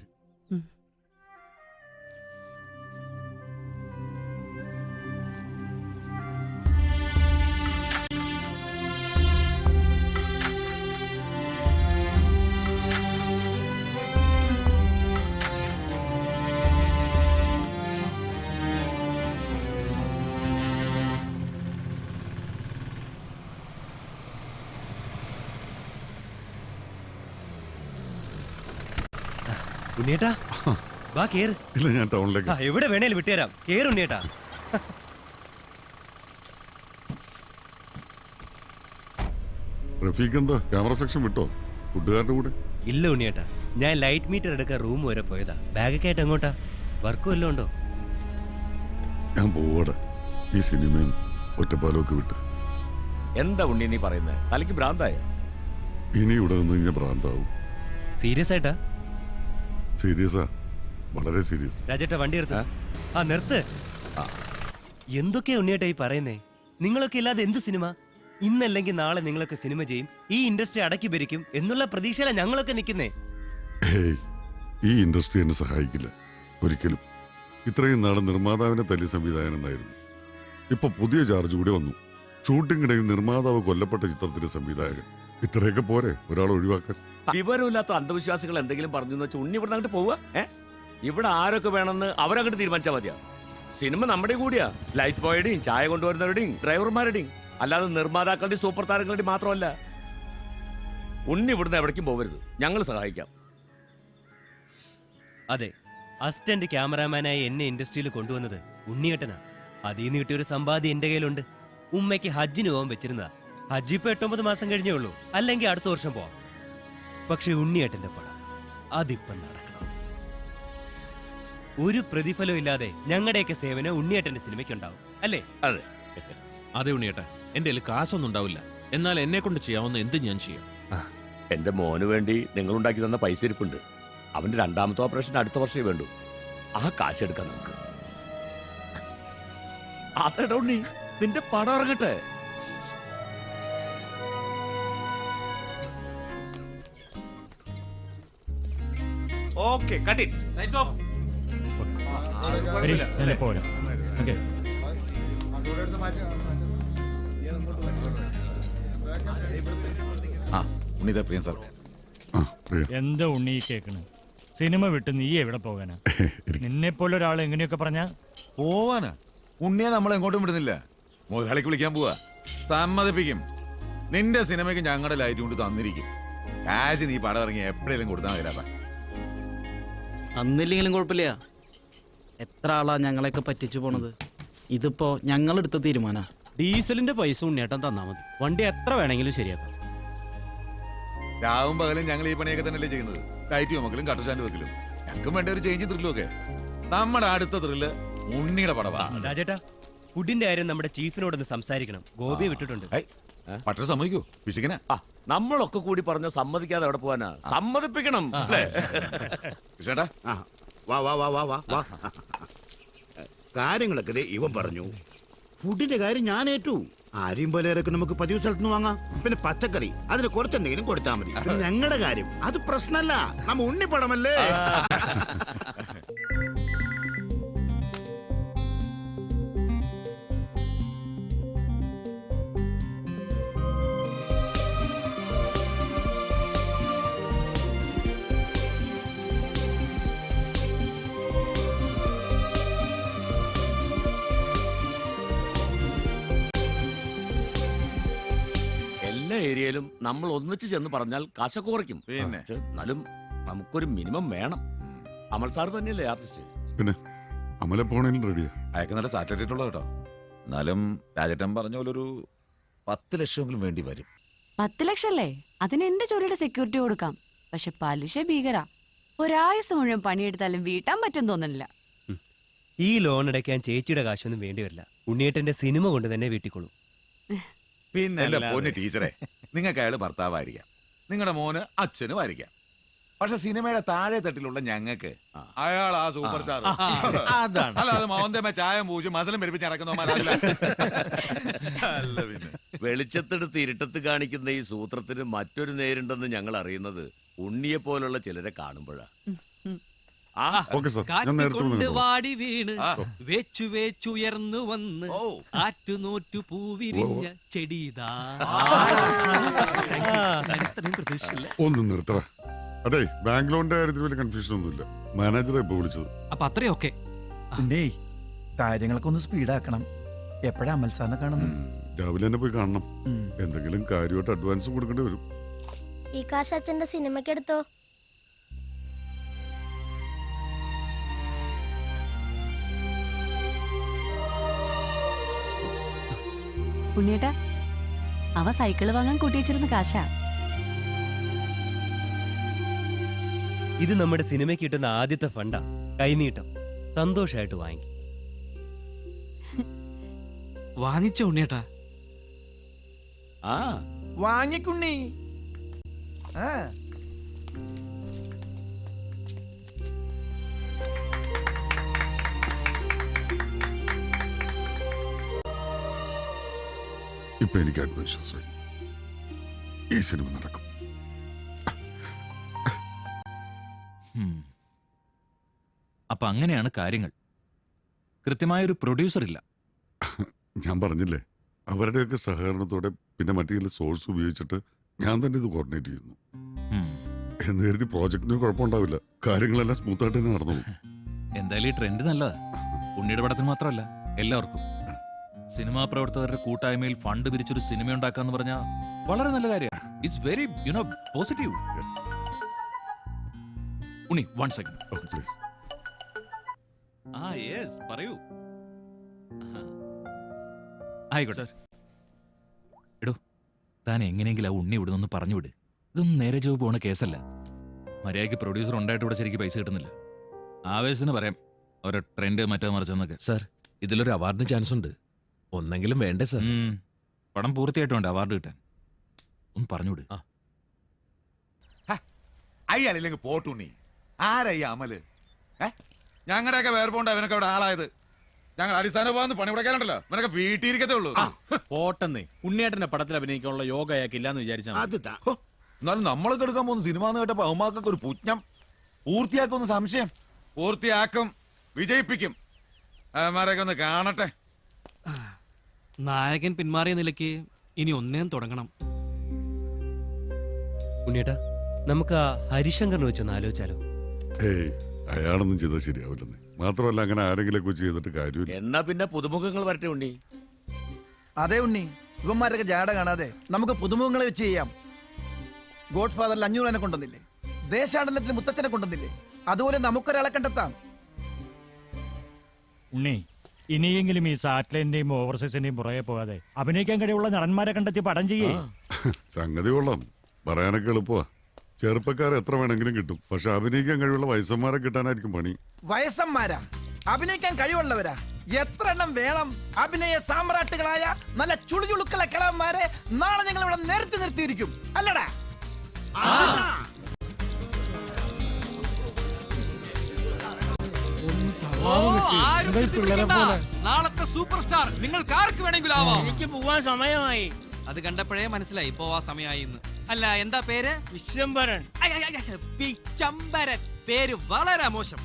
ഉണ്ണിയേട്ടാ, വാ കേറ്. ഇല്ല, ഞാൻ ടൗണിലേക്ക്. എവിടെ വേണേലും വിട്ടുതരാം. കേറ് ഉണ്ണിയേട്ടാ. റഫീഖ് എന്താ ക്യാമറ സെക്ഷൻ വിട്ടോ? കൂട്ടുകാരുടെ കൂടെ? ഇല്ല ഉണ്ണിയേട്ടാ, ഞാൻ ലൈറ്റ് മീറ്റർ എടുക്കാൻ റൂം വരെ പോയതാ. ബാഗൊക്കെ ആയിട്ട് എങ്ങോട്ടാ? വർക്കും വല്ലതും ഉണ്ടോ? ഞാൻ പോവാടെ. ഈ സിനിമയും ഒറ്റപ്പാലമൊക്കെ വിട്ട്. എന്താ ഉണ്ണി നീ പറയുന്നത്? തലയ്ക്ക് ഭ്രാന്തായോ? ഇനി ഇവിടെ നിന്ന് ഞാൻ ഭ്രാന്താവും. സീരിയസ് ആയിട്ടാ? സീരിയസാ. വളരെ സീരിയസ്. രാജേട്ട വണ്ടി നിർത്ത്. ആ നിർത്ത്. എന്തൊക്കെയാ ഉണ്ണിയേട്ടാ ഈ പറയുന്നേ? നിങ്ങളൊക്കെ ഇല്ലാതെ എന്ത് സിനിമ? ഇന്നല്ലെങ്കിൽ നാളെ നിങ്ങളൊക്കെ സിനിമ ചെയ്യും, ഈ ഇൻഡസ്ട്രി അടക്കി ഭരിക്കും എന്നുള്ള പ്രതീക്ഷയിലാണ് ഞങ്ങളൊക്കെ നിൽക്കുന്നേ. ഹേയ്, ഈ ഇൻഡസ്ട്രി എന്നെ സഹായിക്കില്ല ഒരിക്കലും. ഇത്രയും നാളെ നിർമ്മാതാവിനെ തല്ലി സംവിധായകനെന്നായിരുന്നു. ഇപ്പൊ പുതിയ ചാർജ് കൂടി വന്നു. ഷൂട്ടിങ്ങിനിടയിൽ നിർമ്മാതാവ് കൊല്ലപ്പെട്ട ചിത്രത്തിന്റെ സംവിധായകൻ. ഇത്രയൊക്കെ പോരെ ഒരാൾ ഒഴിവാക്കാൻ? വിവരമില്ലാത്ത അന്ധവിശ്വാസികൾ എന്തെങ്കിലും പറഞ്ഞു വെച്ചാൽ ഉണ്ണി ഇവിടെ അങ്ങോട്ട് പോവുക. ഇവിടെ ആരൊക്കെ വേണമെന്ന് അവരങ്ങോട്ട് തീരുമാനിച്ചാൽ മതിയാ. സിനിമ നമ്മുടെ കൂടിയാ. ലൈറ്റ് ബോയുടെയും ചായ കൊണ്ടുവരുന്നവരുടെയും ഡ്രൈവർമാരുടെയും, അല്ലാതെ നിർമ്മാതാക്കളുടെയും സൂപ്പർ താരങ്ങളുടെയും മാത്രമല്ല. ഉണ്ണി ഇവിടുന്ന് എവിടേക്കും പോകരുത്, ഞങ്ങൾ സഹായിക്കാം. അതെ, അസിസ്റ്റന്റ് ക്യാമറാമാനായി എന്നെ ഇൻഡസ്ട്രിയിൽ കൊണ്ടുവന്നത് ഉണ്ണിയേട്ടനാ. അതിൽ നിന്ന് കിട്ടിയൊരു സമ്പാദ്യം എന്റെ കയ്യിലുണ്ട്. ഉമ്മയ്ക്ക് ഹജ്ജിന് പോകാൻ വെച്ചിരുന്നതാ. ഹജ്ജ് ഇപ്പൊ 8-9 മാസം കഴിഞ്ഞേ ഉള്ളൂ, അല്ലെങ്കിൽ അടുത്ത വർഷം പോവാം. പക്ഷെ ഉണ്ണിയേട്ടന്റെ പടം അതിപ്പം നടക്കണം. ഒരു പ്രതിഫലം ഇല്ലാതെ ഞങ്ങളുടെയൊക്കെ സേവനം ഉണ്ണിയേട്ടന്റെ സിനിമയ്ക്കുണ്ടാവും, അല്ലേ? അതെ അതെ ഉണ്ണിയേട്ടാ, എന്റെ കയ്യിൽ കാശൊന്നും ഉണ്ടാവില്ല, എന്നാൽ എന്നെ കൊണ്ട് ചെയ്യാവുന്ന എന്ത് ഞാൻ ചെയ്യാം. എന്റെ മോന് വേണ്ടി നിങ്ങൾ ഉണ്ടാക്കി തന്ന പൈസ ഇരിപ്പുണ്ട്. അവന്റെ 2ാമത്തെ ഓപ്പറേഷൻ അടുത്ത വർഷമേ വേണ്ടൂ. ആ കാശ് എടുക്കാം നമുക്ക്. അതെടാ ഉണ്ണി, നിന്റെ പടം ഇറങ്ങട്ടെ. Okay, cut it. Lights of. പോരാ. ഓക്കെ, എന്താ ഉണ്ണി കേക്കണ്? സിനിമ വിട്ട് നീ എവിടെ പോകാനാ? നിന്നെ പോലെ ഒരാൾ എങ്ങനെയൊക്കെ പറഞ്ഞാ പോവാനാ? ഉണ്ണിയെ നമ്മൾ എങ്ങോട്ടും വിടുന്നില്ല. മുതലാളിക്ക് വിളിക്കാൻ പോവാ. സമ്മതിപ്പിക്കും. നിന്റെ സിനിമയ്ക്ക് ഞങ്ങളുടെ ലൈറ്റ് കൊണ്ട് തന്നിരിക്കും. കാശ് നീ പടം ഇറങ്ങി എപ്പോഴേലും കൊടുത്താൽ മതിരാ. അന്നില്ലെങ്കിലും കുഴപ്പമില്ല. എത്ര ആളാ ഞങ്ങളെയൊക്കെ പറ്റിച്ചു പോണത്. ഇതിപ്പോ ഞങ്ങളെടുത്ത തീരുമാനാ. ഡീസലിന്റെ പൈസ ഉണ്ണിയേട്ടൻ തന്നാ മതി, വണ്ടി എത്ര വേണമെങ്കിലും ശരിയാക്കാം. രാവും പകലും ഞങ്ങൾ ഈ പണിയൊക്കെ തന്നെയല്ലേ ചെയ്യുന്നത്. ലൈറ്റ് ചുമക്കലും കട്ടർ സ്റ്റാൻഡ് വെക്കലും. ഞങ്ങൾക്കും വേണ്ട ഒരു ചേഞ്ച് ത്രില്ലും ഒക്കെ. നമ്മുടെ അടുത്ത ത്രില്ല് ഉണ്ണിയുടെ പടവാ. രാജേട്ടാ, ഫുഡിന്റെ കാര്യം നമ്മുടെ ചീഫിനോടൊന്ന് സംസാരിക്കണം. ഗോപിയെ വിട്ടിട്ടുണ്ട്. പട്ടർ സമ്മതിക്കോ? പിശിക്കനാ. നമ്മളൊക്കെ കൂടി പറഞ്ഞ സമ്മതിക്കാതെ എവിടെ പോവാനാ? സമ്മതിപ്പിക്കണം അല്ലേ? ചേട്ടാ, വാ. കാര്യങ്ങളൊക്കെ ഇവൻ പറഞ്ഞു. ഫുഡിന്റെ കാര്യം ഞാൻ ഏറ്റു. ആരെയും പോലെയൊക്കെ നമുക്ക് പതിവ് സ്ഥലത്ത് നിന്ന് വാങ്ങാം. പിന്നെ പച്ചക്കറി അതിന് കുറച്ചെന്തെങ്കിലും കൊടുത്താൽ മതി. പിന്നെ ഞങ്ങളുടെ കാര്യം അത് പ്രശ്നമല്ല, നമ്മ ഉണ്ണിപ്പടമല്ലേ. എല്ലാ ഏരിയയിലും നമ്മൾ ഒന്നിച്ച് ചെന്ന് പറഞ്ഞാൽ കാശൊക്കെ കുറയ്ക്കും. പിന്നെ എന്നാലും നമുക്കൊരു മിനിമം വേണം. അമൽ സാർ തന്നെയല്ലേ ആർട്ടിസ്റ്റ്? പിന്നെ അമല പോണേലും റെഡിയാ. അയക്ക് നല്ല സാറ്റലൈറ്റ് ഉള്ള കേട്ടോ. എന്നാലും രാജേട്ടൻ പറഞ്ഞ പോലെ ഒരു 10 ലക്ഷമെങ്കിലും വേണ്ടി വരും. 10 ലക്ഷം അല്ലേ? അതിന് എന്റെ ജോലിയുടെ സെക്യൂരിറ്റി കൊടുക്കാം. പക്ഷെ പലിശ ഭീകര. ഒരായുസ് മുഴുവൻ പണിയെടുത്താലും വീട്ടാൻ പറ്റും തോന്നുന്നില്ല. ഈ ലോൺ അടയ്ക്കാൻ ചേച്ചിയുടെ കാശൊന്നും വേണ്ടി വരില്ല. ഉണ്ണിയേട്ടന്റെ സിനിമ കൊണ്ട് തന്നെ വീട്ടിക്കൊള്ളൂ. പിന്നെ എന്റെ പൊന്ന് ടീച്ചറെ, നിങ്ങൾക്ക് അയാൾ ഭർത്താവായിരിക്കാം, നിങ്ങളുടെ മോന് അച്ഛനുമായിരിക്കാം. പക്ഷെ സിനിമയുടെ താഴെ തട്ടിലുള്ള ഞങ്ങൾക്ക് അയാൾ ആ സൂപ്പർ സ്റ്റാർ. അല്ലാതെ മോന്തമ്മ ചായം പൂശി മസലും പെരുപ്പിച്ച് നടക്കുന്നവന്മാരല്ല. പിന്നെ വെളിച്ചത്തെടുത്ത് ഇരുട്ടത്ത് കാണിക്കുന്ന ഈ സൂത്രത്തിന് മറ്റൊരു നേരുണ്ടെന്ന് ഞങ്ങൾ അറിയുന്നത് ഉണ്ണിയെ പോലുള്ള ചിലരെ കാണുമ്പോഴാ. ഓക്കെ സാർ, ഞാൻ നേരത്തെ കൊണ്ട് വന്നിട്ടുണ്ട്. വാടി വീണ് വേച്ചു വേച്ചുയർന്നു വന്ന് ആറ്റുനോറ്റു പൂവിരിഞ്ഞ ചെടിതാ. പ്രതീക്ഷിച്ചില്ല. ഒന്ന് നിർത്തറ. അതെ, ബാങ്ക് ലോണിന്റെ കാര്യത്തിൽ വലിയ കൺഫ്യൂഷൻ ഒന്നുമില്ല. മാനേജറെ ഇപ്പൊ വിളിച്ചത്. അപ്പൊ അത്രയൊക്കെ കാര്യങ്ങളൊക്കെ ഒന്ന് സ്പീഡാക്കണം. എപ്പോഴാ അമൽ സാറിനെ കാണുന്നത്? രാവിലെ തന്നെ പോയി കാണണം. എന്തെങ്കിലും കാര്യമായിട്ട് അഡ്വാൻസ് കൊടുക്കേണ്ടി വരും. ഈ കാശ് അച്ഛന്റെ സിനിമയ്ക്ക് എടുത്തോ. ഉണ്ണിയേട്ടാ, അവ സൈക്കിള് വാങ്ങാൻ കൂട്ടിവെച്ചിരുന്ന കാശാ. ഇത് നമ്മുടെ സിനിമയ്ക്ക് കിട്ടുന്ന ആദ്യത്തെ ഫണ്ടാ. കൈനീട്ടം. സന്തോഷമായിട്ട് വാങ്ങി. വാങ്ങിച്ച ഉണ്ണിയേട്ടാ. വാങ്ങിക്കുണ്ണി. ഇപ്പൊ എനിക്ക് ആത്മവിശ്വാസമായി. ഈ സിനിമ നടക്കും. അപ്പൊ അങ്ങനെയാണ് കാര്യങ്ങൾ. കൃത്യമായൊരു പ്രൊഡ്യൂസർ ഇല്ല. ഞാൻ പറഞ്ഞില്ലേ, അവരുടെയൊക്കെ സഹകരണത്തോടെ പിന്നെ മറ്റു ചില സോഴ്സ് ഉപയോഗിച്ചിട്ട് ഞാൻ തന്നെ ഇത് കോർഡിനേറ്റ് ചെയ്യുന്നു. എന്ന് കരുതി പ്രോജക്റ്റിന് കുഴപ്പമുണ്ടാവില്ല. കാര്യങ്ങളെല്ലാം സ്മൂത്ത് ആയിട്ട് തന്നെ നടന്നോളൂ. എന്തായാലും ഈ ട്രെൻഡ് നല്ലതാ. ഉണ്ണിയുടെ പടത്തിന് മാത്രമല്ല, എല്ലാവർക്കും. സിനിമാ പ്രവർത്തകരുടെ കൂട്ടായ്മയിൽ ഫണ്ട് പിരിച്ചൊരു സിനിമ ഉണ്ടാക്കാന്ന് പറഞ്ഞാൽ വളരെ നല്ല കാര്യമാണ്. It's very positive. Unni, 1 second. Yes, പറയൂ. ആയിക്കോട്ടെ. എടോ, താൻ എങ്ങനെയെങ്കിലും ആ ഉണ്ണി ഇവിടെ നിന്ന് പറഞ്ഞു വിട്. ഇതൊന്നും നേരെ ജോബ് പോണ കേസല്ല. മര്യാദയ്ക്ക് പ്രൊഡ്യൂസർ ഉണ്ടായിട്ട് ഇവിടെ ശരിക്കും പൈസ കിട്ടുന്നില്ല. ആവേശത്തിന് പറയാം ഓരോ ട്രെൻഡ് മറ്റോ മറിച്ചെന്നൊക്കെ. സാർ, ഇതിലൊരു അവാർഡിന് ചാൻസ് ഉണ്ട്. ഒന്നെങ്കിലും വേണ്ടേ സാർ? പടം പൂർത്തിയായിട്ട് വേണ്ട അവാർഡ് കിട്ടാൻ. ഒന്ന് പറഞ്ഞുവിട്. അയ്യാളില്ലെങ്കിൽ പോട്ടുണ്ണി. ആരായി അമല്? ഞങ്ങളുടെയൊക്കെ വേർപോണ്ട് അവനൊക്കെ അവിടെ ആളായത്. ഞങ്ങൾ അടിസ്ഥാന പോകാന്ന് പണി മുടക്കാനുണ്ടല്ലോ. അവനൊക്കെ വീട്ടിയിരിക്കത്തേ ഉള്ളൂ. പോട്ടെന്നേ, ഉണ്ണിയേട്ടന്റെ പടത്തിൽ അഭിനയിക്കാനുള്ള യോഗ അയാൾക്കില്ലാന്ന് വിചാരിച്ചാൽ എന്നാലും നമ്മളൊക്കെ എടുക്കാൻ പോകുന്ന സിനിമ എന്ന് കേട്ടപ്പോ അവന്മാർക്കൊക്കെ ഒരു പുജ്ഞം. പൂർത്തിയാക്കുമെന്ന് സംശയം. പൂർത്തിയാക്കും, വിജയിപ്പിക്കും. അവന്മാരെയൊക്കെ ഒന്ന് കാണട്ടെ. നായകൻ പിന്മാറിയ നിലയ്ക്ക് ഇനി ഒന്നേം തുടങ്ങണം. ഉണ്ണിയേട്ടാ, നമുക്ക് ആ ഹരിശങ്കറിനെ വെച്ചൊന്ന് ആലോചിച്ചാലോ? ഏയ്, അയാളൊന്നും ചെയ്താൽ ശരിയാവില്ലെന്നേ. മാത്രമല്ല, അങ്ങനെ ആരെങ്കിലും ചെയ്തിട്ട് കാര്യമില്ല. എന്നാ പിന്നെ പുതുമുഖങ്ങൾ വരട്ടെ ഉണ്ണി. അതെ ഉണ്ണി, ഇവന്മാരൊക്കെ ജാട കാണാതെ നമുക്ക് പുതുമുഖങ്ങളെ വെച്ച് ചെയ്യാം. ഗോഡ് ഫാദറിൽ 500 കൊണ്ടുവന്നില്ലേ? ദേശാടനത്തിൽ മുത്തച്ഛനെ കൊണ്ടുവന്നില്ലേ? അതുപോലെ നമുക്കൊരാളെ കണ്ടെത്താം. ഉണ്ണി, ഇനിയെങ്കിലും ഈ സാറ്റലൈറ്റിന്റെയും ഓവർസീസിന്റെയും പുറകെ പോകാതെ അഭിനയിക്കാൻ കഴിവുള്ള നടന്മാരെ കണ്ടെത്തി പടം ചെയ്യേ. സംഗതി കൊള്ളാം, പറയാനൊക്കെ എളുപ്പമാ. ചെറുപ്പക്കാരെ എത്ര വേണമെങ്കിലും കിട്ടും. പക്ഷെ അഭിനയിക്കാൻ കഴിവുള്ള വയസ്സന്മാരെ കിട്ടാനായിരിക്കും പണി. വയസ്സന്മാരാ? അഭിനയിക്കാൻ കഴിവുള്ളവരാ? എത്ര എണ്ണം വേണം? അഭിനയ സാമ്രാട്ടുകളായ നല്ല ചുളുചുളുക്കളെ കിളവന്മാരെ നാളെ ഞങ്ങൾ ഇവിടെ നിർത്തിയിരിക്കും, അല്ലടാ? നാളത്തെ സൂപ്പർ സ്റ്റാർ നിങ്ങൾക്ക് ആർക്ക് വേണമെങ്കിലും ആവാം. എനിക്ക് പോവാൻ സമയമായി. അത് കണ്ടപ്പോഴേ മനസ്സിലായി പോവാ സമയമായി എന്ന്. അല്ല, എന്താ പേര്? വിശ്വംഭരൻ. വിശ്വംഭരൻ പേര് വളരെ മോശം.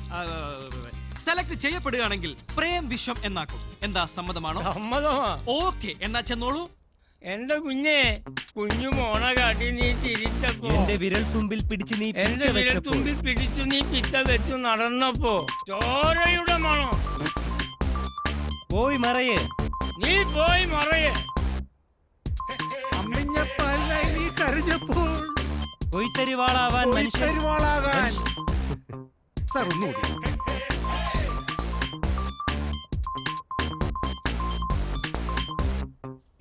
സെലക്ട് ചെയ്യപ്പെടുകയാണെങ്കിൽ പ്രേം വിശ്വം എന്നാക്കും. എന്താ, സമ്മതമാണോ? സമ്മതമാ. ഓക്കെ, എന്നാ ചെന്നോളൂ. എന്റെ കുഞ്ഞെ, കുഞ്ഞു മോണ കാട്ടി നീ തിരിച്ചപ്പോ, എന്റെ വിരൽ തുമ്പിൽ പിടിച്ചു നീ പിച്ച വെച്ചു നടന്നപ്പോ ചോരയുടെ മണോ. പോയി മറയേ, നീ പോയി മറയേ. നീ കരഞ്ഞപ്പോൾ കൊയ്ത്തരിവാളാവാൻ സാർ ഒന്നുകൂടി.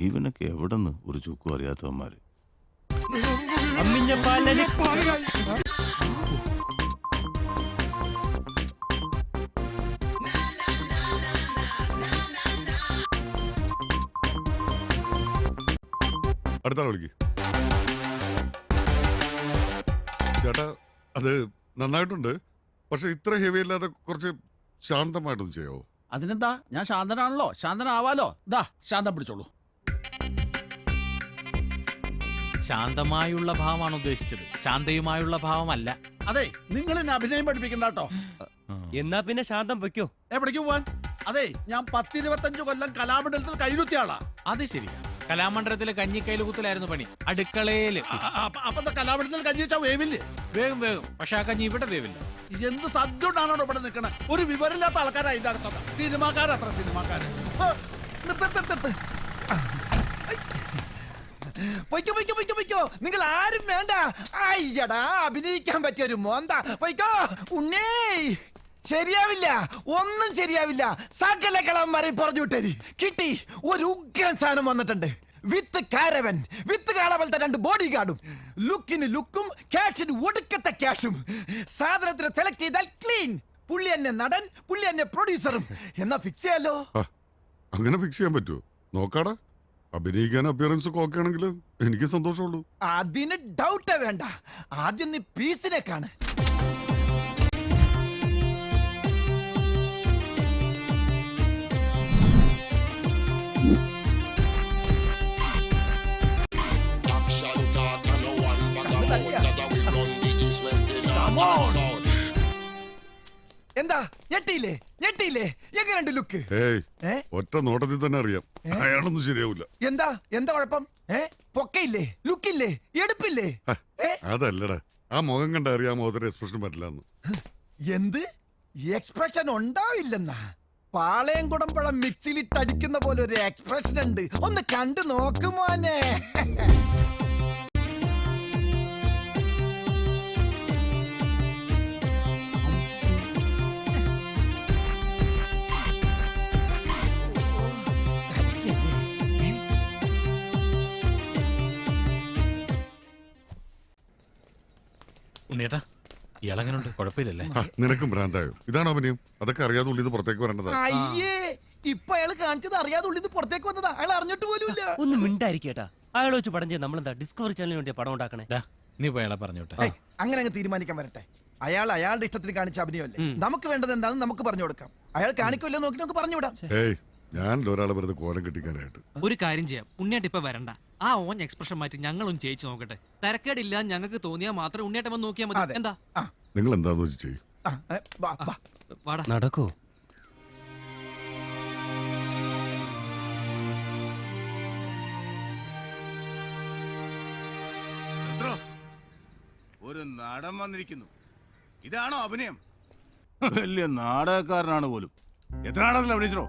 ഇവനൊക്കെ എവിടെന്ന് ഒരു ചുക്കും അറിയാത്തവന്മാര്. അടുത്ത വിളിക്ക് ചേട്ടാ. അത് നന്നായിട്ടുണ്ട്, പക്ഷെ ഇത്ര ഹെവി അല്ലാതെ കുറച്ച് ശാന്തമായിട്ടൊന്നും ചെയ്യാവോ? അതിനെന്താ, ഞാൻ ശാന്തനാണല്ലോ. ശാന്തനാവാലോ. ദാ, ശാന്തം പിടിച്ചോളൂ. ശാന്തമായുള്ള ഭാവമാണ് ഉദ്ദേശിച്ചത്, ശാന്തയുമായുള്ള ഭാവമല്ല. അതെ, നിങ്ങൾ എന്നെ അഭിനയം പഠിപ്പിക്കണ്ട കേട്ടോ. എന്നാ പിന്നെ ശാന്തം വെക്കോ. എവിടേക്ക് പോവാൻ? അതെ, ഞാൻ 10-25 കൊല്ലം കലാമണ്ഡലത്തിൽ കൈരുത്തിയ ആളാ. അത് ശരി. കലാമണ്ഡലത്തിലെ കഞ്ഞിക്കൈലുകുത്തലായിരുന്നു പണി, അടുക്കളയില്. അപ്പൊ കലാമണ്ഡലത്തിൽ കഞ്ഞി വെച്ചാൽ വേവില്ലേ? വേഗം, പക്ഷെ ആ കഞ്ഞി ഇവിടെ വേവില്ല. എന്ത് സദ്യ കൊണ്ടാണോ ഇവിടെ നിൽക്കണ? ഒരു വിവരമില്ലാത്ത ആൾക്കാരാ അതിന്റെ അടുത്തൊക്കെ. സിനിമാക്കാരത്ര സിനിമാക്കാര്. പൊയ്ക്കോ, നിങ്ങൾ ആരും വേണ്ട. അയ്യടാ, അഭിനയിക്കാൻ പറ്റിയ ഒരു മോന്ത. പൊയ്ക്കോ ഉണ്ണേ, ശരിയാവില്ല, ഒന്നും ശരിയാവില്ല. സകല കളവന്മാരെ പറഞ്ഞു വിട്ടേരി. കിട്ടി, ഒരു ഉഗ്രൻ സാധനം വന്നിട്ടുണ്ട്. വിത്ത് കാരവൻ, വിത്ത് കാളവലത്തെ 2 ബോഡി ഗാർഡും. ലുക്കിന് ലുക്കും, ക്യാഷിന് ഒടുക്കത്തെ ക്യാഷും. സാധനത്തിന് സെലക്ട് ചെയ്താൽ ക്ലീൻ. പുള്ളി എന്നെ നടൻ, പുള്ളി എന്നെ പ്രൊഡ്യൂസറും. എന്നാ ഫിക്സ് ചെയ്യാലോ? അങ്ങനെ ഫിക്സ് ചെയ്യാൻ പറ്റുമോ? നോക്കാടാ. അഭിനയിക്കാൻ അപ്പിയറൻസ് ഒക്കെ ഓക്കെ ആണെങ്കിൽ എനിക്ക് സന്തോഷമുള്ളൂ. അതിന് ഡൗട്ടേ വേണ്ട. ആദ്യം നീ പീസിനെ കാണ്. എന്താ ഞെട്ടിയില്ലേ ഞെട്ടിയില്ലേ എങ്ങനെയുണ്ട് ലുക്ക്? ഏയ് ഒറ്റ നോട്ടത്തിൽ തന്നെ അറിയാം അയാളൊന്നും ശരിയാവില്ല. എന്താ എന്താ കുഴപ്പം? പൊക്കയില്ലേ, ലുക്കില്ലേ, എടുപ്പില്ലേ? അതല്ലടാ, ആ മുഖം കണ്ട അറിയാം മുഖത്തിന്റെ എക്സ്പ്രഷൻ പറ്റില്ലെന്ന്. എന്ത് എക്സ്പ്രഷൻ ഉണ്ടാവില്ലെന്നാ? പാളയം കുടമ്പഴം മിക്സിയിലിട്ട് അടിക്കുന്ന പോലെ ഒരു എക്സ്പ്രഷൻ ഉണ്ട്, ഒന്ന് കണ്ടു നോക്കുമോനെ. ഉണ്ണിയേട്ടാ ഇയാളെങ്ങനുണ്ട്? കുഴപ്പമില്ലല്ലേ? നിനക്കും ഭ്രാന്തായോ? ഇതാണ് അഭിനയം? അതൊക്കെ അറിയാതെ ഉള്ളിൽ പുറത്തേക്ക് വരേണ്ടതാ. അയ്യേ, ഇപ്പൊ അയാള് കാണിച്ചത് അറിയാതെ ഉള്ളിൽ പുറത്തേക്ക് വന്നതാ. അയാൾ അറിഞ്ഞിട്ട് പോലുമില്ല. ഒന്ന് മിണ്ടായിരിക്കേട്ടാ. അയാൾ വെച്ച് പടം ചെയ്ത് നമ്മളെന്താ ഡിസ്കവറി ചാനലിന് വേണ്ടി പടം ഉണ്ടാക്കണേ? നീ പോയി അയാളെ പറഞ്ഞോട്ടെ. അങ്ങനെ അങ്ങ് തീരുമാനിക്കാൻ വരട്ടെ. അയാൾ അയാളുടെ ഇഷ്ടത്തിന് കാണിച്ച അഭിനയമല്ലേ, നമുക്ക് വേണ്ടത് എന്താണെന്ന് നമുക്ക് പറഞ്ഞു കൊടുക്കാം. അയാൾ കാണിക്കില്ലോ നോക്കി നമുക്ക് പറഞ്ഞുവിടാം. ഏയ് ഞാൻ ഒരാളെ വെറുതെ കോലം കെട്ടിക്കാനായിട്ട്. ഒരു കാര്യം ചെയ്യാം, ഉണ്ണിയായിട്ട് ഇപ്പൊ വരണ്ട. ആ ഓൻ എക്സ്പ്രഷൻ മാറ്റി ഞങ്ങളൊന്ന് ജയിച്ചു നോക്കട്ടെ. തരക്കേടില്ല, ഞങ്ങൾക്ക് തോന്നിയാൽ മാത്രം ഉണ്ണിയായിട്ട് വന്ന് നോക്കിയാൽ മതി. എന്താ? നിങ്ങൾ എന്താന്ന് വെച്ച് ചെയ്യും. നടക്കൂ. ഒരു നാടൻ വന്നിരിക്കുന്നു. ഇതാണോ അഭിനയം? വലിയ നാടകക്കാരനാണ് പോലും. എത്ര നാടകത്തിൽ അഭിനയിച്ചോ?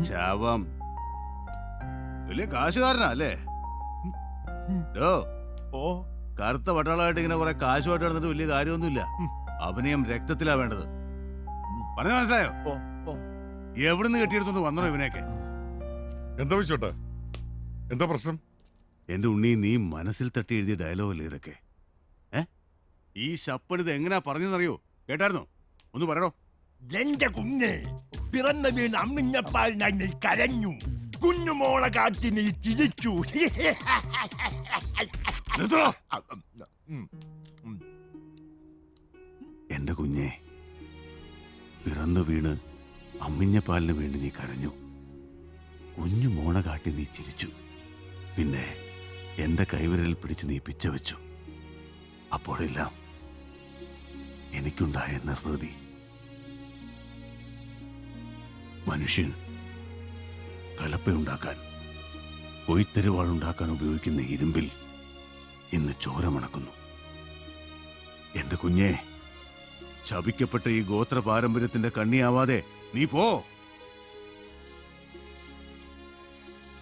ശാപം. വലിയ കാശുകാരനാ അല്ലേ? കറുത്ത പട്ടാളമായിട്ട് ഇങ്ങനെ കുറെ കാശുമായിട്ട് നടന്നിട്ട് വലിയ കാര്യമൊന്നുമില്ല. അഭിനയം രക്തത്തിലാ വേണ്ടത്. പറഞ്ഞു മനസ്സിലായോ? എവിടുന്ന് കെട്ടിയെടുത്തോണ്ട് വന്നോ ഇവനെയൊക്കെ? എന്താ വിശ്വട്ടാ, എന്താ പ്രശ്നം? എന്റെ ഉണ്ണി, നീ മനസ്സിൽ തട്ടി എഴുതിയ ഡയലോഗല്ലേ ഇതൊക്കെ? ഈ ശപ്പണിത് എങ്ങനെയാ പറഞ്ഞെന്നറിയോ? കേട്ടായിരുന്നോ? ഒന്ന് പറയടോ. എന്റെ കുഞ്ഞ് പിറന്ന വീണ് അമ്മിഞ്ഞപ്പാൽ ഞാൻ കരഞ്ഞു, കുഞ്ഞുമോളെ കാട്ടി നീ ചിരിച്ചു. എന്റെ കുഞ്ഞെ, പിറന്നു വീണ് അമ്മിഞ്ഞപ്പാലിന് വേണ്ടി നീ കരഞ്ഞു, കുഞ്ഞു മോണ കാട്ടി നീ ചിരിച്ചു, പിന്നെ എന്റെ കൈവിരലിൽ പിടിച്ച് നീ പിച്ച വെച്ചു. അപ്പോഴെല്ലാം എനിക്കുണ്ടായ നിർവൃതി. മനുഷ്യൻ കലപ്പയുണ്ടാക്കാൻ, കൊയ്ത്തരുവാളുണ്ടാക്കാൻ ഉപയോഗിക്കുന്ന ഇരുമ്പിൽ ഇന്ന് ചോര മണക്കുന്നു. എന്റെ കുഞ്ഞെ, ശപിക്കപ്പെട്ട ഈ ഗോത്ര പാരമ്പര്യത്തിന്റെ കണ്ണിയാവാതെ നീ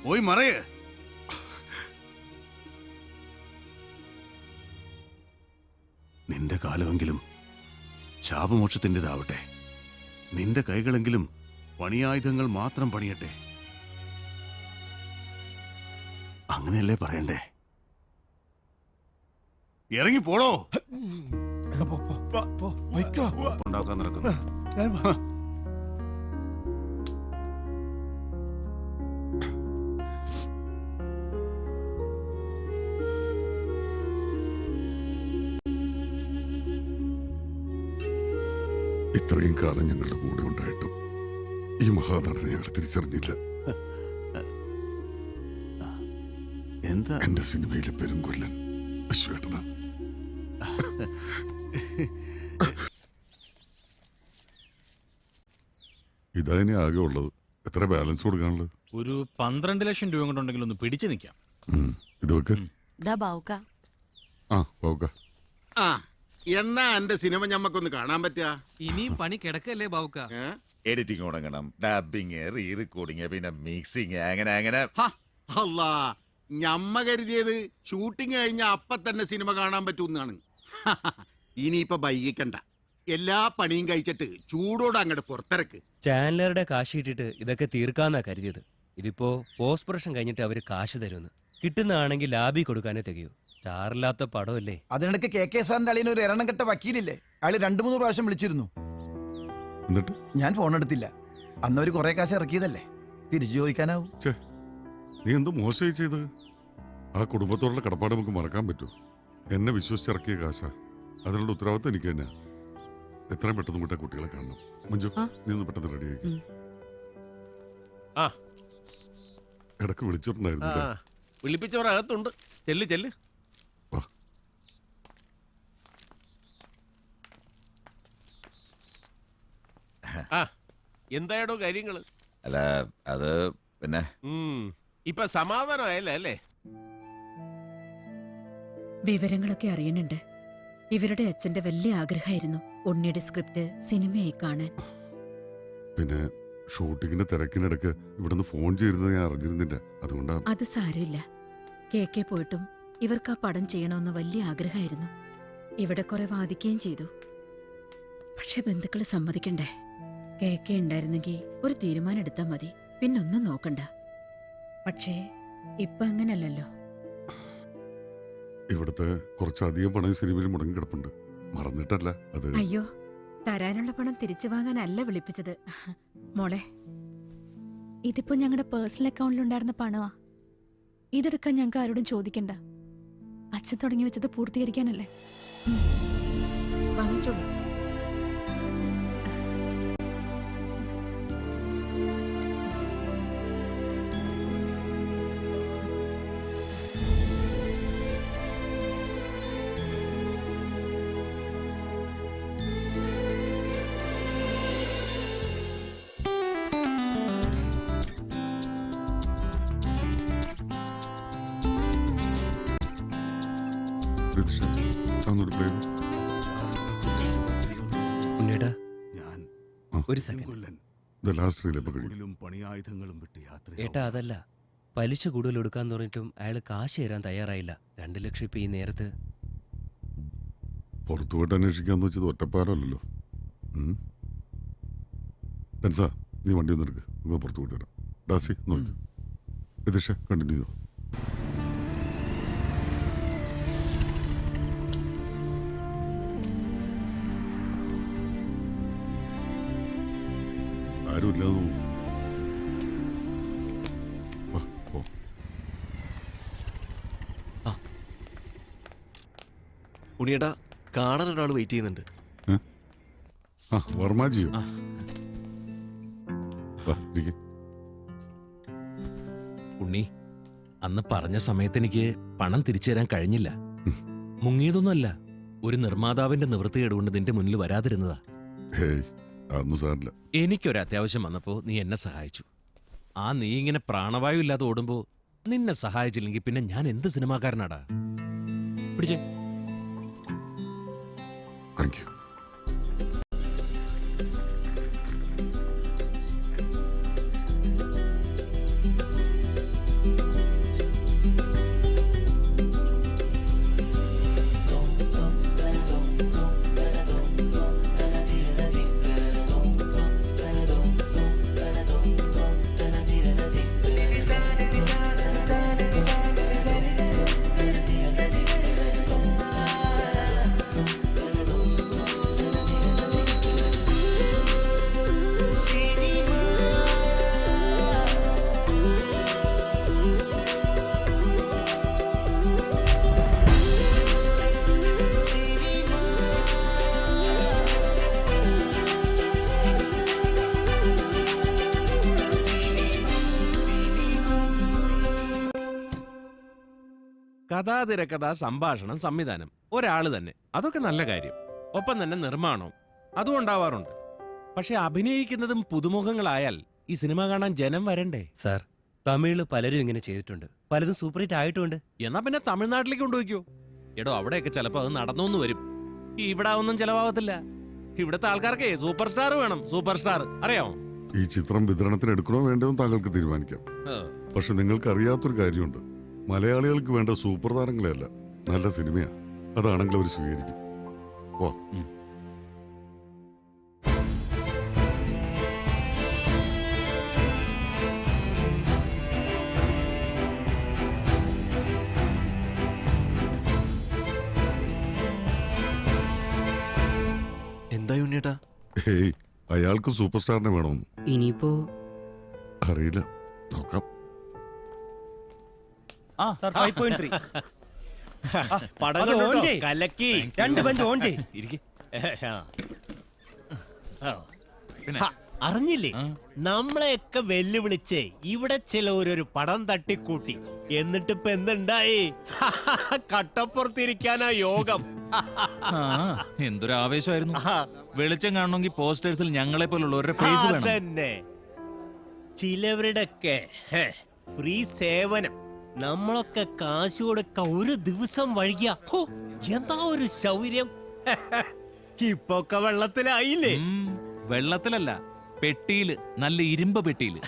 പോയി മറയേ. നിന്റെ കാലമെങ്കിലും ശാപമോക്ഷത്തിൻ്റെതാവട്ടെ. നിന്റെ കൈകളെങ്കിലും പണിയായുധങ്ങൾ മാത്രം പണിയട്ടെ. അങ്ങനെയല്ലേ പറയണ്ടേ? ഇറങ്ങി പോടോ. ഉണ്ടാക്കാൻ നടക്കുന്നു. ഇത്രയും കാലം ഞങ്ങളുടെ കൂടെ ഉണ്ടായിട്ടും ഈ മഹാനടനെ ഞങ്ങൾ തിരിച്ചറിഞ്ഞില്ല. എന്താ? എന്റെ സിനിമയിലെ പെരുങ്കൊല്ലൻ വിശ്വേട്ടന. ഇതാ ഇനി ആകെ ഉള്ളത്. എത്ര ബാലൻസ് കൊടുക്കാനുള്ളത്? ഒരു 12 ലക്ഷം രൂപ കൊണ്ടുണ്ടെങ്കിൽ ഒന്ന് പിടിച്ചു നിൽക്കാം. ഇത് വെക്ക്. എന്നാ എന്റെ സിനിമ ഞമ്മക്കൊന്ന് കാണാൻ പറ്റാ? ഇനിയും പണി കിടക്കല്ലേ ബാവുക്ക? എഡിറ്റിംഗ് തുടങ്ങണം, ഡബിങ്, റീ റെക്കോർഡിങ്, പിന്നെ മിക്സിങ്, അങ്ങനെ അങ്ങനെ. അല്ലാ, ഞമ്മ കരുതിയത് ഷൂട്ടിംഗ് കഴിഞ്ഞ അപ്പൊ തന്നെ സിനിമ കാണാൻ പറ്റൂന്നാണ്. ഇനിയിപ്പൊ വൈകിക്കണ്ട, എല്ലാ പണിയും കഴിച്ചിട്ട് ചൂടോടെ അങ്ങോട്ട് പുറത്തിറക്ക്. ചാനലറുടെ കാശ് ഇട്ടിട്ട് ഇതൊക്കെ തീർക്കാന്നാ കരുതിയത്. ഇതിപ്പോ പോസ്റ്റ് പ്രൊഡക്ഷൻ കഴിഞ്ഞിട്ട് അവര് കാശ് തരുമെന്ന്. കിട്ടുന്നതാണെങ്കിൽ ലാബി കൊടുക്കാനേ തികയൂ. സ്റ്റാറില്ലാത്ത പടമല്ലേ. അതിനിടയ്ക്ക് കെ സാറിന്റെ അളിയന് ഒരു എണ്ണം കെട്ട വക്കീലില്ലേ, അയാൾ 2-3 പ്രാവശ്യം വിളിച്ചിരുന്നു. ഞാൻ ഫോൺ എടുത്തില്ല. അന്നവര് കുറെ കാശ് ഇറക്കിയതല്ലേ, തിരിച്ചു ചോദിക്കാനാവും. നീ എന്ത് മോശമായി ചെയ്ത്? ആ കുടുംബത്തോടുള്ള കടപ്പാട് നമുക്ക് മറക്കാൻ പറ്റൂ? എന്നെ വിശ്വസിച്ചിറക്കിയ കാശാ, അതിനുള്ള ഉത്തരവാദിത്വം എനിക്ക് തന്നെ. എത്രയും പെട്ടെന്ന് വിട്ട കുട്ടികളെ കാണണം. മഞ്ജു, നീ ഒന്ന് പെട്ടെന്ന് റെഡിയായി. ഇടക്ക് വിളിച്ചിട്ടുണ്ടായിരുന്നു. വിളിപ്പിച്ചവർ അകത്തുണ്ട്. ചെല്ല്. എന്തായടോ കാര്യങ്ങള്? അല്ല അത് പിന്നെ ഇപ്പൊ സമാധാനമായല്ലേ അല്ലേ? വിവരങ്ങളൊക്കെ അറിയുന്നുണ്ട്. ഇവരുടെ അച്ഛന്റെ വലിയ ആഗ്രഹമായിരുന്നു ഉണ്ണിയുടെ സ്ക്രിപ്റ്റ് സിനിമയായി കാണാൻ. പിന്നെ ഷൂട്ടിങ്ങിന്റെ തിരക്കിനിടക്ക് ഇവിടുന്ന് ഫോൺ ചെയ്തിരുന്നത് ഞാൻ അറിഞ്ഞിരുന്നില്ല. അതുകൊണ്ടാ. അത് സാരമില്ല. കെ പോയിട്ടും ഇവർക്ക് ആ പടം ചെയ്യണമെന്ന് വലിയ ആഗ്രഹമായിരുന്നു. ഇവിടെ കുറെ വാദിക്കുകയും ചെയ്തു. പക്ഷെ ബന്ധുക്കൾ സമ്മതിക്കണ്ടേ? കെ ഉണ്ടായിരുന്നെങ്കിൽ ഒരു തീരുമാനം എടുത്താൽ മതി, പിന്നൊന്നും നോക്കണ്ട. പക്ഷേ ഇപ്പൊ അങ്ങനല്ലല്ലോ. ഇവിടുത്തെ കുറച്ചധികം പണം സിനിമയിൽ മുടങ്ങി കിടപ്പുണ്ട്. മറന്നിട്ടല്ല അത്. അയ്യോ, തരാനുള്ള പണം തിരിച്ചു വാങ്ങാനല്ല വിളിപ്പിച്ചത് മോളെ. ഇതിപ്പോ ഞങ്ങളുടെ പേഴ്സണൽ അക്കൗണ്ടിലുണ്ടായിരുന്ന പണമാ. ഇതെടുക്കാൻ ഞങ്ങൾക്ക് ആരോടും ചോദിക്കണ്ട. അച്ഛൻ തുടങ്ങി വെച്ചത് പൂർത്തീകരിക്കാനല്ലേ. വാങ്ങിച്ചോളൂ. ഉണ്ണിയേട്ടാ, ഞാൻ ഒരു സെക്കൻഡ്. പണിയായുധങ്ങളും വിട്ട് യാത്ര. ഏട്ടാ, അതല്ല, പലിശ കൂടുതൽ എടുക്കാന്ന് പറഞ്ഞിട്ടും അയാൾ കാശ് തരാൻ തയ്യാറായില്ല. 2 ലക്ഷം ഇപ്പൊ ഈ നേരത്ത്. പുറത്തുപോയിട്ട് അന്വേഷിക്കാന്ന് വെച്ചത് ഒറ്റപ്പാലല്ലോ. നീ വണ്ടി ഒന്ന് എടുക്ക്, നമുക്ക് പുറത്തു പോയിട്ട് വരാം. ഡാസി നോക്ക്. രതീഷ കണ്ടിന്യൂ ചെയ്തോ. ആരുമില്ലാതെ ഉണ്ണിയേട്ടാ, കാണാൻ ഒരാൾ വെയിറ്റ് ചെയ്യുന്നുണ്ട്. വർമാജിയോ? ഉണ്ണി, അന്ന് പറഞ്ഞ സമയത്ത് എനിക്ക് പണം തിരിച്ചു തരാൻ കഴിഞ്ഞില്ല. മുങ്ങിയതൊന്നുമല്ല, ഒരു നിർമ്മാതാവിന്റെ നിവൃത്തികേട് കൊണ്ട് നിന്റെ മുന്നിൽ വരാതിരുന്നതാ. എനിക്കൊരു അത്യാവശ്യം വന്നപ്പോ നീ എന്നെ സഹായിച്ചു. നീ ഇങ്ങനെ പ്രാണവായു ഇല്ലാതെ ഓടുമ്പോ നിന്നെ സഹായിച്ചില്ലെങ്കിൽ പിന്നെ ഞാൻ എന്ത് സിനിമാക്കാരനാടാ? പിടിച്ചേ. Thank you. കഥാതിരക്കഥ, സംഭാഷണം, സംവിധാനം ഒരാള് തന്നെ. അതൊക്കെ നല്ല കാര്യം. ഒപ്പം തന്നെ നിർമ്മാണവും അതും ഉണ്ടാവാറുണ്ട്. പക്ഷെ അഭിനയിക്കുന്നതും പുതുമുഖങ്ങളായാൽ ഈ സിനിമ കാണാൻ ജനം വരണ്ടേ? സാർ, തമിഴില് പലരും ഇങ്ങനെ ചെയ്തിട്ടുണ്ട്, പലതും സൂപ്പർ ഹിറ്റ് ആയിട്ടുണ്ട്. എന്നാ പിന്നെ തമിഴ്നാട്ടിലേക്ക് കൊണ്ടുപോയിക്കോ. എടോ, അവിടെയൊക്കെ ചിലപ്പോ അത് നടന്നോന്ന് വരും. ഇവിടെ ഒന്നും ചെലവാകത്തില്ല. ഇവിടുത്തെ ആൾക്കാർക്ക് സൂപ്പർ സ്റ്റാർ വേണം. സൂപ്പർ സ്റ്റാർ അറിയാമോ? ഈ ചിത്രം വിതരണത്തിന് എടുക്കണോ വേണ്ടതെന്ന് താങ്കൾക്ക് തീരുമാനിക്കാം. പക്ഷെ നിങ്ങൾക്ക് അറിയാത്തൊരു കാര്യമുണ്ട്. മലയാളികൾക്ക് വേണ്ട സൂപ്പർ താരങ്ങളെയല്ല, നല്ല സിനിമയാ. അതാണെങ്കിൽ അവർ സ്വീകരിക്കും. വാ. എന്താ ഉണ്ണിയേട്ടാ? ഹേയ്, അയാൾക്ക് സൂപ്പർ സ്റ്റാറിനെ വേണമെന്ന്. ഇനിയിപ്പോ അറിയില്ല, നോക്കാം. അറിഞ്ഞില്ലേ, നമ്മളെയൊക്കെ വെല്ലുവിളിച്ച് ഇവിടെ ചിലവരൊരു പടം തട്ടിക്കൂട്ടി. എന്നിട്ടിപ്പോ എന്തുണ്ടായി? കട്ടപ്പുറത്തിരിക്കാനാ യോഗം. ആ എന്തൊരു ആവേശമായിരുന്നു. വെളിച്ചം കാണണമെങ്കിൽ പോസ്റ്റേഴ്സിൽ ഞങ്ങളെ പോലുള്ളവരുടെ ഫേസ് വേണം. തന്നെ ചിലവരുടെയൊക്കെ ഫ്രീ സേവനം. നമ്മളൊക്കെ കാശ് കൊടുക്ക ഒരു ദിവസം വൈകിയ എന്താ ഒരു ശൗര്യം. ഇപ്പൊക്കെ വെള്ളത്തിലായില്ലേ? വെള്ളത്തിലല്ല, പെട്ടിയില്, നല്ല ഇരുമ്പ് പെട്ടിയില്.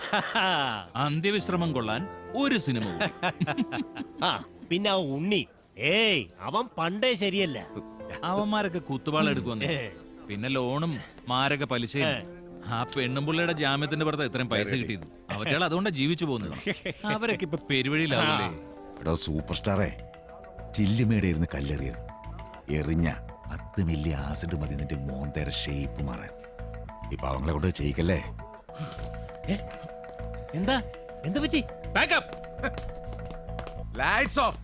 അന്ത്യവിശ്രമം കൊള്ളാൻ ഒരു സിനിമ കൂടി. പിന്നെ ആ ഉണ്ണി, അവൻ പണ്ടേ ശരിയല്ല. അവന്മാരൊക്കെ കുത്തുവാളെടുക്കുവന്ന്, പിന്നെ ലോണും മാരക പലിശയും. ആ പെണ്ണുമ്പുള്ളിയുടെ ജാമ്യത്തിന്റെ പുറത്ത് എത്രയും പൈസ കിട്ടിയത്. അവറ്റകൾ അതുകൊണ്ടാ ജീവിച്ചു പോകുന്നത്. അവരൊക്കെ ഇപ്പൊ പെരുവഴിയിലാവില്ലേ? എടോ സൂപ്പർ സ്റ്റാറേ, ചില്ലുമേടെ ഇരുന്ന് കല്ലെറിയരുത്. എറിഞ്ഞ 10 മില്ലി ആസിഡ് മതി നിന്റെ മോന്തയുടെ ഷേപ്പ് മാറാൻ. ഇപ്പൊ അവങ്ങളെ കൊണ്ട് ചെയ്യിക്കല്ലേ. എന്താ എന്താ പറ്റി? Backup, lights of.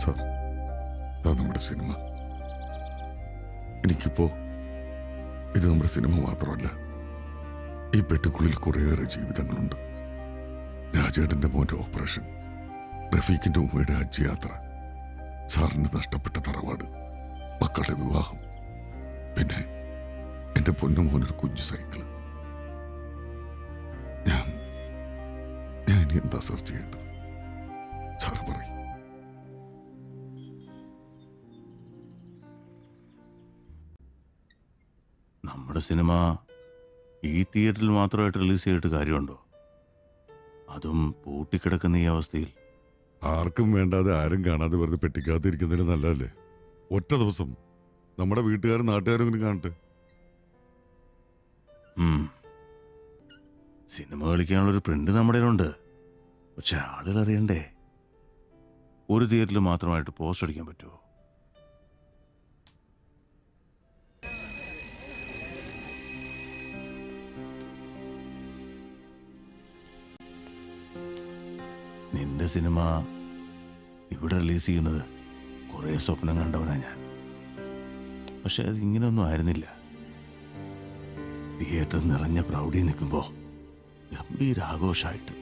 സാർ, നമ്മുടെ സിനിമ. എനിക്കിപ്പോ ഇത് നമ്മുടെ സിനിമ മാത്രമല്ല, ഈ പെട്ടിക്കുള്ളിൽ കുറേയേറെ ജീവിതങ്ങളുണ്ട്. രാജേട്ടന്റെ മോന്റെ ഓപ്പറേഷൻ, റഫീഖിന്റെ ഉമ്മയുടെ ഹജ്ജ് യാത്ര, സാറിന് നഷ്ടപ്പെട്ട തറവാട്, മക്കളുടെ വിവാഹം, പിന്നെ എന്റെ പൊന്നുമോനൊരു കുഞ്ഞു സൈക്കിള്. ഞാൻ ഇനി എന്താ സാർ ചെയ്യേണ്ടത്? സാർ പറയും. നമ്മുടെ സിനിമ ഈ തിയേറ്ററിൽ മാത്രമായിട്ട് റിലീസ് ചെയ്തിട്ട് കാര്യമുണ്ടോ? അതും പൂട്ടിക്കിടക്കുന്ന ഈ അവസ്ഥയിൽ. ആർക്കും വേണ്ടാതെ ആരും കാണാതെ വെറുതെ പെട്ടിക്കാത്തിരിക്കുന്നതിന് നല്ലതല്ലേ? ഒറ്റ ദിവസം നമ്മുടെ വീട്ടുകാരും നാട്ടുകാരും കാണട്ടെ. സിനിമ കളിക്കാനുള്ളൊരു പ്രിന്റ് നമ്മുടെ ഉണ്ട്, പക്ഷെ ആളുകൾ അറിയണ്ടേ. ഒരു തിയേറ്ററിൽ മാത്രമായിട്ട് പോസ്റ്റ് അടിക്കാൻ പറ്റുമോ? നിന്റെ സിനിമ ഇവിടെ റിലീസ് ചെയ്യുന്നത് കുറേ സ്വപ്നം കണ്ടവനാ ഞാൻ. പക്ഷെ അത് ഇങ്ങനെയൊന്നും ആയിരുന്നില്ല. തിയേറ്റർ നിറഞ്ഞ പ്രൗഢി നിൽക്കുമ്പോ ഗംഭീരാഘോഷമായിട്ട്.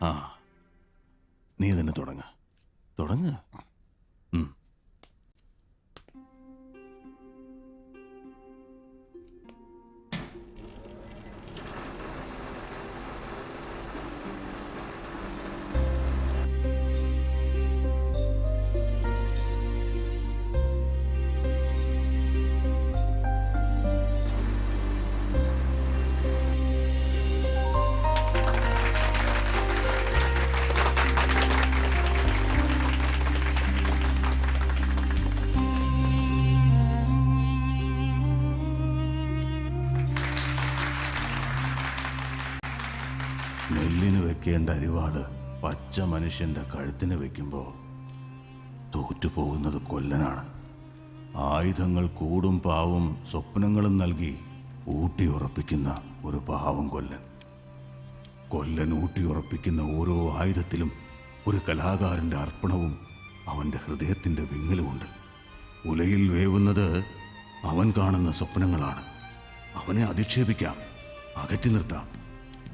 ആ, നീ തന്നെ തുടങ്ങ. നെല്ലിന് വെക്കേണ്ട അരിവാട് പച്ച മനുഷ്യന്റെ കഴുത്തിന് വെക്കുമ്പോ തോറ്റുപോകുന്നത് കൊല്ലനാണ്. ആയുധങ്ങൾ കൂടും പാവും സ്വപ്നങ്ങളും നൽകി ഊട്ടിയുറപ്പിക്കുന്ന ഒരു പാവം കൊല്ലൻ ഊട്ടിയുറപ്പിക്കുന്ന ഓരോ ആയുധത്തിലും ഒരു കലാകാരന്റെ അർപ്പണവും അവന്റെ ഹൃദയത്തിന്റെ വിങ്ങലുമുണ്ട്. ഉലയിൽ വേവുന്നത് അവൻ കാണുന്ന സ്വപ്നങ്ങളാണ്. അവനെ അധിക്ഷേപിക്കാം, അകറ്റി നിർത്താം.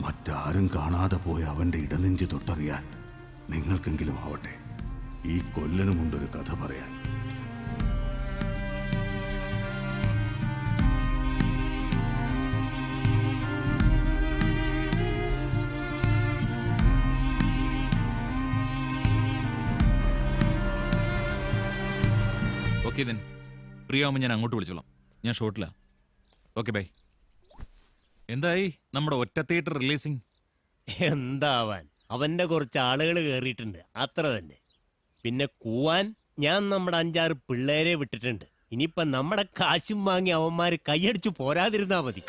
മറ്റാരും കാണാതെ പോയ അവന്റെ ഇടനെഞ്ച് തൊട്ടറിയാൻ നിങ്ങൾക്കെങ്കിലും ആവട്ടെ. ഈ കൊല്ലനുമുണ്ടൊരു കഥ പറയാൻ. ഓക്കെ ദെൻ, ഫ്രീ ആവുമ്പോൾ ഞാൻ അങ്ങോട്ട് വിളിച്ചോളാം. ഞാൻ ഷോട്ടിലാ. Okay bye. എന്തായി നമ്മുടെ ഒറ്റ തിയേറ്റർ റിലീസിങ്? എന്താവാൻ, അവന്റെ കുറച്ച് ആളുകൾ കയറിയിട്ടുണ്ട്, അത്ര തന്നെ. പിന്നെ കൂവാൻ ഞാൻ നമ്മുടെ 5-6 പിള്ളേരെ വിട്ടിട്ടുണ്ട്. ഇനിയിപ്പൊ നമ്മുടെ കാശും വാങ്ങി അവന്മാര് കൈയടിച്ചു പോരാതിരുന്നാ മതി.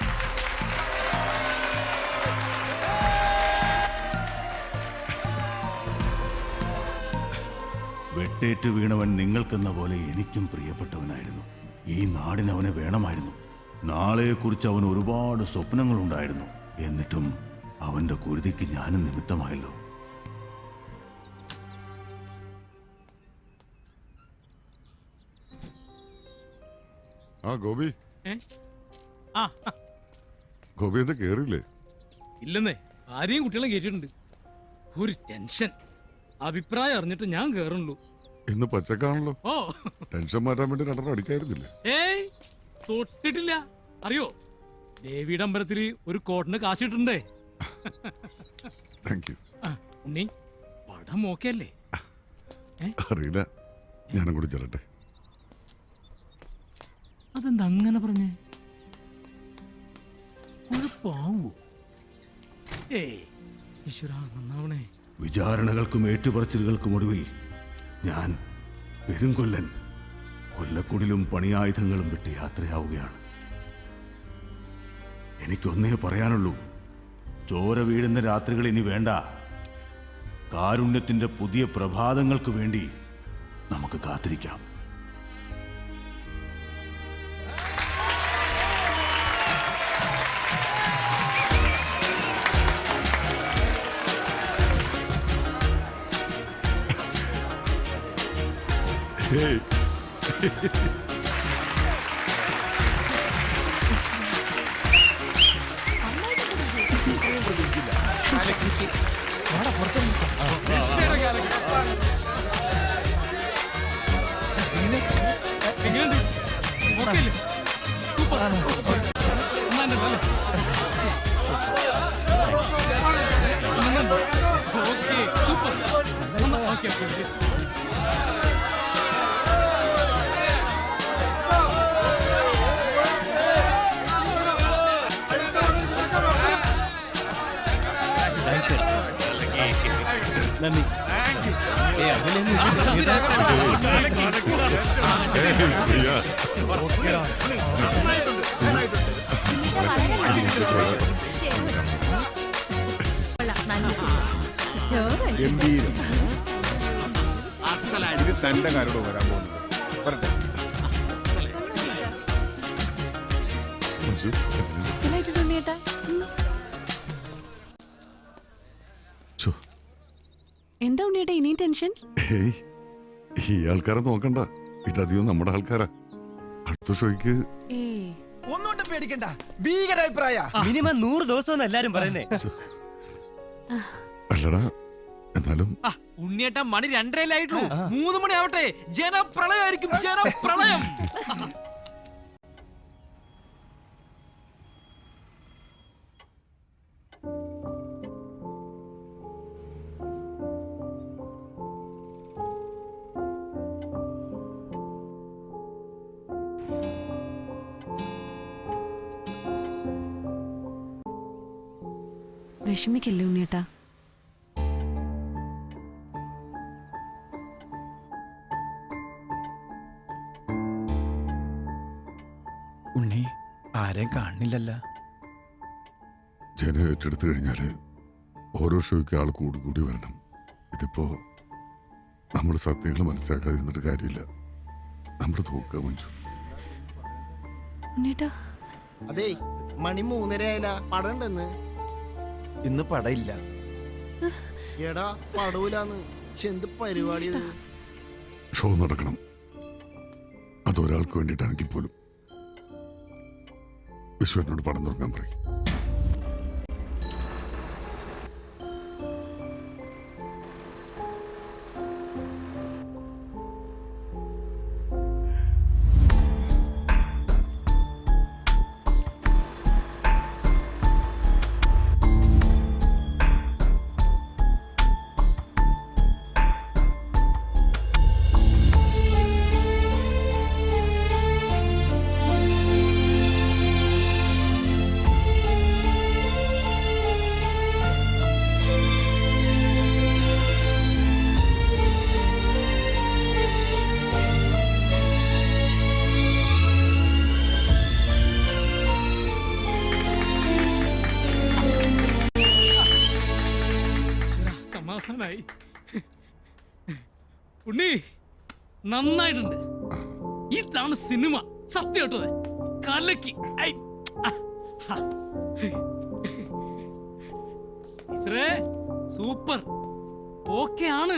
വെട്ടേറ്റ് വീണവൻ നിങ്ങൾക്കെന്ന പോലെ എനിക്കും പ്രിയപ്പെട്ടവനായിരുന്നു. ഈ നാടിന് അവനെ വേണമായിരുന്നു. നാളെയെക്കുറിച്ച് അവന് ഒരുപാട് സ്വപ്നങ്ങളുണ്ടായിരുന്നു. എന്നിട്ടും അവന്റെ കുരുതിക്ക് ഞാനും നിമിത്തമായല്ലോ. ആ ഗോപി, ഗോപി എന്താ കേറില്ലേ? ഇല്ലെന്നേ, ആരെയും കുട്ടികളെ കേട്ടിട്ടുണ്ട്. ഒരു ടെൻഷൻ. അഭിപ്രായം അറിഞ്ഞിട്ട് ഞാൻ കേറുള്ളൂ. ഇന്ന് പച്ചക്കാണല്ലോ. ഓ ടെൻഷൻ മാറ്റാൻ വേണ്ടി രണ്ടെണ്ണം അടിക്കായിരുന്നില്ലേ? ഏയ് തൊട്ടിട്ടില്ല. അറിയോ, ദേവിയുടെ അമ്പലത്തില് ഒരു കോട്ടിന് കാശിട്ടുണ്ടേ. Thank you. ഉണ്ണി, പടം ഓക്കെയല്ലേ? അറിയില്ല, ഞാനും കൂടി ചെല്ലട്ടെ. അതെന്താ അങ്ങനെ പറഞ്ഞേ? കുഴപ്പാവോ? ഏയ് ഈശ്വരാ, നന്നാവണേ. വിചാരണകൾക്കും ഏറ്റുപറച്ചിലുകൾക്കും ഒടുവിൽ ഞാൻ പെരുങ്കൊല്ലൻ കൊല്ലക്കുടിലും പണിയായുധങ്ങളും വിട്ട് യാത്രയാവുകയാണ്. എനിക്കൊന്നേ പറയാനുള്ളൂ, ചോര വീഴുന്ന രാത്രികൾ ഇനി വേണ്ട. കാരുണ്യത്തിന്റെ പുതിയ പ്രഭാതങ്ങൾക്ക് വേണ്ടി നമുക്ക് കാത്തിരിക്കാം. Hey. നന്ദി. ഗംഭീരം. ഇത് തന്റെ കാരോട് വരാൻ പോകുന്നത്. വരട്ടെ. എന്താ ഉണ്ണിയേട്ടാ ഇനിയും ടെൻഷൻ? ഈ ആൾക്കാരെ നോക്കണ്ട, ഇതധികം നമ്മുടെ ആൾക്കാരാ. അടുത്ത ഷോയ്ക്ക് ഒന്നുകൊണ്ടും പേടിക്കണ്ട, ഭീകര അഭിപ്രായ. മിനിമം 100 ദിവസം എല്ലാരും പറയുന്നേ. അല്ലടാ, എന്നാലും ഉണ്ണിയേട്ട മണി 2:30 3 മണി ആവട്ടെ, ജനപ്രളയമായിരിക്കും, ജനപ്രളയം. വിഷമിക്കല്ലേ ഉണ്ണിയേട്ടാ. ഉണ്ണി ആരെയും കാണില്ലല്ലോ. ജനം ഏറ്റെടുത്തു കഴിഞ്ഞാല് ഓരോ ഷോയ്ക്ക് ആൾ കൂടി കൂടി വരണം. ഇതിപ്പോ നമ്മുടെ സത്യങ്ങൾ മനസ്സിലാക്കാതെ ഇരുന്നിട്ട് കാര്യമില്ല. നമ്മുടെ തോക്കുക മഞ്ജു. ഉണ്ണിയേട്ടാ, അതെ മണി 3:30 ആയില്ല, പടണ്ടെന്ന്. ഇന്ന് പടയില്ല. എടാ പടൂലാന്ന്. എന്ത് പരിപാടി? ഷോ നടക്കണം, അതൊരാൾക്ക് വേണ്ടിയിട്ടാണെങ്കിൽ പോലും. വിശ്വനോട് പടം തുടങ്ങാൻ പറയും. സമാധാനായി. ഉണ്ണി നന്നായിട്ടുണ്ട്. ഇതാണ് സിനിമ, സത്യം കേട്ടോ. കലക്കി. സൂപ്പർ. ഓക്കെ ആണ്.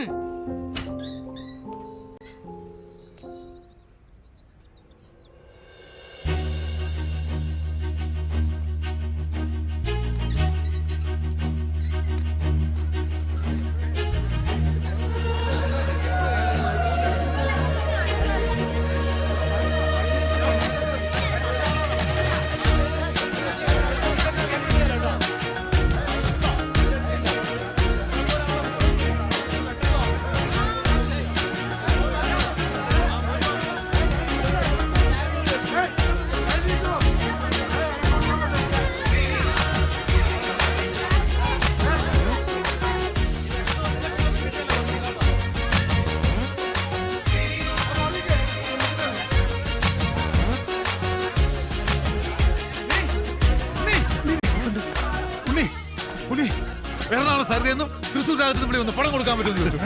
ഭാഗത്ത് ഇവിടെ ഒന്ന് പണം കൊടുക്കാൻ പറ്റുമെന്ന് ചോദിച്ചു.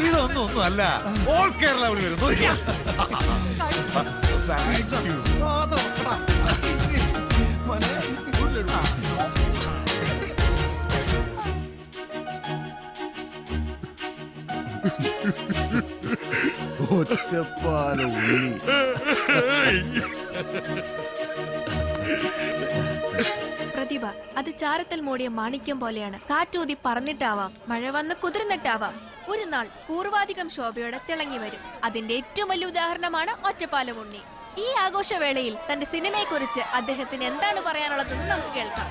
ഇതൊന്നും അല്ല, ഓൾ കേരള അവിടെ വരും. നോക്കിക്കോ. Thank you. ഒറ്റപ്പാല ഉണ്ണി. പ്രതിഭ അത് ചാരത്തിൽ മൂടിയ മാണിക്യം പോലെയാണ്. കാറ്റൂതി പറന്നിട്ടാവാം, മഴ വന്ന് കുതിർന്നിട്ടാവാം, ഒരു നാൾ പൂർവാധികം ശോഭയോടെ തിളങ്ങി വരും. അതിന്റെ ഏറ്റവും വലിയ ഉദാഹരണമാണ് ഒറ്റപ്പാലം ഉണ്ണി. ഈ ആഘോഷവേളയിൽ തന്റെ സിനിമയെക്കുറിച്ച് അദ്ദേഹത്തിന് എന്താണ് പറയാനുള്ളതെന്ന് നമുക്ക് കേൾക്കാം.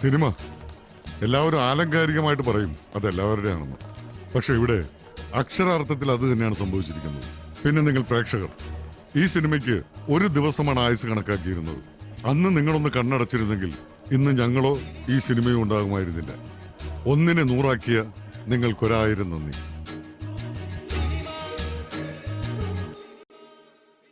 സിനിമ എല്ലാവരും ആലങ്കാരികമായിട്ട് പറയും അതെല്ലാവരുടെയാണെന്ന്. പക്ഷെ ഇവിടെ അക്ഷരാർത്ഥത്തിൽ അത് തന്നെയാണ് സംഭവിച്ചിരിക്കുന്നത്. പിന്നെ നിങ്ങൾ പ്രേക്ഷകർ, ഈ സിനിമയ്ക്ക് ഒരു ദിവസമാണ് ആയുസ് കണക്കാക്കിയിരുന്നത്. അന്ന് നിങ്ങളൊന്ന് കണ്ണടച്ചിരുന്നെങ്കിൽ ഇന്ന് ഞങ്ങളോ ഈ സിനിമയോ ഉണ്ടാകുമായിരുന്നില്ല. 1നെ 100 ആക്കിയ നിങ്ങൾക്കൊരായിരം നന്ദി.